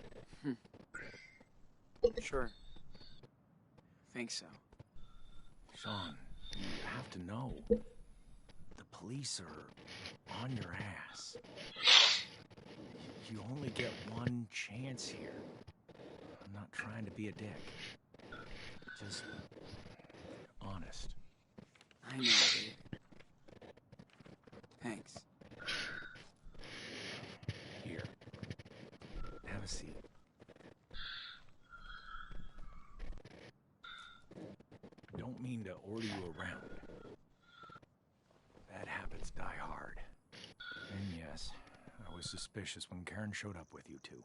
Sure. Think so. Sean, you have to know. The police are on your ass. You only get one chance here. I'm not trying to be a dick. Just honest. I know, David. Thanks. Here. Have a seat. Don't mean to order you around. Bad habits die hard. And yes, I was suspicious when Karen showed up with you two.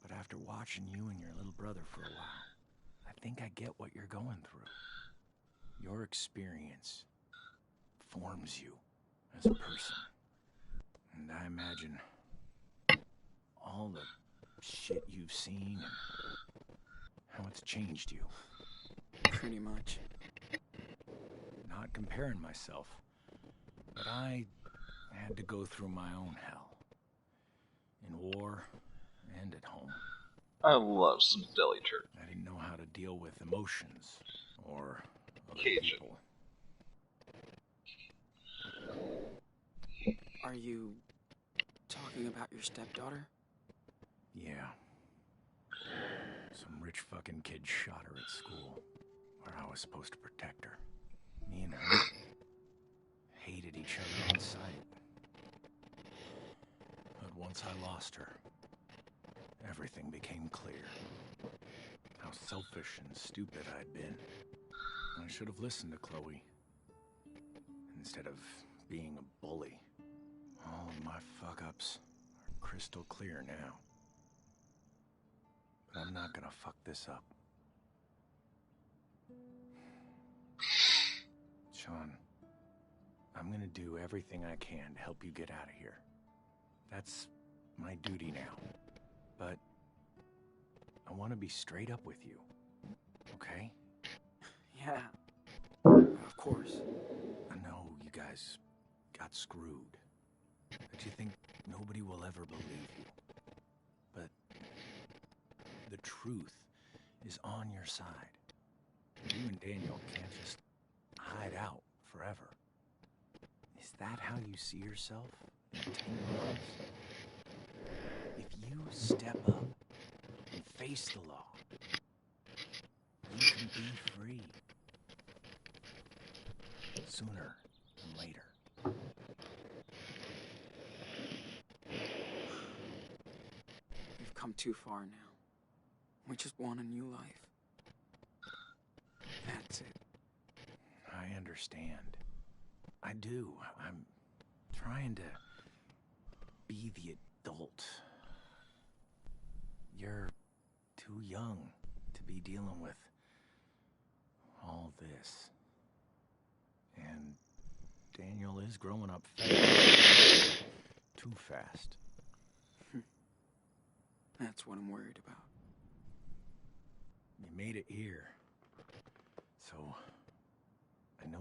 But after watching you and your little brother for a while, I think I get what you're going through. Your experience forms you as a person. And I imagine all the shit you've seen and how it's changed you. Pretty much. Not comparing myself, but I had to go through my own hell. In war and at home. I love some deli turkey. I didn't know how to deal with emotions or other Cajun. people. Are you talking about your stepdaughter? Yeah. Some rich fucking kid shot her at school, where I was supposed to protect her. Me and her hated each other on sight. But once I lost her, everything became clear. How selfish and stupid I'd been. I should have listened to Chloe, instead of being a bully. All of my fuck-ups are crystal clear now. But I'm not gonna fuck this up. Sean, I'm gonna do everything I can to help you get out of here. That's my duty now. But I want to be straight up with you, okay? Yeah. Of course. I know you guys got screwed. That you think nobody will ever believe you. But the truth is on your side. You and Daniel can't just hide out forever. Is that how you see yourself in 10 years? If you step up and face the law, you can be free. Sooner than later. We've come too far now. We just want a new life. That's it. I understand. I do. I'm trying to be the adult. You're too young to be dealing with all this. And Daniel is growing up fast. Too fast. That's what I'm worried about. You made it here. So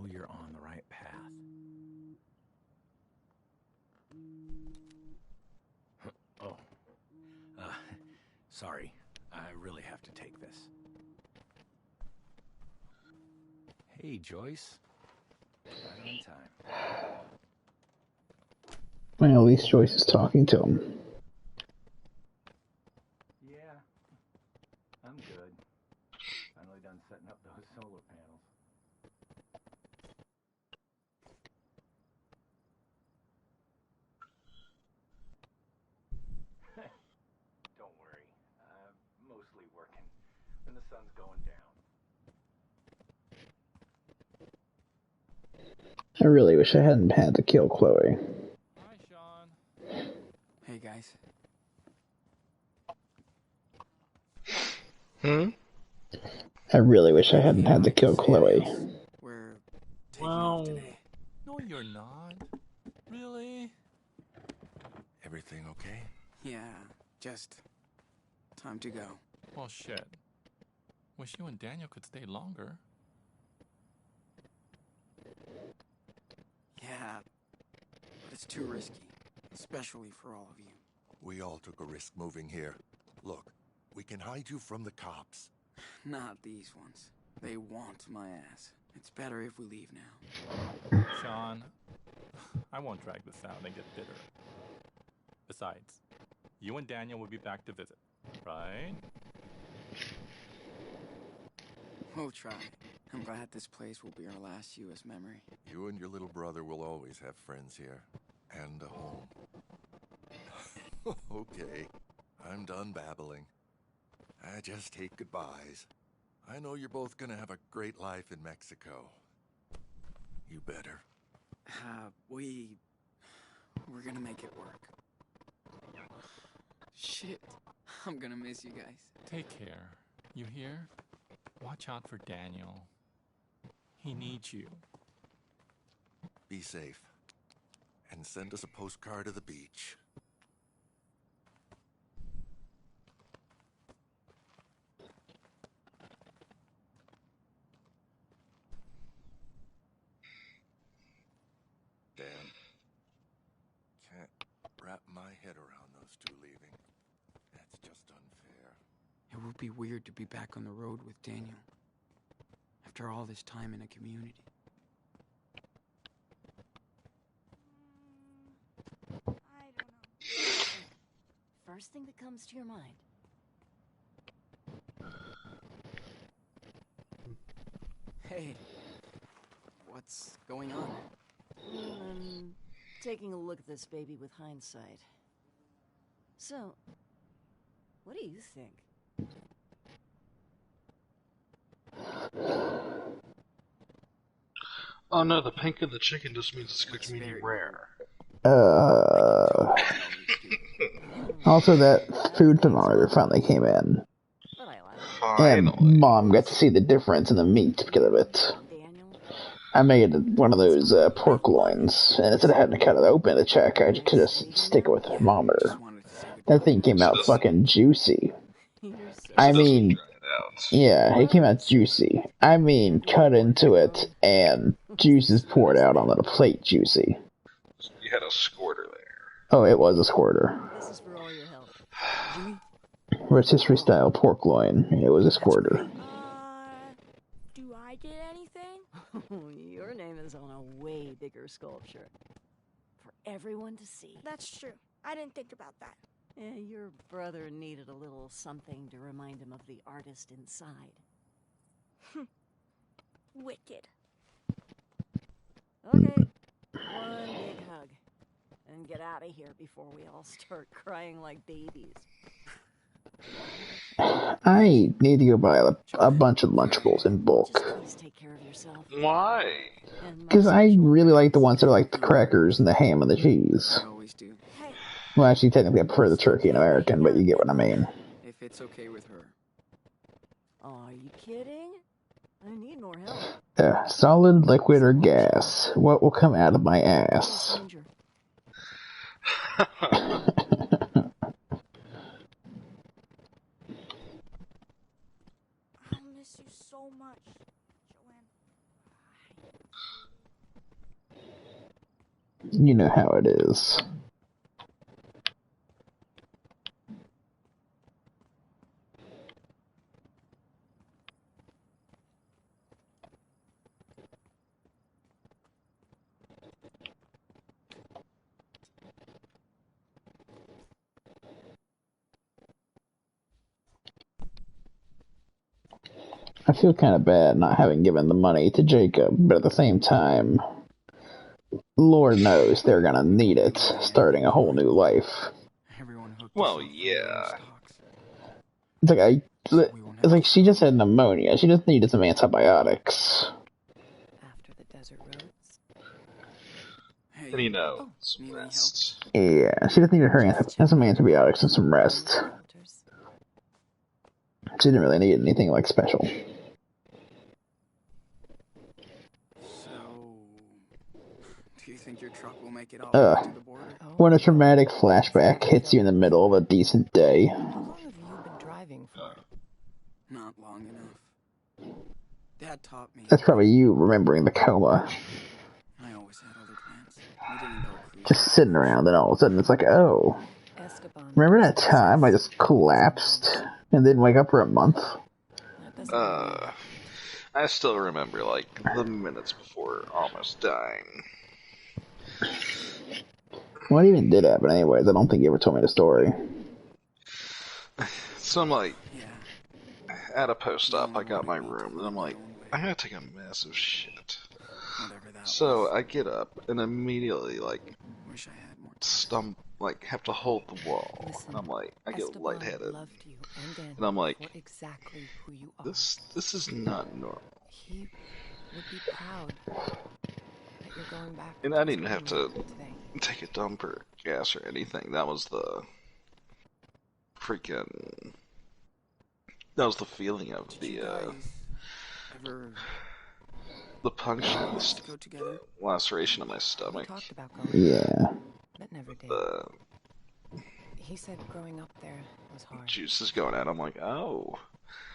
know you're on the right path. Oh. Sorry. I really have to take this. Hey, Joyce. Right on time. Well, at least Joyce is talking to him. Yeah, I'm good. Finally done setting up those solar panels. Don't worry. I'm mostly working when the sun's going down. I really wish I hadn't had to kill Chloe. Hi, Sean. Hey, guys. I really wish I hadn't had to kill Chloe. We're taking off today. No, you're not. Really? Everything okay? Yeah, just time to go. Well, shit. Wish you and Daniel could stay longer. Yeah, but it's too risky, especially for all of you. We all took a risk moving here. Look, we can hide you from the cops. Not these ones. They want my ass. It's better if we leave now. Sean, I won't drag this out and get bitter. Besides, you and Daniel will be back to visit, right? We'll try. I'm glad this place will be our last U.S. memory. You and your little brother will always have friends here. And a home. Okay, I'm done babbling. I just hate goodbyes. I know you're both gonna have a great life in Mexico. You better. We're gonna make it work. Shit, I'm gonna miss you guys. Take care. You hear? Watch out for Daniel. He needs you. Be safe. And send us a postcard of the beach. Dan. Can't wrap my head around those two leaving. That's just unfair. It would be weird to be back on the road with Daniel. After all this time in a community. I don't know. First thing that comes to your mind. Hey, what's going on? I'm taking a look at this baby with hindsight. So, what do you think? Oh no, the pink of the chicken just means it's cooked medium rare. Also, that food thermometer finally came in. And Mom got to see the difference in the meat because of it. I made one of those pork loins, and instead of having to cut it open to check, I could just stick it with a thermometer. That thing came out fucking juicy. I mean, yeah, it came out juicy. I mean, cut into it, and juices poured out onto the plate juicy. You had a squirter there. Oh, it was a squirter. This is for all your help. Rotisserie style pork loin. It was a squirter. Do I get anything? Your name is on a way bigger sculpture. For everyone to see. That's true. I didn't think about that. Yeah, your brother needed a little something to remind him of the artist inside. Wicked. Okay, one big hug. And get out of here before we all start crying like babies. I need to go buy a bunch of Lunchables in bulk. Please take care of yourself. Why? Because I really like the ones that are like the crackers and the ham and the cheese. Well, actually, technically I prefer the turkey and American, but you get what I mean. If it's okay with her. Are you kidding? I need more help. Solid, liquid, or gas? What will come out of my ass? I'll miss you so much, Joanne. You know how it is. I feel kind of bad not having given the money to Jacob, but at the same time, Lord knows they're gonna need it, starting a whole new life. Well, yeah. It's like she just had pneumonia. She just needed some antibiotics. After the desert roads. And you know, some rest. Yeah, she just needed some antibiotics and some rest. She didn't really need anything like special. Do you think your truck will make it all the way to the border? When a traumatic flashback hits you in the middle of a decent day. How long have you been driving for? Not long enough. Dad taught me. That's probably you remembering the coma. I always had other plans. We didn't go cruising. Just sitting around, and all of a sudden it's like, oh, remember that time I just collapsed and didn't wake up for a month? I still remember, like, the minutes before almost dying. What even did happen anyways? I don't think you ever told me the story. So I'm like, at a post-op, I got my room, and I'm like, I gotta take a massive shit. So I get up, and immediately, like, have to hold the wall. And I'm like, I get lightheaded. And I'm like, this is not normal. He would be proud that you're going back. And I didn't have to take a dump or gas or anything. That was the feeling of the puncture, the laceration of my stomach. Yeah. But never did. He said growing up there was hard. Juice is going out. I'm like, oh.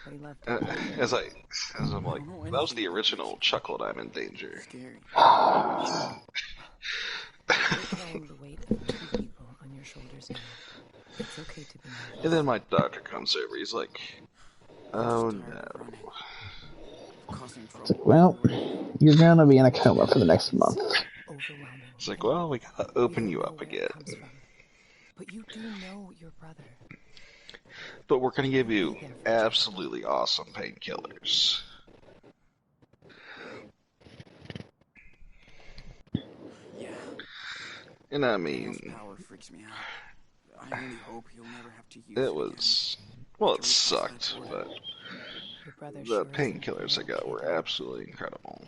But he loved as I'm like, that was the original chuckle I'm in danger. You're carrying the weight of 2 people on your shoulders now. It's okay to be nervous. And then my doctor comes over. He's like, oh no. It's like, well, you're gonna be in a coma for the next month. It's like, well, we gotta open you up again. But you do know your brother. But we're gonna give you absolutely awesome painkillers. Yeah. And I mean, power freaks me out. I only hope he'll never have to use it was, well, it sucked, but the painkillers I got were absolutely incredible.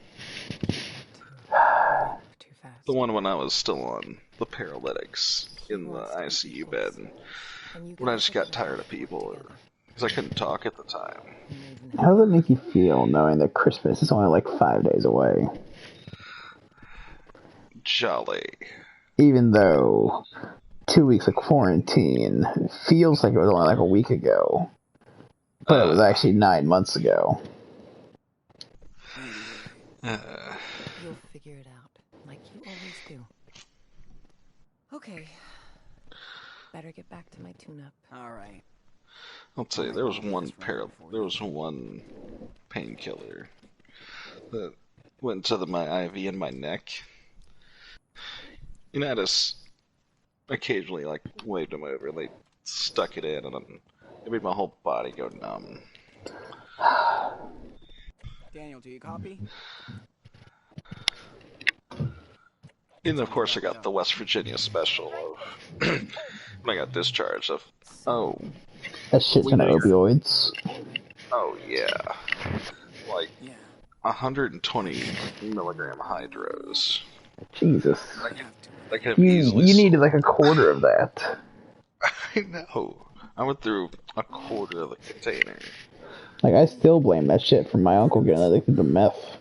The one when I was still on the paralytics in the ICU bed, when I just got tired of people, because I couldn't talk at the time. How does it make you feel knowing that Christmas is only like 5 days away? Jolly. Even though 2 weeks of quarantine feels like it was only like a week ago, but it was actually 9 months ago. You'll figure it out, like you always do. Okay. Better get back to my tune-up. Alright. I'll tell you, there was one painkiller that went to my IV in my neck. You know, I just occasionally, like, waved them over, they stuck it in, and it made my whole body go numb. Daniel, do you copy? And of course, I got the West Virginia special of when I got discharged of, oh. That shit's in opioids. Oh, yeah. Like, 120 milligram hydros. Jesus. You needed like a quarter of that. I know. I went through a quarter of the container. Like, I still blame that shit from my uncle getting addicted to meth.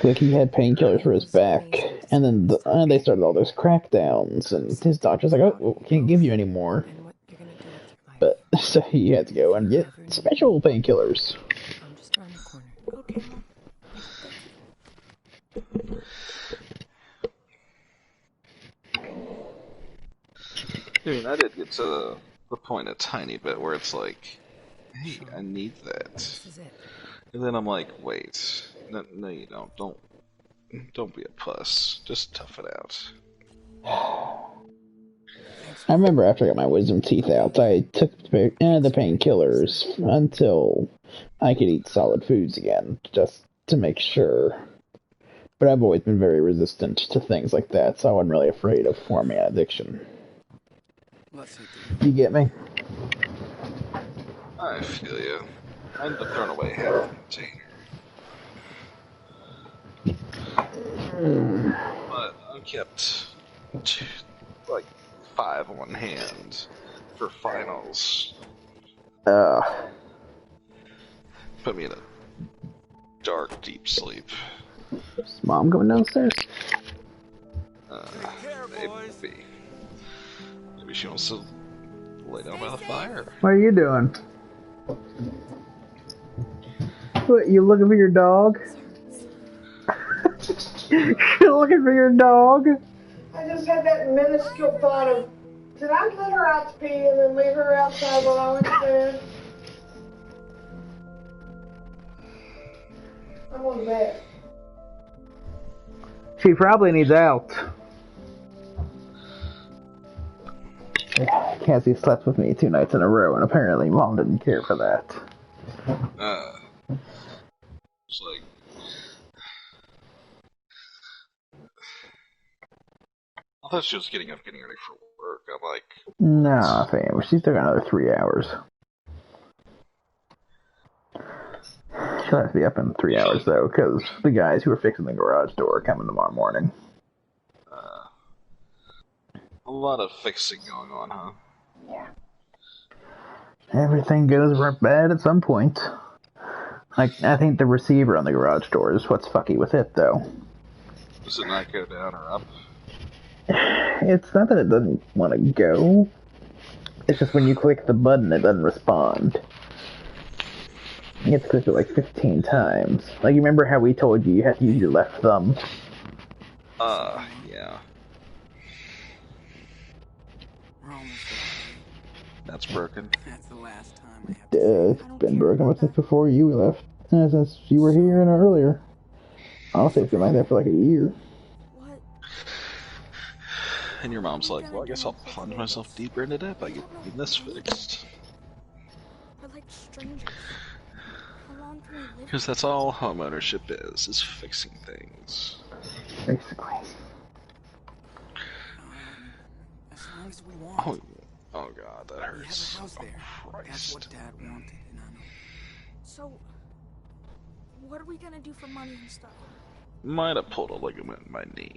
Like, he had painkillers for his back, and then they started all those crackdowns, and his doctor's like, oh, well, can't give you any more. But, so he had to go and get special painkillers. I'm just around the corner. Okay. I mean, I did get to the point a tiny bit where it's like, hey, I need that. This is it. And then I'm like, wait, no, you don't. Don't be a puss. Just tough it out. I remember after I got my wisdom teeth out, I took the painkillers until I could eat solid foods again, just to make sure. But I've always been very resistant to things like that, so I wasn't really afraid of forming an addiction. You get me? I feel you. I ended up throwing away half the container. But I kept like 5 on hand for finals. Put me in a dark, deep sleep. Is Mom going downstairs? Maybe she wants to lay down by the fire. What are you doing? What, you looking for your dog? You looking for your dog? I just had that minuscule thought of, did I let her out to pee and then leave her outside while I went to bed? I'm on bed. She probably needs out. Cassie slept with me 2 nights in a row, and apparently Mom didn't care for that. It's like, I thought she was getting up, getting ready for work. I'm like, nah, fam, she's still got another 3 hours. She'll have to be up in 3 hours, though, because the guys who are fixing the garage door are coming tomorrow morning. a lot of fixing going on, huh? Yeah. Everything goes bad at some point. Like, I think the receiver on the garage door is what's fucky with it, though. Does it not go down or up? It's not that it doesn't want to go. It's just when you click the button, it doesn't respond. You have to click it like 15 times. Like, you remember how we told you had to use your left thumb? Yeah. That's broken. That's the last time I have It's been broken since before you left. Since you were here and earlier. Honestly, it's been like that for like a year. And your mom's like, well, I guess I'll plunge myself deeper into that by getting this fixed. We're like strangers. How long can we live? Because that's all homeownership is fixing things. Basically. As long as we want. Oh god, that hurts. We have a house there. That's what Dad wanted, and I know. So, what are we gonna do for money and stuff? Might have pulled a ligament in my knee.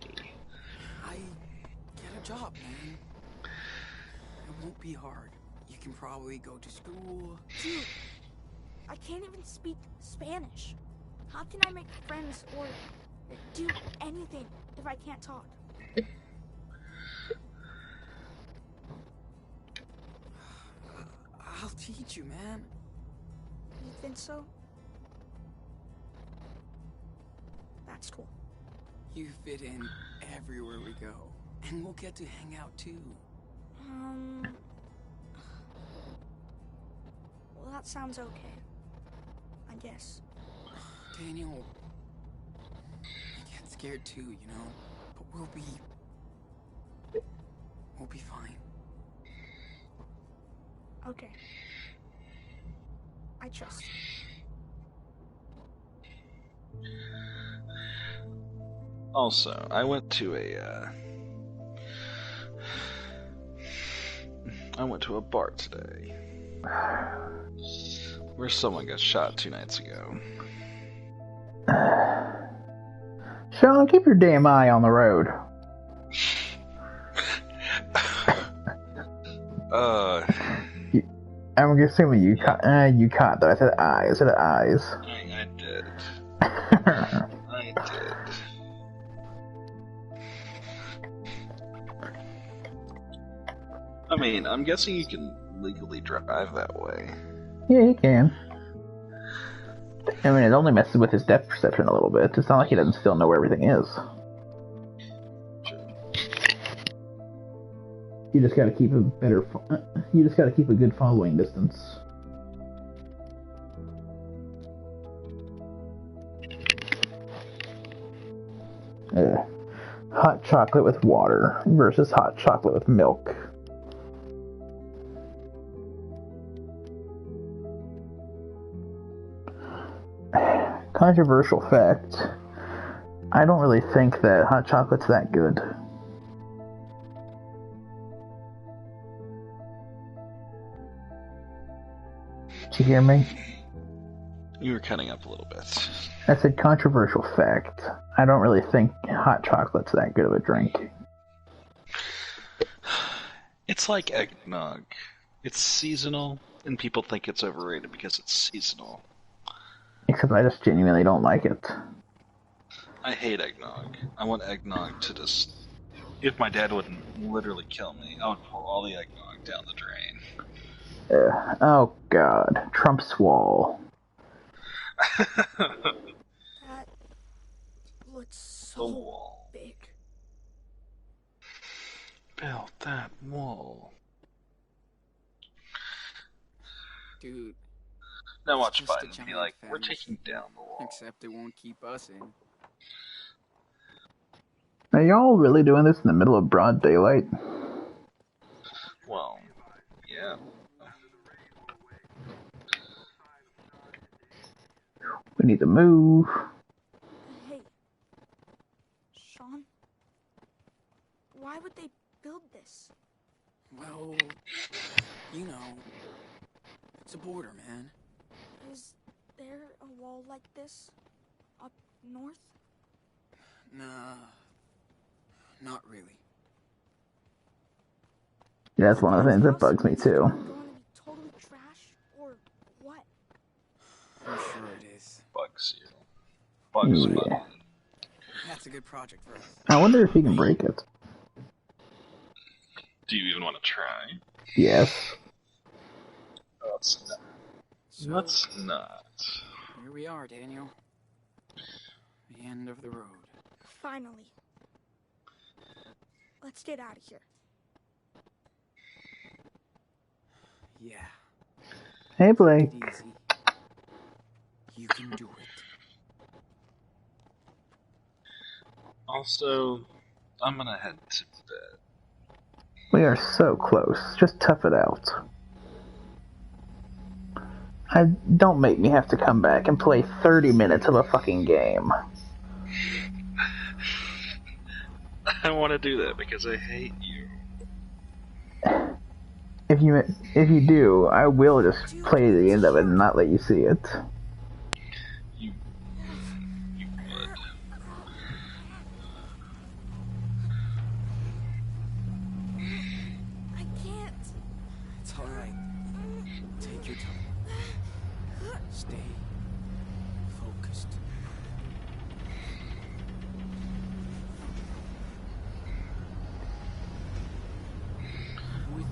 Get a job, man. It won't be hard. You can probably go to school. Dude, I can't even speak Spanish. How can I make friends or do anything if I can't talk? I'll teach you, man. You think so? That's cool. You fit in everywhere we go. And we'll get to hang out, too. Well, that sounds okay. I guess. Daniel, I get scared, too, you know? But we'll be fine. Okay. I trust you. Also, I went to a bar today where someone got shot 2 nights ago. Sean, keep your damn eye on the road. I'm assuming you caught that. I said eyes. I did. I did. I mean, I'm guessing you can legally drive that way. Yeah, he can. I mean, it only messes with his depth perception a little bit. It's not like he doesn't still know where everything is. You just gotta keep a better. You just gotta keep a good following distance. Hot chocolate with water versus hot chocolate with milk. Controversial fact. I don't really think that hot chocolate's that good. Did you hear me? You were cutting up a little bit. I said controversial fact. I don't really think hot chocolate's that good of a drink. It's like eggnog. It's seasonal, and people think it's overrated because it's seasonal. Except I just genuinely don't like it. I hate eggnog. I want eggnog to just... If my dad wouldn't literally kill me, I would pour all the eggnog down the drain. Oh god. Trump swole. That looks so big. Build that wall. Dude. Now watch Biden be like, we're taking down the wall. Except it won't keep us in. Are y'all really doing this in the middle of broad daylight? Well, yeah. We need to move. Hey, Sean, why would they build this? Well, you know, it's a border, man. Is there a wall like this up north? Nah, not really. Yeah, that's one of the things that bugs me too. Going to be totally trash, or what? I'm sure it is. Bugs you. Bugs me. Yeah. That's a good project for us. I wonder if he can break it. Do you even want to try? Yes. Let's not. Let's not. Here we are, Daniel. The end of the road. Finally. Let's get out of here. Yeah. Hey, Blake. Easy. You can do it. Also, I'm gonna head to bed. We are so close. Just tough it out. Don't make me have to come back and play 30 minutes of a fucking game. I want to do that because I hate you. If you do, I will just play to the end of it and not let you see it. You would. I can't. It's alright. Take your time. Stay focused.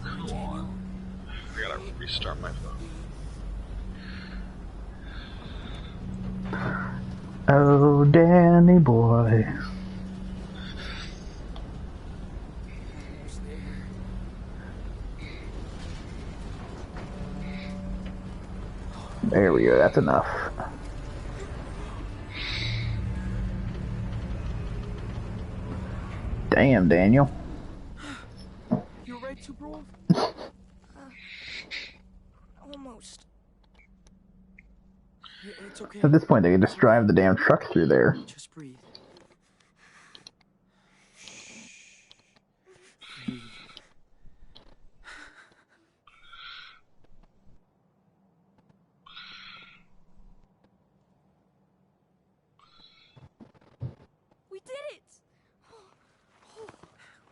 Come on. I gotta restart my phone. Oh, Danny boy. There we go, that's enough. Damn, Daniel. You alright, Super Wolf? Almost. It's okay. At this point, they can just drive the damn truck through there. Just breathe. We did it!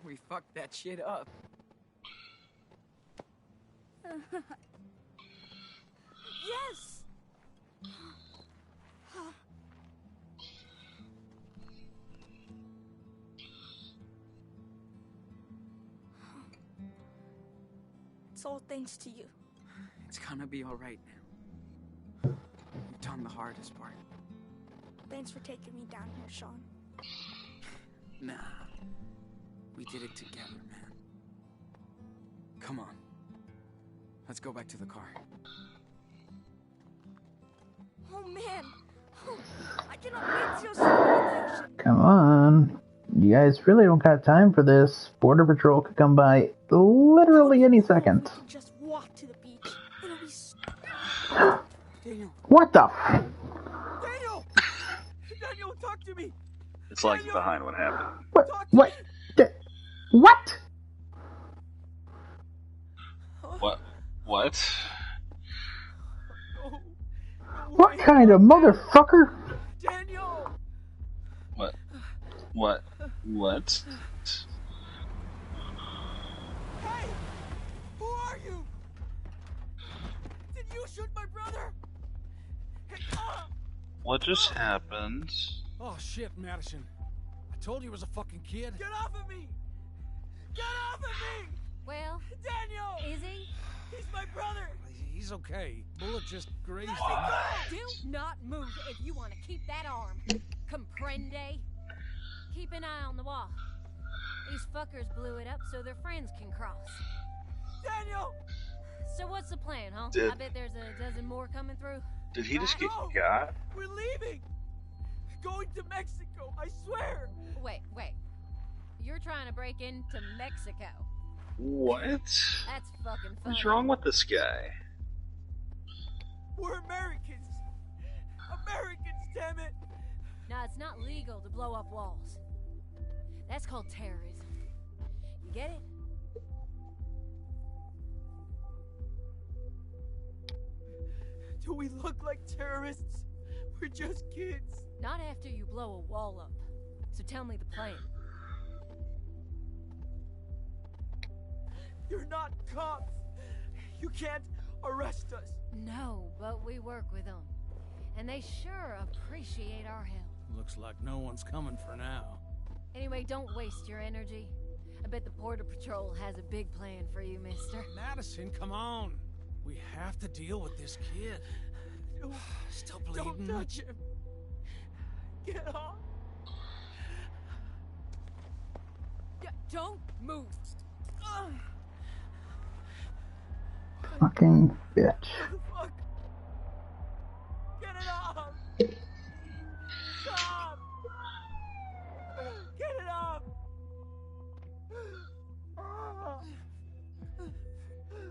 We fucked that shit up. Yes! It's all thanks to you. It's gonna be alright now. You've done the hardest part. Thanks for taking me down here, Sean. Nah. We did it together, man. Come on. Let's go back to the car. Oh man! Oh, I cannot wait to go swimming in the ocean. Come on. You guys really don't got time for this. Border Patrol could come by literally any second. We can just walk to the beach. It'll be Daniel. What the Daniel! Daniel, talk to me! It's like behind what happened. What? What? What? What? What kind of motherfucker? Daniel! What? Hey! Who are you? Did you shoot my brother? Hey, What just happened? Oh shit, Madison. I told you he was a fucking kid. Get off of me! Get off of me! Well, Daniel! is he? He's my brother! He's okay. Bullet just grazed him. Do not move if you want to keep that arm. Comprende? Keep an eye on the wall. These fuckers blew it up so their friends can cross. Daniel! So what's the plan, huh? Did- I bet there's a dozen more coming through. Did he just get No! got? We're leaving! Going to Mexico, I swear! Wait. You're trying to break into Mexico. What? That's fucking funny. What's wrong with this guy? We're Americans! Americans, damn it! No, it's not legal to blow up walls. That's called terrorism. You get it? Do we look like terrorists? We're just kids. Not after you blow a wall up. So tell me the plan. You're not cops. You can't arrest us. No, but we work with them. And they sure appreciate our help. Looks like no one's coming for now. Anyway, don't waste your energy. I bet the Border Patrol has a big plan for you, mister. Madison, come on. We have to deal with this kid. Still bleeding. Don't touch him. Get off. Don't move. Fucking bitch. Fuck. Get it off. Stop. Get it off.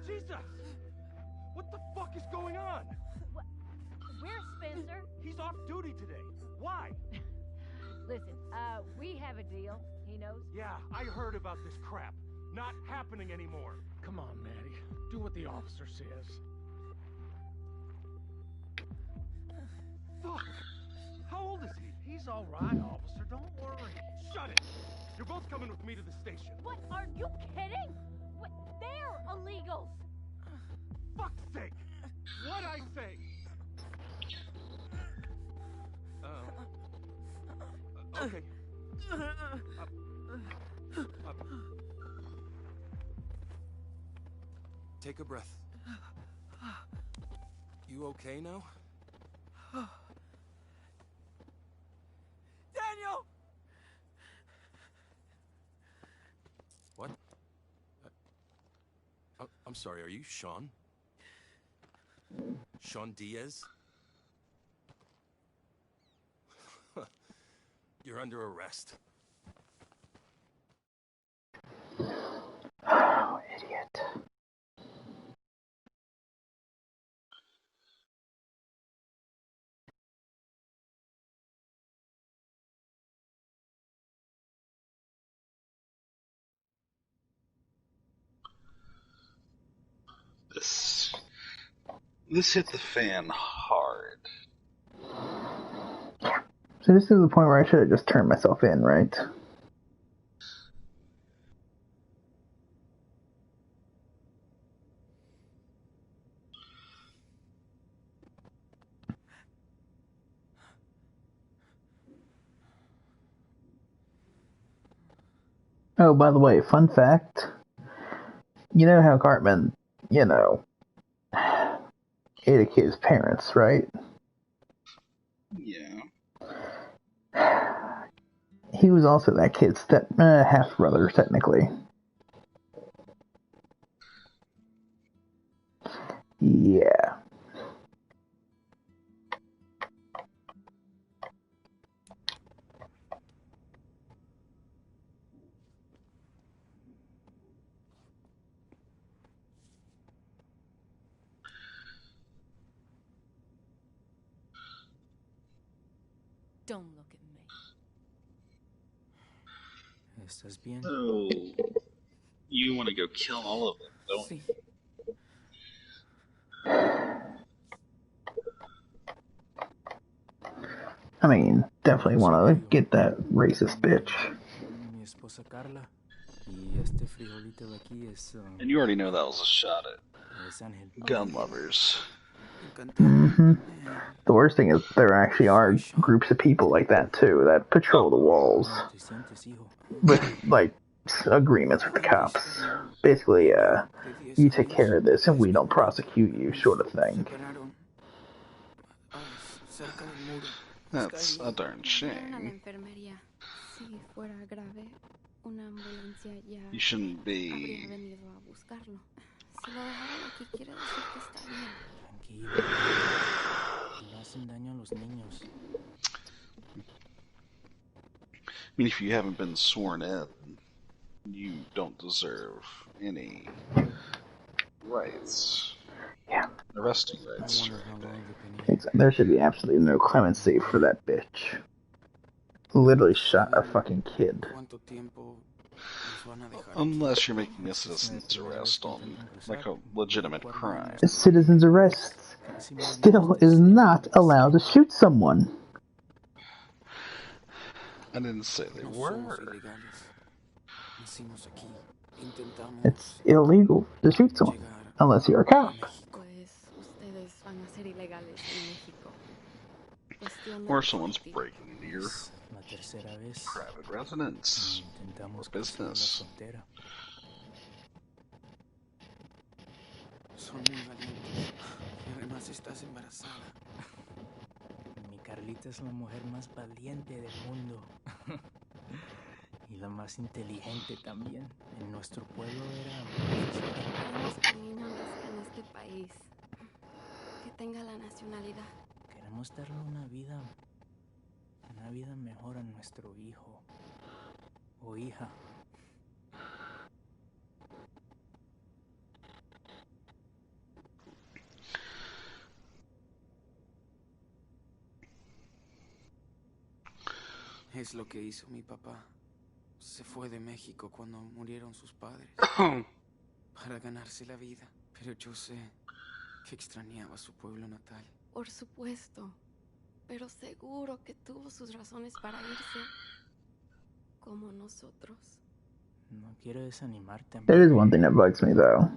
Jesus! What the fuck is going on? Where's Spencer? He's off duty today. Why? Listen, we have a deal. He knows. Yeah, I heard about this crap. Not happening anymore. Come on, Maddie. Do what the officer says. Fuck! How old is he? He's all right, officer. Don't worry. Shut it! You're both coming with me to the station. What? Are you kidding? What? They're illegals. Fuck's sake! What'd I say? Okay. Take a breath. You okay now? Daniel! What? I'm sorry, are you Sean? Sean Diaz? You're under arrest. Oh, idiot. This hit the fan hard. So this is the point where I should have just turned myself in, right? Oh, by the way, fun fact. You know how Cartman, ate a kid's parents, right? Yeah. He was also that kid's half-brother, technically. Don't look at me. ¿Estás bien? Oh, you want to go kill all of them, don't you? I mean, definitely want to get that racist bitch. Mi esposa Carla. Y este frijolito de aquí es. And you already know that was a shot at gun lovers. Mm-hmm. The worst thing is there actually are groups of people like that too that patrol the walls with like agreements with the cops. Basically, you take care of this and we don't prosecute you, sort of thing. That's a darn shame. You shouldn't be. I mean, if you haven't been sworn in, you don't deserve any rights. Yeah. Arresting rights. There should be absolutely no clemency for that bitch. Literally shot a fucking kid. Unless you're making a citizen's arrest on, like, a legitimate crime. A citizen's arrest still is not allowed to shoot someone. I didn't say they were. It's illegal to shoot someone, unless you're a cop. Or someone's breaking into your private residence or business. Son muy valientes. Y además estás embarazada. Mi Carlita es la mujer más valiente del mundo. Y la más inteligente también. En nuestro pueblo era Queremos que el niño nazca en este país. Que tenga la nacionalidad. Queremos darle una vida mejor a nuestro hijo o hija. Es lo que hizo mi papá. Se fue de México cuando murieron sus padres. Para ganarse la vida. Pero yo sé que extrañaba su pueblo natal. Por supuesto. Pero seguro que tuvo sus razones para irse. Como nosotros. No quiero desanimarte. There is one thing that bugs me though.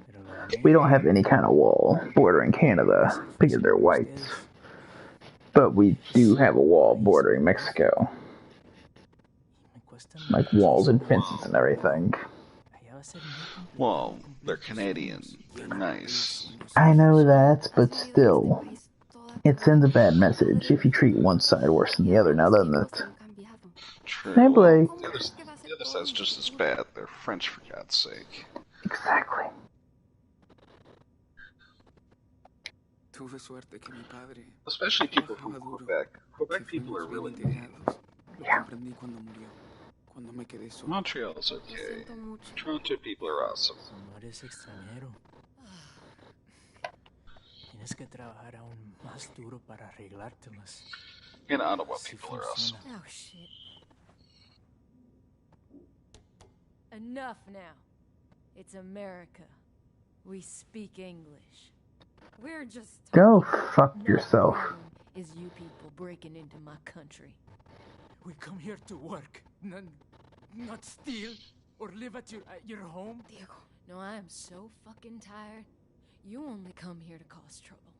We don't have any kind of wall bordering Canada because they're whites. But we do have a wall bordering Mexico. Like walls and fences and everything. Well, they're Canadian. They're nice. I know that, but still. It sends a bad message if you treat one side worse than the other, now doesn't it? True. Hey, Blake. The other side's just as bad. They're French, for God's sake. Exactly. Tuve suerte que mi padre. Especially people from Quebec. Quebec people are really mean. Yeah. Montreal's okay. Toronto people are awesome. No eres extranjero. Tienes que trabajar aún más duro para arreglártelas. In Ottawa, people are awesome. Oh, shit. Enough now. It's America. We speak English. We're just Go fuck yourself. Is you people breaking into my country? We come here to work, not steal or live at your home. Diego. No, I am so fucking tired. You only come here to cause trouble.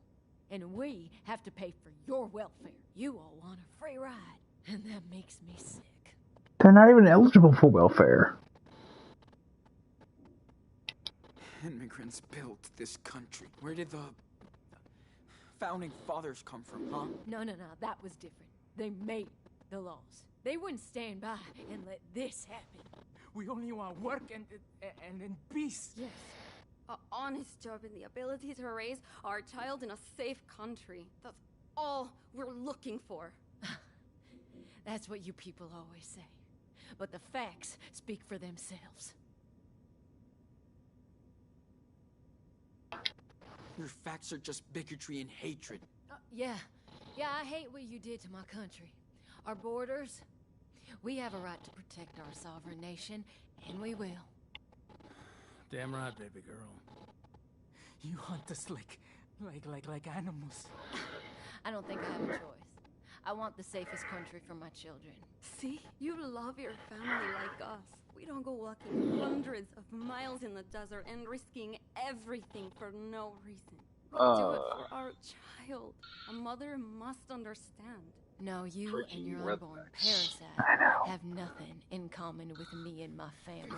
And we have to pay for your welfare. You all want a free ride. And that makes me sick. They're not even eligible for welfare. Immigrants built this country. Where did the founding fathers come from, huh? No, that was different. They made the laws. They wouldn't stand by and let this happen. We only want work and in peace. Yes. An honest job and the ability to raise our child in a safe country. That's all we're looking for. That's what you people always say. But the facts speak for themselves. Your facts are just bigotry and hatred. Yeah, I hate what you did to my country. our borders. We have a right to protect our sovereign nation, and we will. Damn right, baby girl. You hunt us like animals. I don't think I have a choice. I want the safest country for my children. See? You love your family like us. We don't go walking hundreds of miles in the desert and risking everything for no reason. We do it for our child. A mother must understand. No, you and your unborn parasite have nothing in common with me and my family.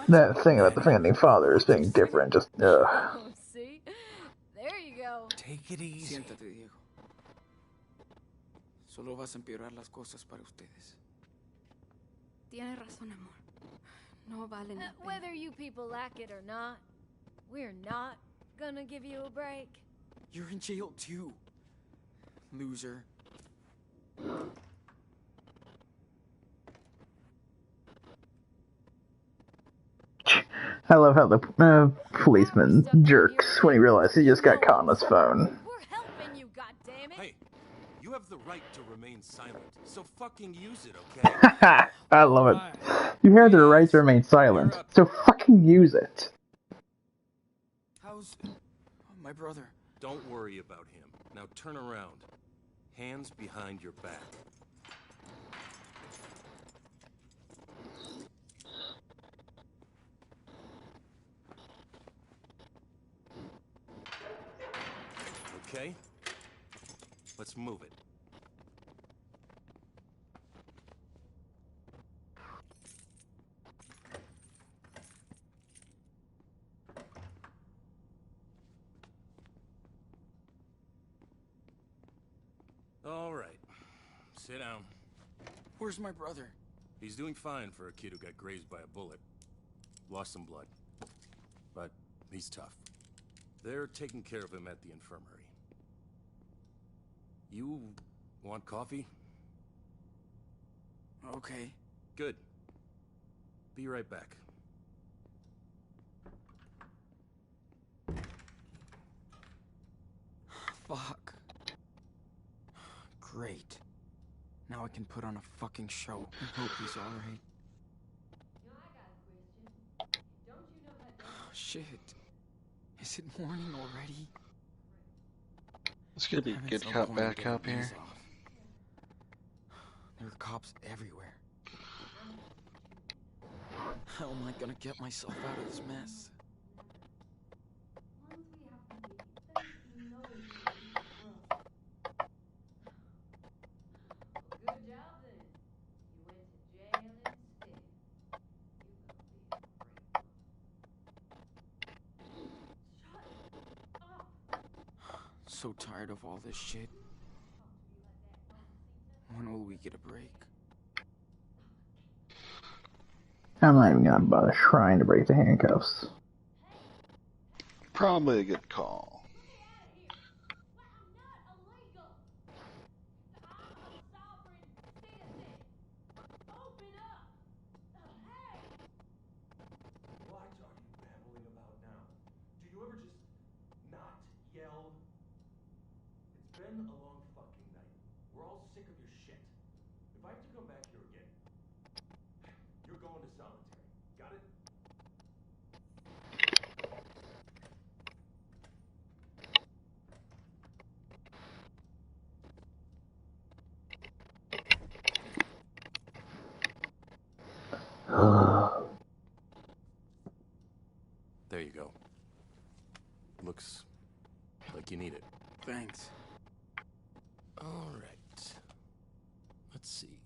That thing about the founding fathers being different, just, ugh. Oh, see? There you go. Take it easy. Siéntate, Diego. Solo vas a empeorar las cosas para ustedes. Tienes razón, amor. No valen la pena. Whether you people like it or not, we're not gonna give you a break. You're in jail too, loser. I love how the policeman jerks when he realizes he just got caught on his phone. We're helping you, goddammit. Hey, you have the right to remain silent, so fucking use it, okay? I love it. You have the right to remain silent, so fucking use it. How's my brother? Don't worry about him. Now turn around. Hands behind your back. Okay? Let's move it. All right. Sit down. Where's my brother? He's doing fine for a kid who got grazed by a bullet. Lost some blood. But he's tough. They're taking care of him at the infirmary. You want coffee? Okay. Good. Be right back. Fuck. Great. Now I can put on a fucking show and hope he's alright. Shit. Is it morning already? It's gonna be a good cop, bad cop here. There are cops everywhere. How am I gonna get myself out of this mess? Good job then. You went to jail instead. So tired of all this shit. When will we get a break? I'm not even gonna bother trying to break the handcuffs. Probably a good call. What are you babbling about now? Do you ever just not yell? It's been a long fucking night. We're all sick of your shit. If I have to come back here again, you're going to solitary. Got it? There you go. Looks like you need it. Thanks. All right. Let's see.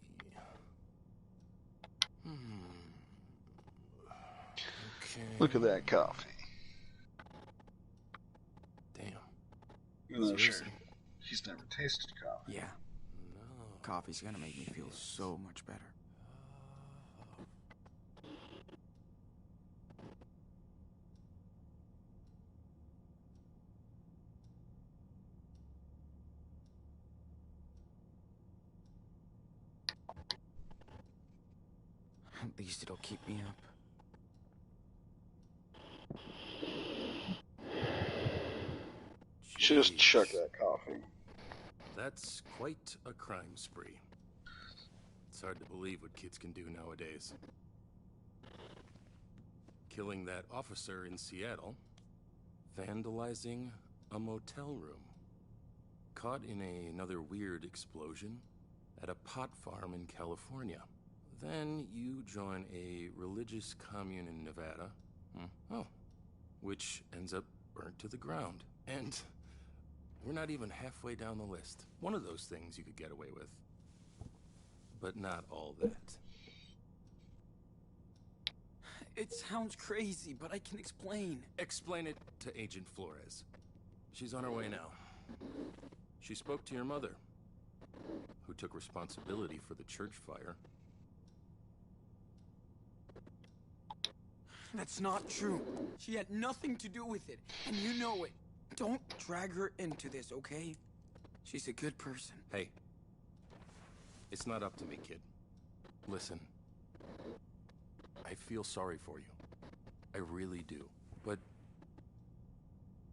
Okay. Look at that coffee. Damn. Even though, sure, Seriously? he's never tasted coffee. Yeah. Coffee's gonna make me feel so much better. At least it'll keep me up. Just chug that coffee. That's quite a crime spree. It's hard to believe what kids can do nowadays. Killing that officer in Seattle, vandalizing a motel room, caught in another weird explosion at a pot farm in California. Then you join a religious commune in Nevada, which ends up burnt to the ground. And we're not even halfway down the list. One of those things you could get away with, but not all that. It sounds crazy, but I can explain. Explain it to Agent Flores. She's on her way now. She spoke to your mother, who took responsibility for the church fire. That's not true. She had nothing to do with it, and you know it. Don't drag her into this, okay? She's a good person. Hey, it's not up to me, kid. Listen, I feel sorry for you. I really do. But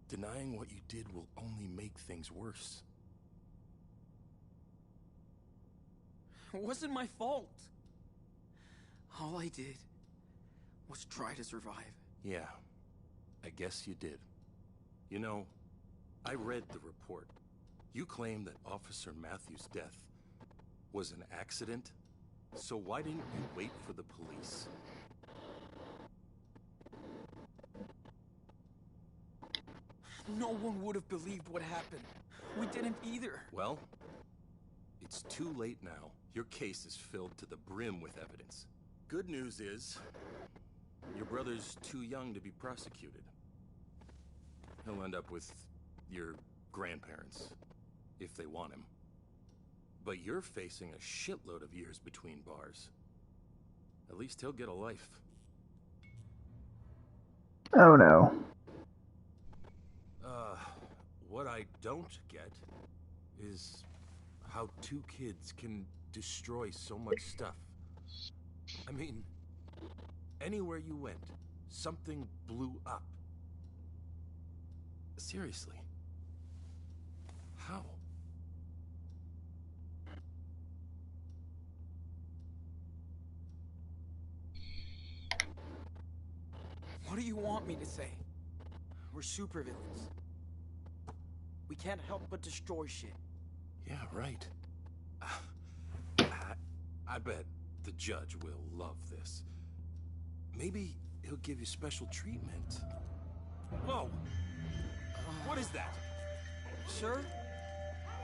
denying what you did will only make things worse. It wasn't my fault. All I did was try to survive. Yeah, I guess you did. You know, I read the report. You claim that Officer Matthews' death was an accident, so why didn't you wait for the police? No one would have believed what happened. We didn't either. Well, it's too late now. Your case is filled to the brim with evidence. Good news is, your brother's too young to be prosecuted. He'll end up with your grandparents, if they want him. But you're facing a shitload of years between bars. At least he'll get a life. Oh no. What I don't get is how two kids can destroy so much stuff. I mean, anywhere you went, something blew up. Seriously. How? What do you want me to say? We're supervillains. We can't help but destroy shit. Yeah, right. I bet the judge will love this. Maybe he'll give you special treatment. Whoa! What is that? Sir?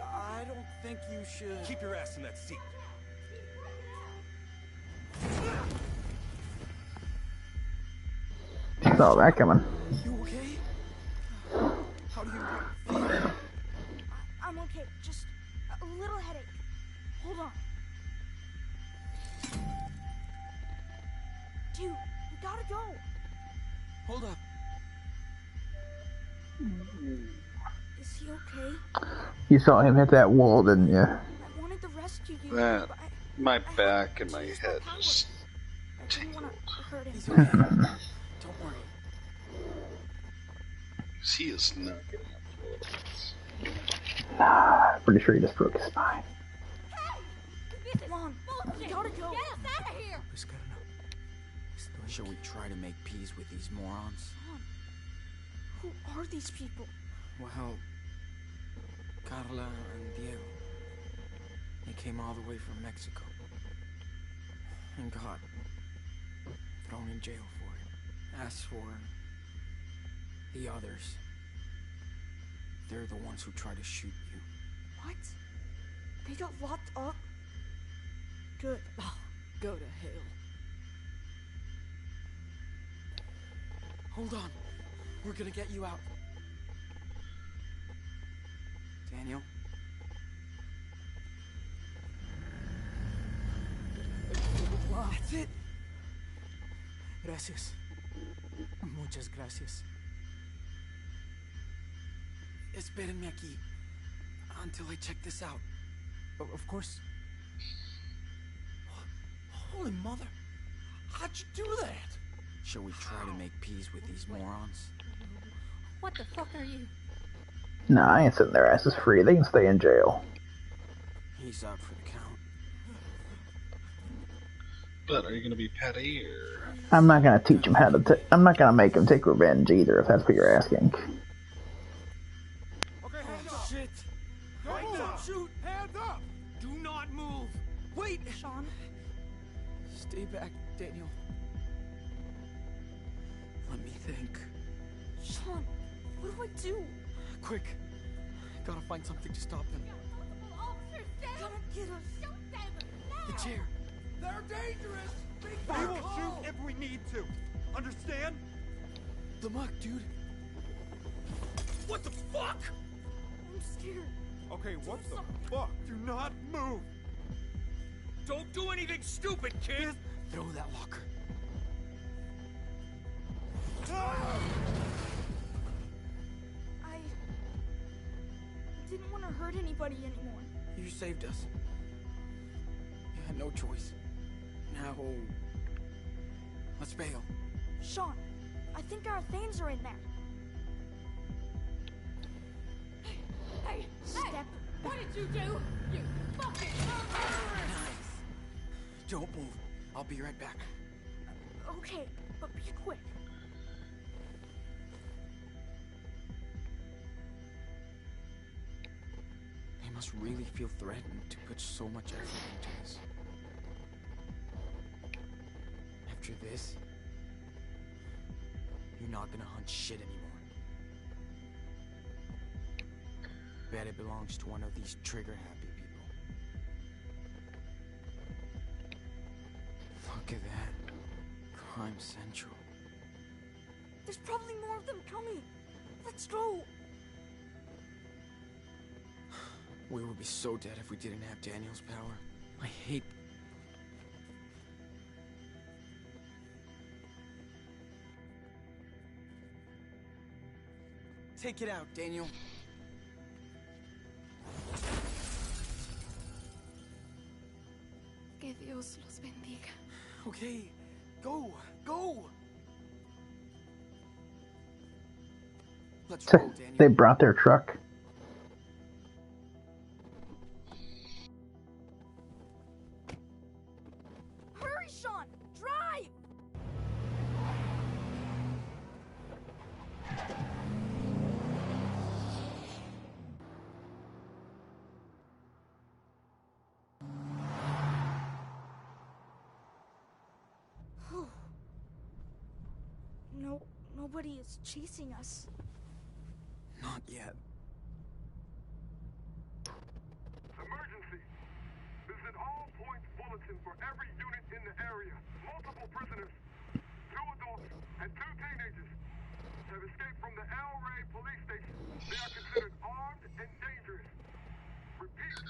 I don't think you should... Keep your ass in that seat. Saw that coming. You okay? How do you feel? I'm okay. Just a little headache. Hold on. Dude, we gotta go. Hold up. Is he okay? You saw him hit that wall, didn't you? I wanted to rescue you. That, but my back and my head just... I didn't want to hurt him. He's okay. Don't worry. He is not getting up to it. Pretty sure he just broke his spine. Come on, we gotta go. Get us out of here! Shall we try to make peace with these morons? Who are these people? Well, Carla and Diego. They came all the way from Mexico. And got thrown in jail for it. As for the others, they're the ones who tried to shoot you. What? They got locked up? Good. Oh, go to hell. Hold on. We're gonna get you out. Daniel? That's it. Gracias. Muchas gracias. Espérenme aquí until I check this out. Of course. Holy mother. How'd you do that? Shall we try to make peace with these morons? What the fuck are you? Nah, I ain't setting their asses free. They can stay in jail. He's up for the count. But are you going to be petty or? I'm not gonna teach him how to. I'm not gonna make him take revenge either. If that's what you're asking. Okay, hands up. Shit. Don't shoot. Hands up. Do not move. Wait, Sean. Stay back, Daniel. Let me think. Sean, what do I do? Quick. Gotta find something to stop them. Gotta get us. The chair. They're dangerous. We will shoot if we need to. Understand? The muck, dude. What the fuck? I'm scared. Okay, what the fuck? Do not move. Don't do anything stupid, kid. Throw that locker. I didn't want to hurt anybody anymore. You saved us. You had no choice. Now, let's bail. Sean, I think our things are in there. Hey, Step back. what did you do? You fucking murderer! Nice. Don't move. I'll be right back. Okay, but be quick. They must really feel threatened to put so much effort into this. After this, you're not gonna hunt shit anymore. Bet it belongs to one of these trigger-happy people. Look at that. Crime Central. There's probably more of them coming. Let's go. We would be so dead if we didn't have Daniel's power. I hate... Take it out, Daniel. Que Dios los bendiga. Okay, go, go! Let's roll, Daniel. They brought their truck. Hurry, Sean! Drive! No, nobody is chasing us. Not yet. Emergency! Visit all points bulletin for every unit in the area. Multiple prisoners, 2 adults, and 2 teenagers have escaped from the El Rey police station. They are considered armed and dangerous. Repeat.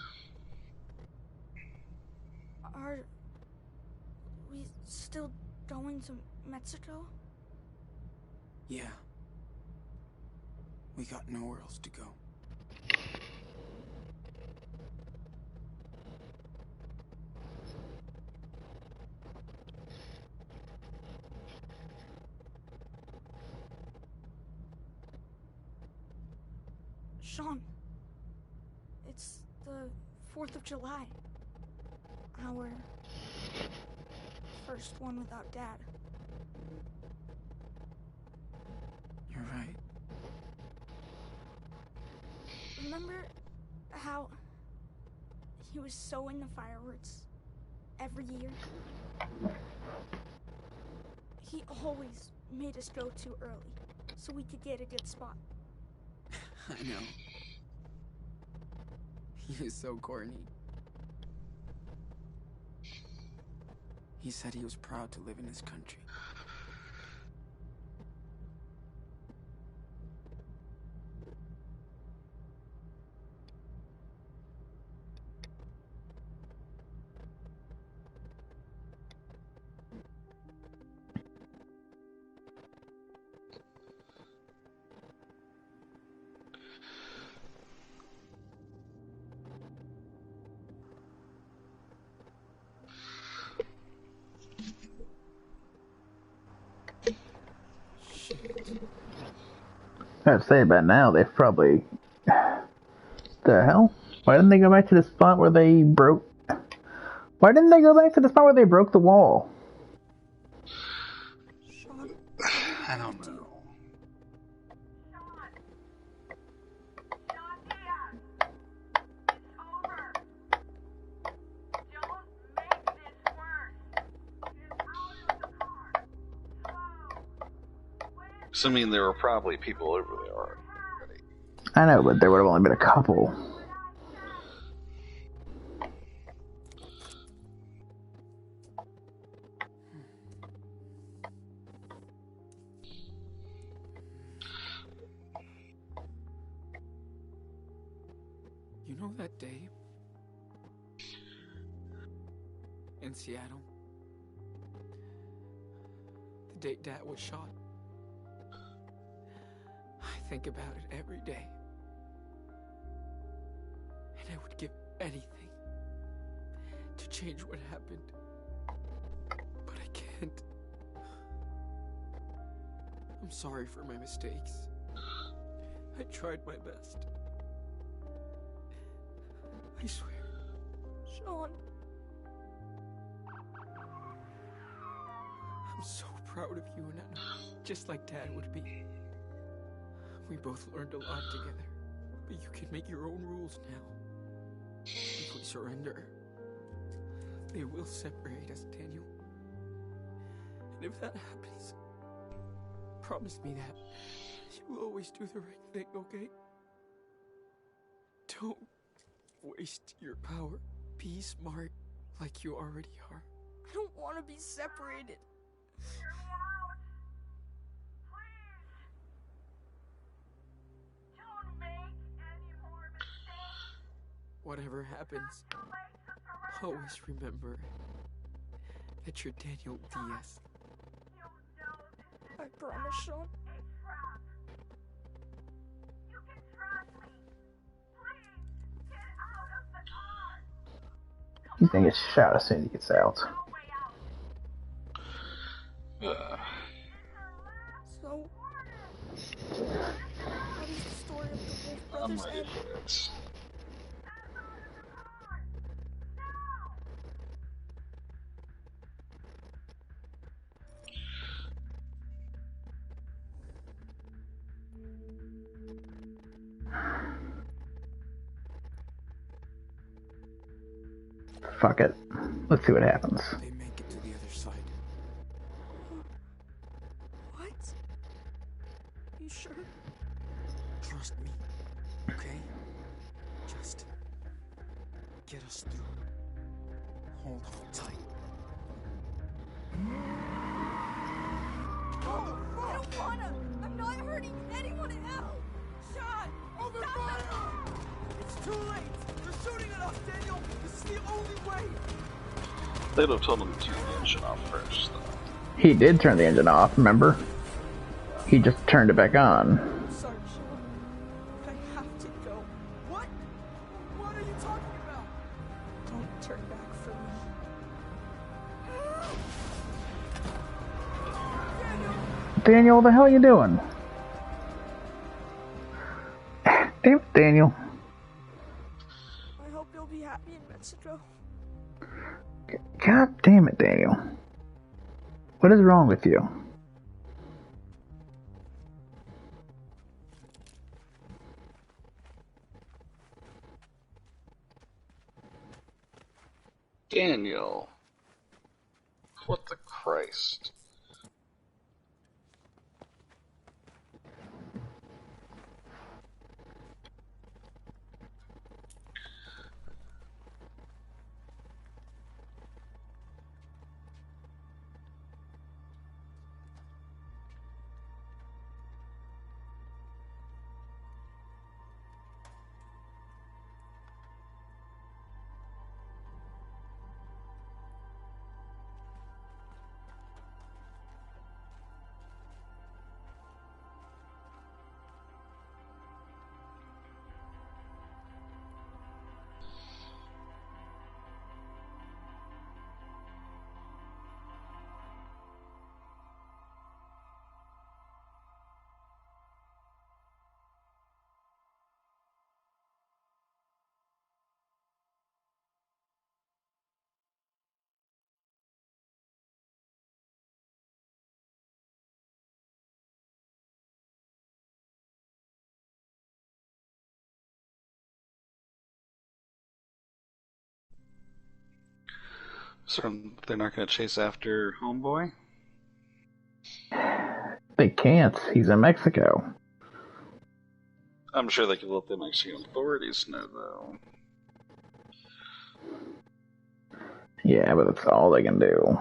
Are we still going to Mexico? Yeah. We got nowhere else to go. Sean, it's the 4th of July. Our first one without Dad. You're right. Remember how he was so into fireworks every year? He always made us go too early so we could get a good spot. I know. He is so corny. He said he was proud to live in his country. I'd say by now they've probably... The hell? Why didn't they go back to the spot where they broke Why didn't they go back to the spot where they broke the wall? Sean, I don't know. Assuming there were probably people over there already. I know, but there would have only been a couple. You know that day in Seattle? The day Dad was shot? I think about it every day. And I would give anything to change what happened. But I can't. I'm sorry for my mistakes. I tried my best. I swear. Sean. I'm so proud of you, and just like Dad would be. We both learned a lot together, but you can make your own rules now. If we surrender, they will separate us, Daniel. And if that happens, promise me that you will always do the right thing, okay? Don't waste your power. Be smart like you already are. I don't want to be separated. Whatever happens, always remember that you're Daniel Diaz. I promise, Sean. He's gonna get shot as soon as he gets out. So, how does the story of the Wolf brothers end? Fuck it. Let's see what happens. They make it to the other side. What? You sure? Trust me, okay? Just get us through. Hold on tight. Oh, I don't wanna! I'm not hurting anyone else! Sean! Open fire! It's too late! They're shooting at us, Daniel! This is the only way! They'd have told him to turn the engine off first, though. He did turn the engine off, remember? He just turned it back on. Sorry, Sean. I have to go. What? What are you talking about? Don't turn back for me. Daniel, what the hell are you doing? Damn it, Daniel. I hope you'll be happy in Mexico. God damn it, Daniel. What is wrong with you? Daniel. What the Christ? So they're not going to chase after Homeboy? They can't. He's in Mexico. I'm sure they could let the Mexican authorities know, though. Yeah, but that's all they can do.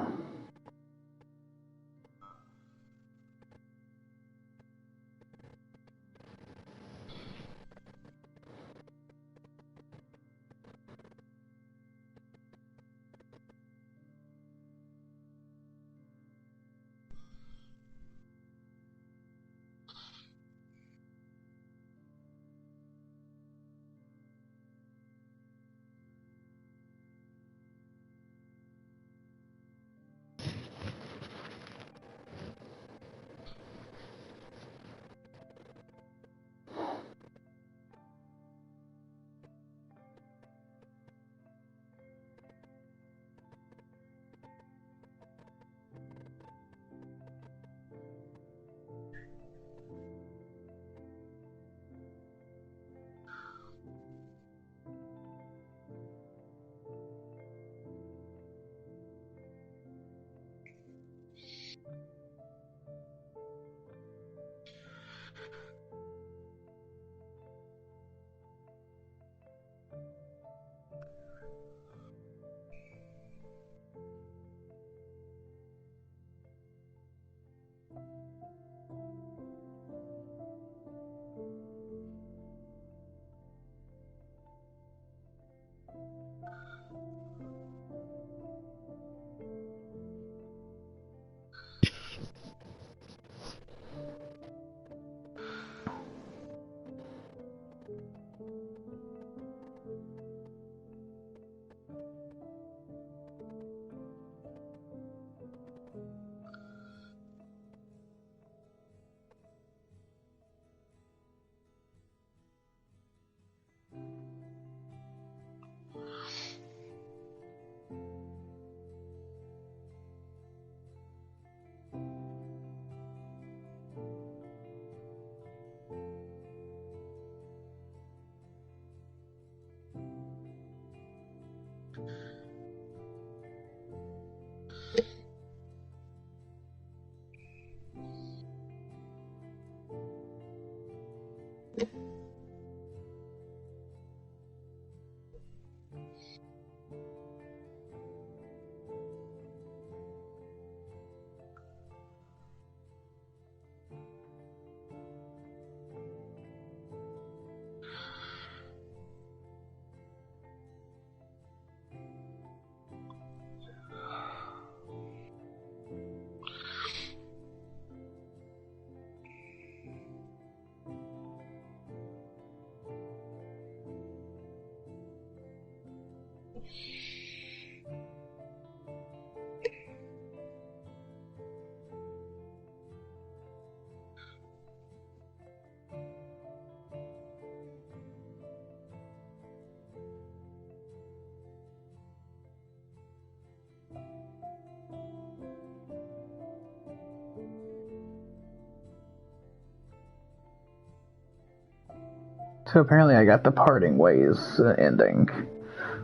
So apparently I got the parting ways ending.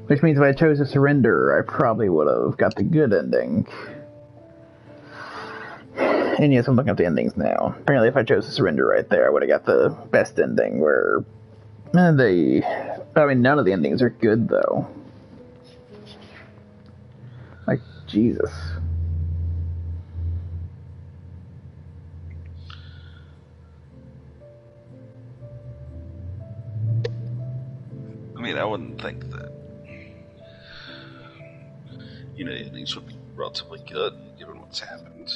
Which means if I chose to surrender, I probably would have got the good ending. And yes, I'm looking at the endings now. Apparently if I chose to surrender right there, I would have got the best ending, where none of the endings are good, though. Like, Jesus. I mean, I wouldn't think that, the endings would be relatively good, given what's happened.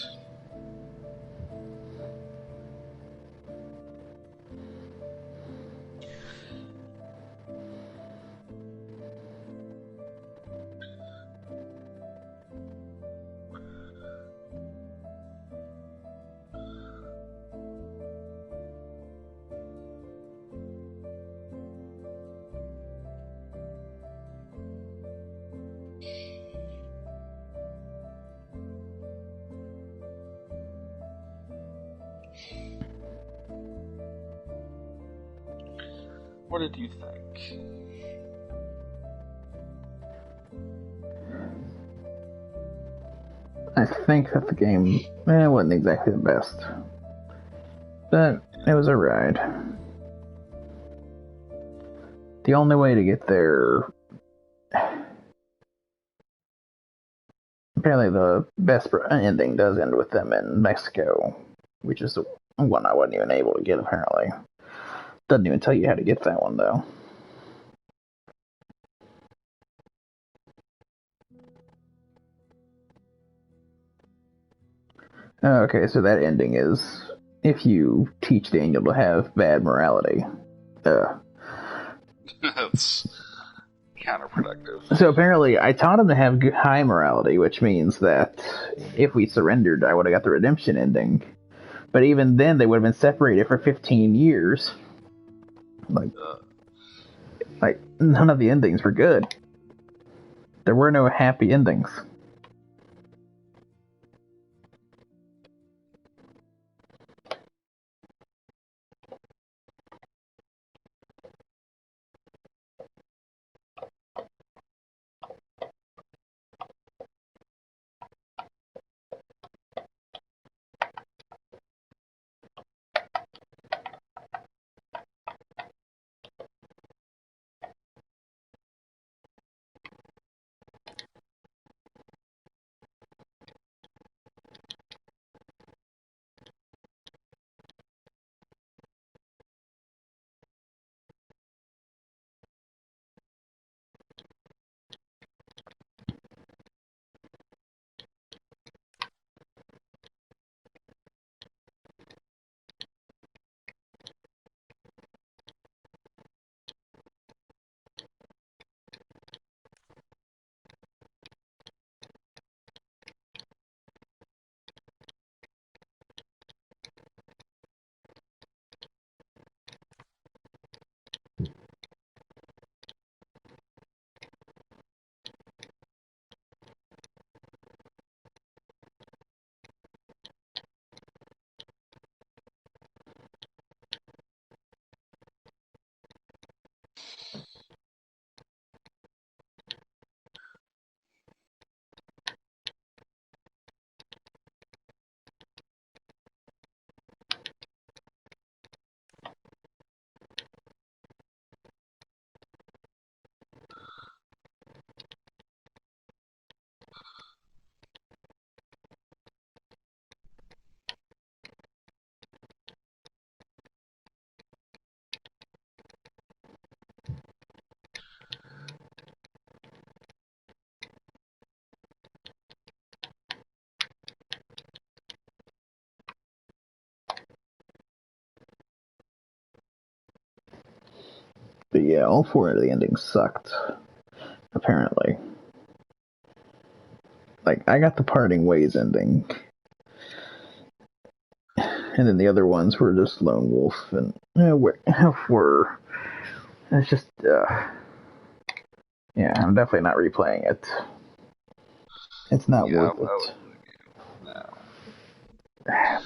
What did you think? I think that the game wasn't exactly the best, but it was a ride. The only way to get there, apparently the best ending does end with them in Mexico, which is the one I wasn't even able to get, apparently. Doesn't even tell you how to get that one, though. Okay, so that ending is if you teach Daniel to have bad morality. That's counterproductive. So apparently I taught him to have high morality, which means that if we surrendered, I would have got the redemption ending. But even then, they would have been separated for 15 years. Like none of the endings were good. There were no happy endings. But yeah, all four of the endings sucked, apparently. Like, I got the Parting Ways ending. And then the other ones were just Lone Wolf and were. It's just, yeah, I'm definitely not replaying it. It's not worth it. No.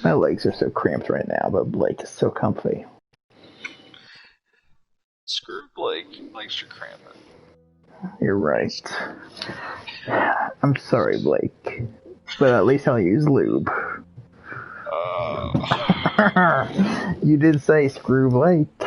My legs are so cramped right now, but Blake is so comfy. Screw Blake. Blake's your cramping. You're right. I'm sorry, Blake. But at least I'll use lube. You did say screw Blake.